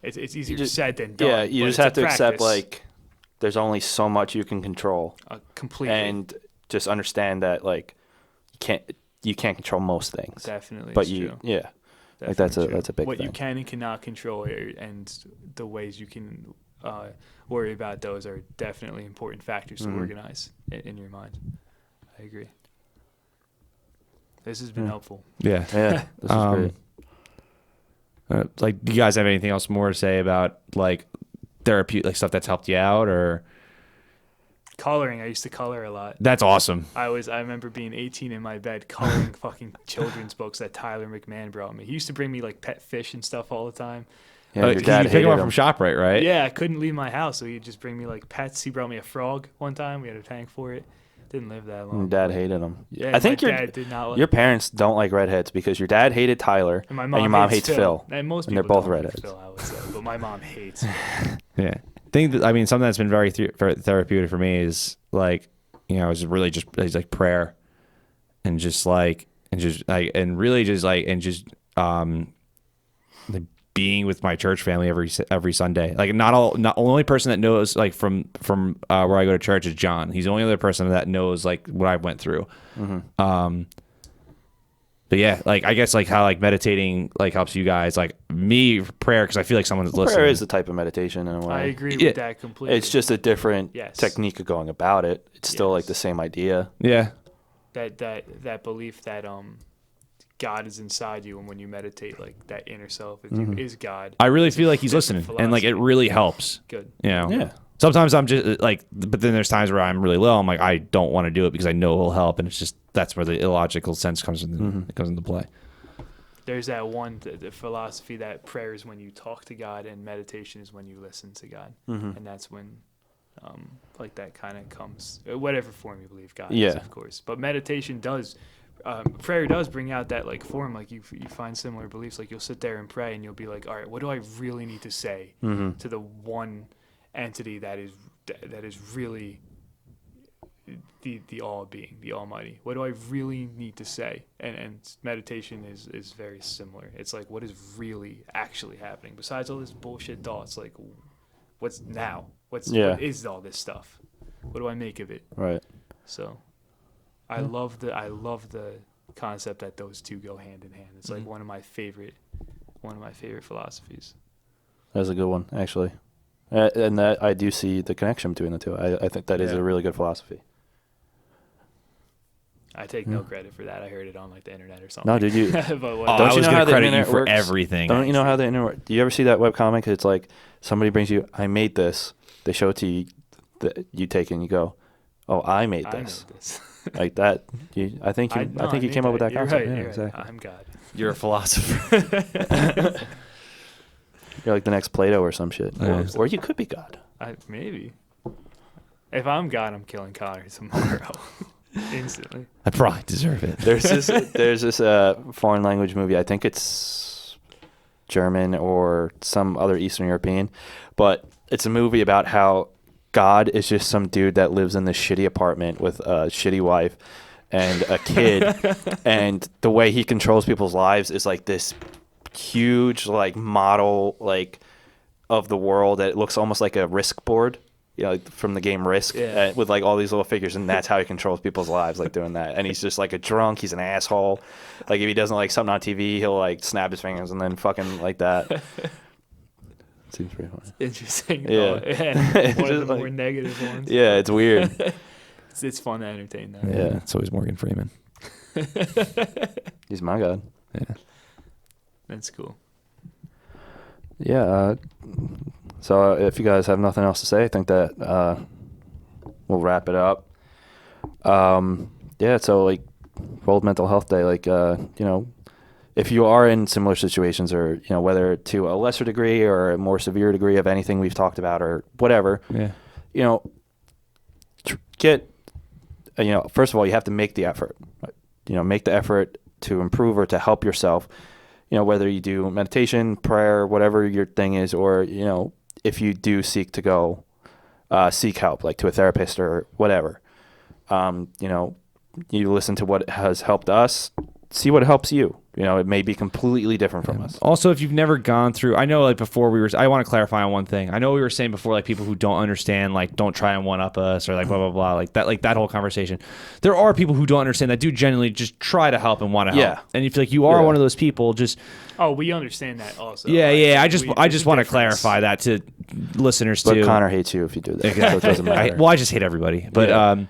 [SPEAKER 3] It's easier
[SPEAKER 2] just-
[SPEAKER 3] said than done.
[SPEAKER 2] Yeah, you
[SPEAKER 3] but
[SPEAKER 2] just
[SPEAKER 3] it's
[SPEAKER 2] have
[SPEAKER 3] a
[SPEAKER 2] to accept
[SPEAKER 3] practice.
[SPEAKER 2] like there's only so much you can control,
[SPEAKER 3] Completely.
[SPEAKER 2] and just understand that like you can't control most things.
[SPEAKER 3] Definitely.
[SPEAKER 2] But
[SPEAKER 3] it's true.
[SPEAKER 2] yeah, Like that's a big
[SPEAKER 3] what
[SPEAKER 2] thing.
[SPEAKER 3] you can and cannot control, and the ways you can worry about those are definitely important factors to organize in your mind. I agree. This has been helpful.
[SPEAKER 1] Yeah.
[SPEAKER 2] Yeah, this is great.
[SPEAKER 1] Like, do you guys have anything else more to say about like therapy, like stuff that's helped you out, or?
[SPEAKER 3] Coloring. I used to color a lot.
[SPEAKER 1] That's awesome.
[SPEAKER 3] I remember being 18 in my bed coloring fucking children's books that Tyler McMahon brought me. He used to bring me like pet fish and stuff all the time.
[SPEAKER 2] Yeah, your
[SPEAKER 1] You
[SPEAKER 2] dad
[SPEAKER 1] pick
[SPEAKER 2] hated
[SPEAKER 1] them up
[SPEAKER 2] them.
[SPEAKER 1] from ShopRite, right?
[SPEAKER 3] Yeah, I couldn't leave my house, so he'd just bring me like pets. He brought me a frog one time. We had a tank for it. Didn't live that long.
[SPEAKER 2] Your dad hated them.
[SPEAKER 3] Yeah,
[SPEAKER 2] I think
[SPEAKER 3] my
[SPEAKER 2] your
[SPEAKER 3] dad did not like
[SPEAKER 2] your parents don't like redheads because your dad hated Tyler
[SPEAKER 3] and
[SPEAKER 2] your mom hates Phil.
[SPEAKER 3] And most
[SPEAKER 2] and they're
[SPEAKER 3] people
[SPEAKER 2] both
[SPEAKER 3] don't like
[SPEAKER 2] redheads.
[SPEAKER 3] Phil, I would say, but my mom hates.
[SPEAKER 1] Yeah. I mean, something that's been very therapeutic for me is like, is really just it's like prayer, and just like like being with my church family every Sunday. Like not only person that knows like from where I go to church is John. He's the only other person that knows like what I went through.
[SPEAKER 2] Mm-hmm.
[SPEAKER 1] But yeah, like I guess like how like meditating like helps you guys, like me prayer, because I feel like someone's listening.
[SPEAKER 2] Prayer is a type of meditation in a way.
[SPEAKER 3] I agree with that completely.
[SPEAKER 2] It's just a different technique of going about it. It's still like the same idea.
[SPEAKER 1] Yeah.
[SPEAKER 3] That belief that God is inside you, and when you meditate, like that inner self is God.
[SPEAKER 1] I really feel like he's listening, and like it really helps.
[SPEAKER 3] Good.
[SPEAKER 1] Yeah. Sometimes I'm just like, but then there's times where I'm really low. I'm like, I don't want to do it because I know it'll help, and it's just that's where the illogical sense comes into play.
[SPEAKER 3] There's that one the philosophy that prayer is when you talk to God, and meditation is when you listen to God, and that's when like that kind of comes, whatever form you believe God is, of course. But meditation does. Prayer does bring out that like form, like you find similar beliefs. Like you'll sit there and pray, and you'll be like, all right, what do I really need to say to the one entity that is really the all being, the Almighty? What do I really need to say? And meditation is very similar. It's like, what is really actually happening besides all this bullshit thoughts? Like, what's now? What is all this stuff? What do I make of it?
[SPEAKER 2] Right.
[SPEAKER 3] So I love the concept that those two go hand in hand. It's like one of my favorite philosophies.
[SPEAKER 2] That's a good one, actually. And that I do see the connection between the two. I think that is a really good philosophy.
[SPEAKER 3] I take no credit for that. I heard it on like the internet or something.
[SPEAKER 2] No, did you?
[SPEAKER 3] But
[SPEAKER 2] Don't you know how the
[SPEAKER 1] credit
[SPEAKER 2] internet
[SPEAKER 1] you for
[SPEAKER 2] works?
[SPEAKER 1] everything?
[SPEAKER 2] Don't you know how the internet works? Do you ever see that webcomic? It's like somebody brings you, I made this. They show it to you. You take it and you go, oh, I made this. Like that. I think you came up with that concept.
[SPEAKER 3] Right,
[SPEAKER 2] yeah, exactly.
[SPEAKER 3] I'm God.
[SPEAKER 1] You're a philosopher.
[SPEAKER 2] You're like the next Plato or some shit. Or you could be God.
[SPEAKER 3] Maybe. If I'm God, I'm killing Connor tomorrow. Instantly.
[SPEAKER 1] I probably deserve it.
[SPEAKER 2] There's this foreign language movie. I think it's German or some other Eastern European, but it's a movie about how God is just some dude that lives in this shitty apartment with a shitty wife and a kid, and the way he controls people's lives is like this huge like model like of the world that it looks almost like a Risk board, like from the game Risk, with like all these little figures, and that's how he controls people's lives, like doing that. And he's just like a drunk, he's an asshole. Like if he doesn't like something on TV, he'll like snap his fingers and then fucking like that. Seems pretty funny.
[SPEAKER 3] Interesting.
[SPEAKER 2] Yeah.
[SPEAKER 3] One of the more negative ones.
[SPEAKER 2] Yeah, it's weird.
[SPEAKER 3] It's fun to entertain that.
[SPEAKER 2] Yeah.
[SPEAKER 1] It's always Morgan Freeman.
[SPEAKER 2] He's my God.
[SPEAKER 1] Yeah.
[SPEAKER 3] That's cool.
[SPEAKER 2] Yeah. So if you guys have nothing else to say, I think that we'll wrap it up. Yeah. So like World Mental Health Day, like if you are in similar situations, or whether to a lesser degree or a more severe degree of anything we've talked about or whatever, first of all, you have to make the effort. Make the effort to improve or to help yourself. Whether you do meditation, prayer, whatever your thing is, or if you do seek to go seek help, like to a therapist or whatever, you listen to what has helped us. see what helps you. It may be completely different from us.
[SPEAKER 1] Also, if you've never gone through, I know like before I want to clarify on one thing. I know we were saying before, like people who don't understand, like don't try and one up us or like blah, blah, blah, like that whole conversation. There are people who don't understand that do genuinely just try to help and want to help.
[SPEAKER 2] Yeah.
[SPEAKER 1] And if like you are one of those people, just.
[SPEAKER 3] Oh, we understand that also.
[SPEAKER 1] Yeah. I just want to clarify that to listeners
[SPEAKER 2] But
[SPEAKER 1] too.
[SPEAKER 2] Connor hates you if you do that. So it doesn't matter.
[SPEAKER 1] I just hate everybody. But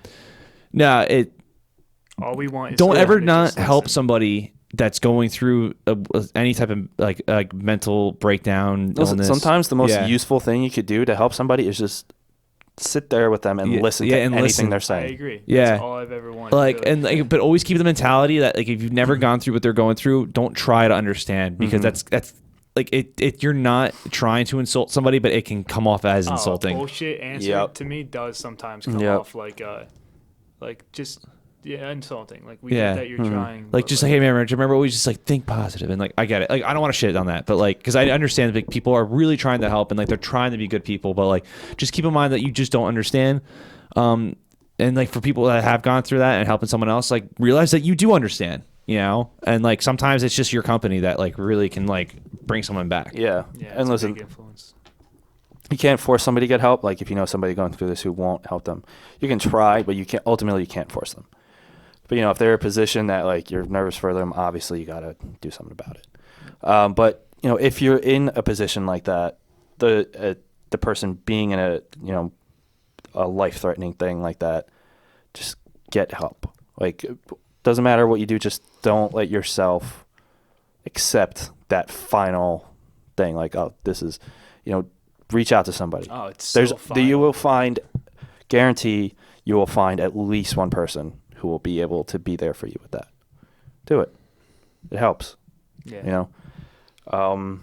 [SPEAKER 1] no,
[SPEAKER 3] all we want is
[SPEAKER 1] don't
[SPEAKER 3] for
[SPEAKER 1] ever
[SPEAKER 3] them to
[SPEAKER 1] not
[SPEAKER 3] just
[SPEAKER 1] help
[SPEAKER 3] listen.
[SPEAKER 1] somebody that's going through any type of like mental breakdown. Illness.
[SPEAKER 2] Sometimes the most useful thing you could do to help somebody is just sit there with them and listen to anything they're saying.
[SPEAKER 3] I agree.
[SPEAKER 1] Yeah.
[SPEAKER 3] That's all I've ever wanted.
[SPEAKER 1] But always keep the mentality that like if you've never gone through what they're going through, don't try to understand because that's like it. You're not trying to insult somebody, but it can come off as insulting.
[SPEAKER 3] Bullshit answer to me does sometimes come off like just. Yeah, insulting. Like we get that you're trying.
[SPEAKER 1] Like just like, hey man, remember always just like think positive and like I get it. Like I don't want to shit on that, but like because I understand like people are really trying to help and like they're trying to be good people, but like just keep in mind that you just don't understand. And like for people that have gone through that and helping someone else, like realize that you do understand. And like sometimes it's just your company that like really can like bring someone back.
[SPEAKER 2] Yeah. And listen,
[SPEAKER 3] big influence.
[SPEAKER 2] You can't force somebody to get help. Like if you know somebody going through this who won't help them, you can try, but you can't force them. But, if they're in a position that, like, you're nervous for them, obviously you got to do something about it. But, if you're in a position like that, the person being in a life-threatening thing like that, just get help. Like, it doesn't matter what you do, just don't let yourself accept that final thing. Like, oh, this is, reach out to somebody.
[SPEAKER 3] Oh, it's so final.
[SPEAKER 2] You will find, guarantee you will find at least one person who will be able to be there for you with that. Do it. It helps.
[SPEAKER 3] Yeah.
[SPEAKER 2] And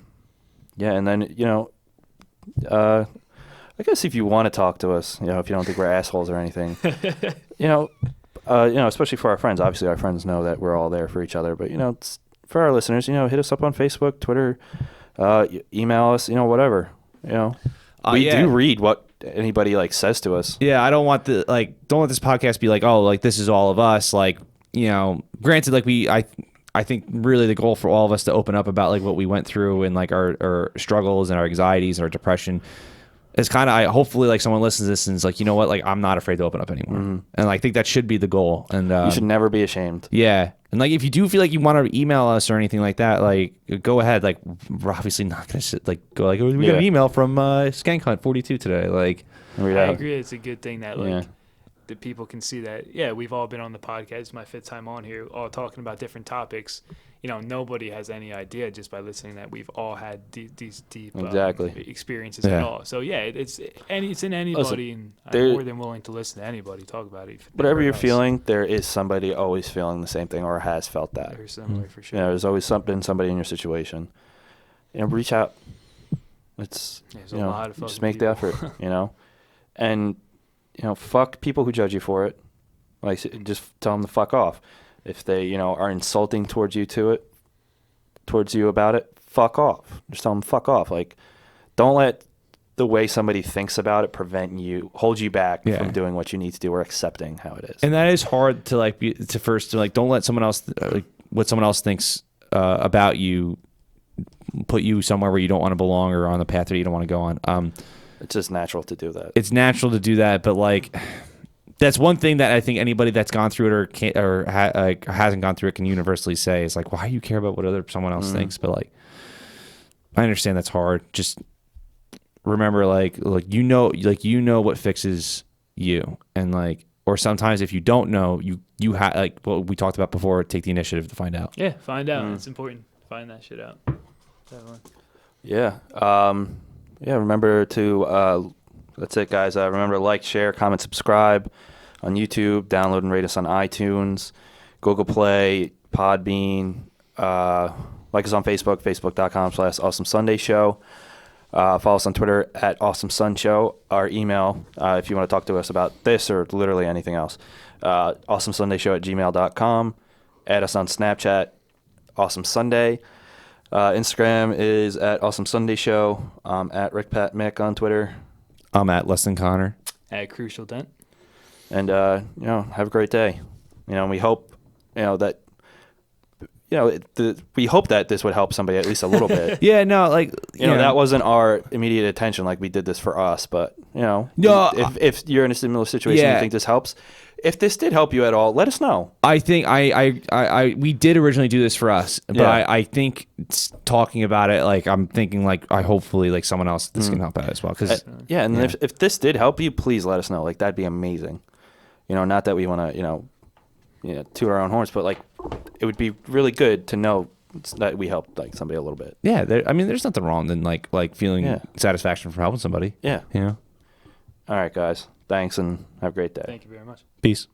[SPEAKER 2] then, I guess if you want to talk to us, if you don't think we're assholes or anything, especially for our friends. Obviously, our friends know that we're all there for each other. But, for our listeners, hit us up on Facebook, Twitter, email us, whatever. We do read what anybody like says to us.
[SPEAKER 1] Yeah, I don't want this podcast to be like, oh, like this is all of us. Like, granted, like I think really the goal for all of us to open up about like what we went through and like our struggles and our anxieties and our depression is kind of hopefully like someone listens to this and is like, you know what, like I'm not afraid to open up anymore. And I think that should be the goal. And
[SPEAKER 2] you should never be ashamed.
[SPEAKER 1] Yeah. And like if you do feel like you want to email us or anything like that, like go ahead. Like we're obviously not gonna go like we got an email from Skank Hunt 42 today. Like
[SPEAKER 3] I agree. It's a good thing that that people can see that. Yeah, we've all been on the podcast. It's my 5th time on here, all talking about different topics. Nobody has any idea just by listening that we've all had these deep experiences at all. So yeah, it's in anybody,
[SPEAKER 2] Listen,
[SPEAKER 3] and I'm more than willing to listen to anybody talk about it.
[SPEAKER 2] Whatever you're feeling, there is somebody always feeling the same thing or has felt that.
[SPEAKER 3] Very similar for sure.
[SPEAKER 2] There's always been somebody in your situation. Reach out. It's
[SPEAKER 3] a lot of
[SPEAKER 2] just make the effort. And fuck people who judge you for it. Like just tell them to fuck off. If they, are insulting towards you about it, fuck off. Just tell them fuck off. Like, don't let the way somebody thinks about it hold you back from doing what you need to do or accepting how it is.
[SPEAKER 1] And that is hard to don't let someone else, what someone else thinks about you put you somewhere where you don't want to belong or on the path that you don't want to go on.
[SPEAKER 2] It's just natural to do that.
[SPEAKER 1] It's natural to do that, but like that's one thing that I think anybody that's gone through it or hasn't gone through it can universally say is like, why do you care about what someone else thinks? But like, I understand that's hard. Just remember, like what fixes you, and like, or sometimes if you don't know, you have like what we talked about before. Take the initiative to find out.
[SPEAKER 3] Yeah, find out. It's important. Find that shit out. Definitely.
[SPEAKER 2] Yeah. Remember to. That's it, guys. Remember to like, share, comment, subscribe on YouTube. Download and rate us on iTunes, Google Play, Podbean. Like us on Facebook, facebook.com/AwesomeSundayShow. Follow us on Twitter @AwesomeSunShow. Our email, if you want to talk to us about this or literally anything else, awesomesundayshow@gmail.com. Add us on Snapchat, Awesome Sunday. Instagram is @AwesomeSundayShow. I'm @RickPatMick on Twitter.
[SPEAKER 1] I'm at Less Than Connor.
[SPEAKER 3] At Crucial Dent.
[SPEAKER 2] And, have a great day. We hope, that we hope that this would help somebody at least a little bit.
[SPEAKER 1] Yeah, no, like
[SPEAKER 2] You know, that wasn't our immediate intention. Like, we did this for us, but
[SPEAKER 1] No,
[SPEAKER 2] if you're in a similar situation,
[SPEAKER 1] Yeah.
[SPEAKER 2] you think this helps. If this did help you at all, let us know.
[SPEAKER 1] I think we did originally do this for us, but
[SPEAKER 2] Yeah.
[SPEAKER 1] I think talking about it, like I'm thinking, like I hopefully like someone else this can help out as well. Because
[SPEAKER 2] Yeah, and if this did help you, please let us know. Like, that'd be amazing. You know, not that we want to, toot our own horns, but like, it would be really good to know that we helped like somebody a little bit.
[SPEAKER 1] yeah, there's nothing wrong than like feeling
[SPEAKER 2] Yeah.
[SPEAKER 1] satisfaction from helping somebody.
[SPEAKER 2] Yeah.
[SPEAKER 1] You know.
[SPEAKER 2] All right, guys. Thanks, and have a great day.
[SPEAKER 3] Thank you very much.
[SPEAKER 1] Peace.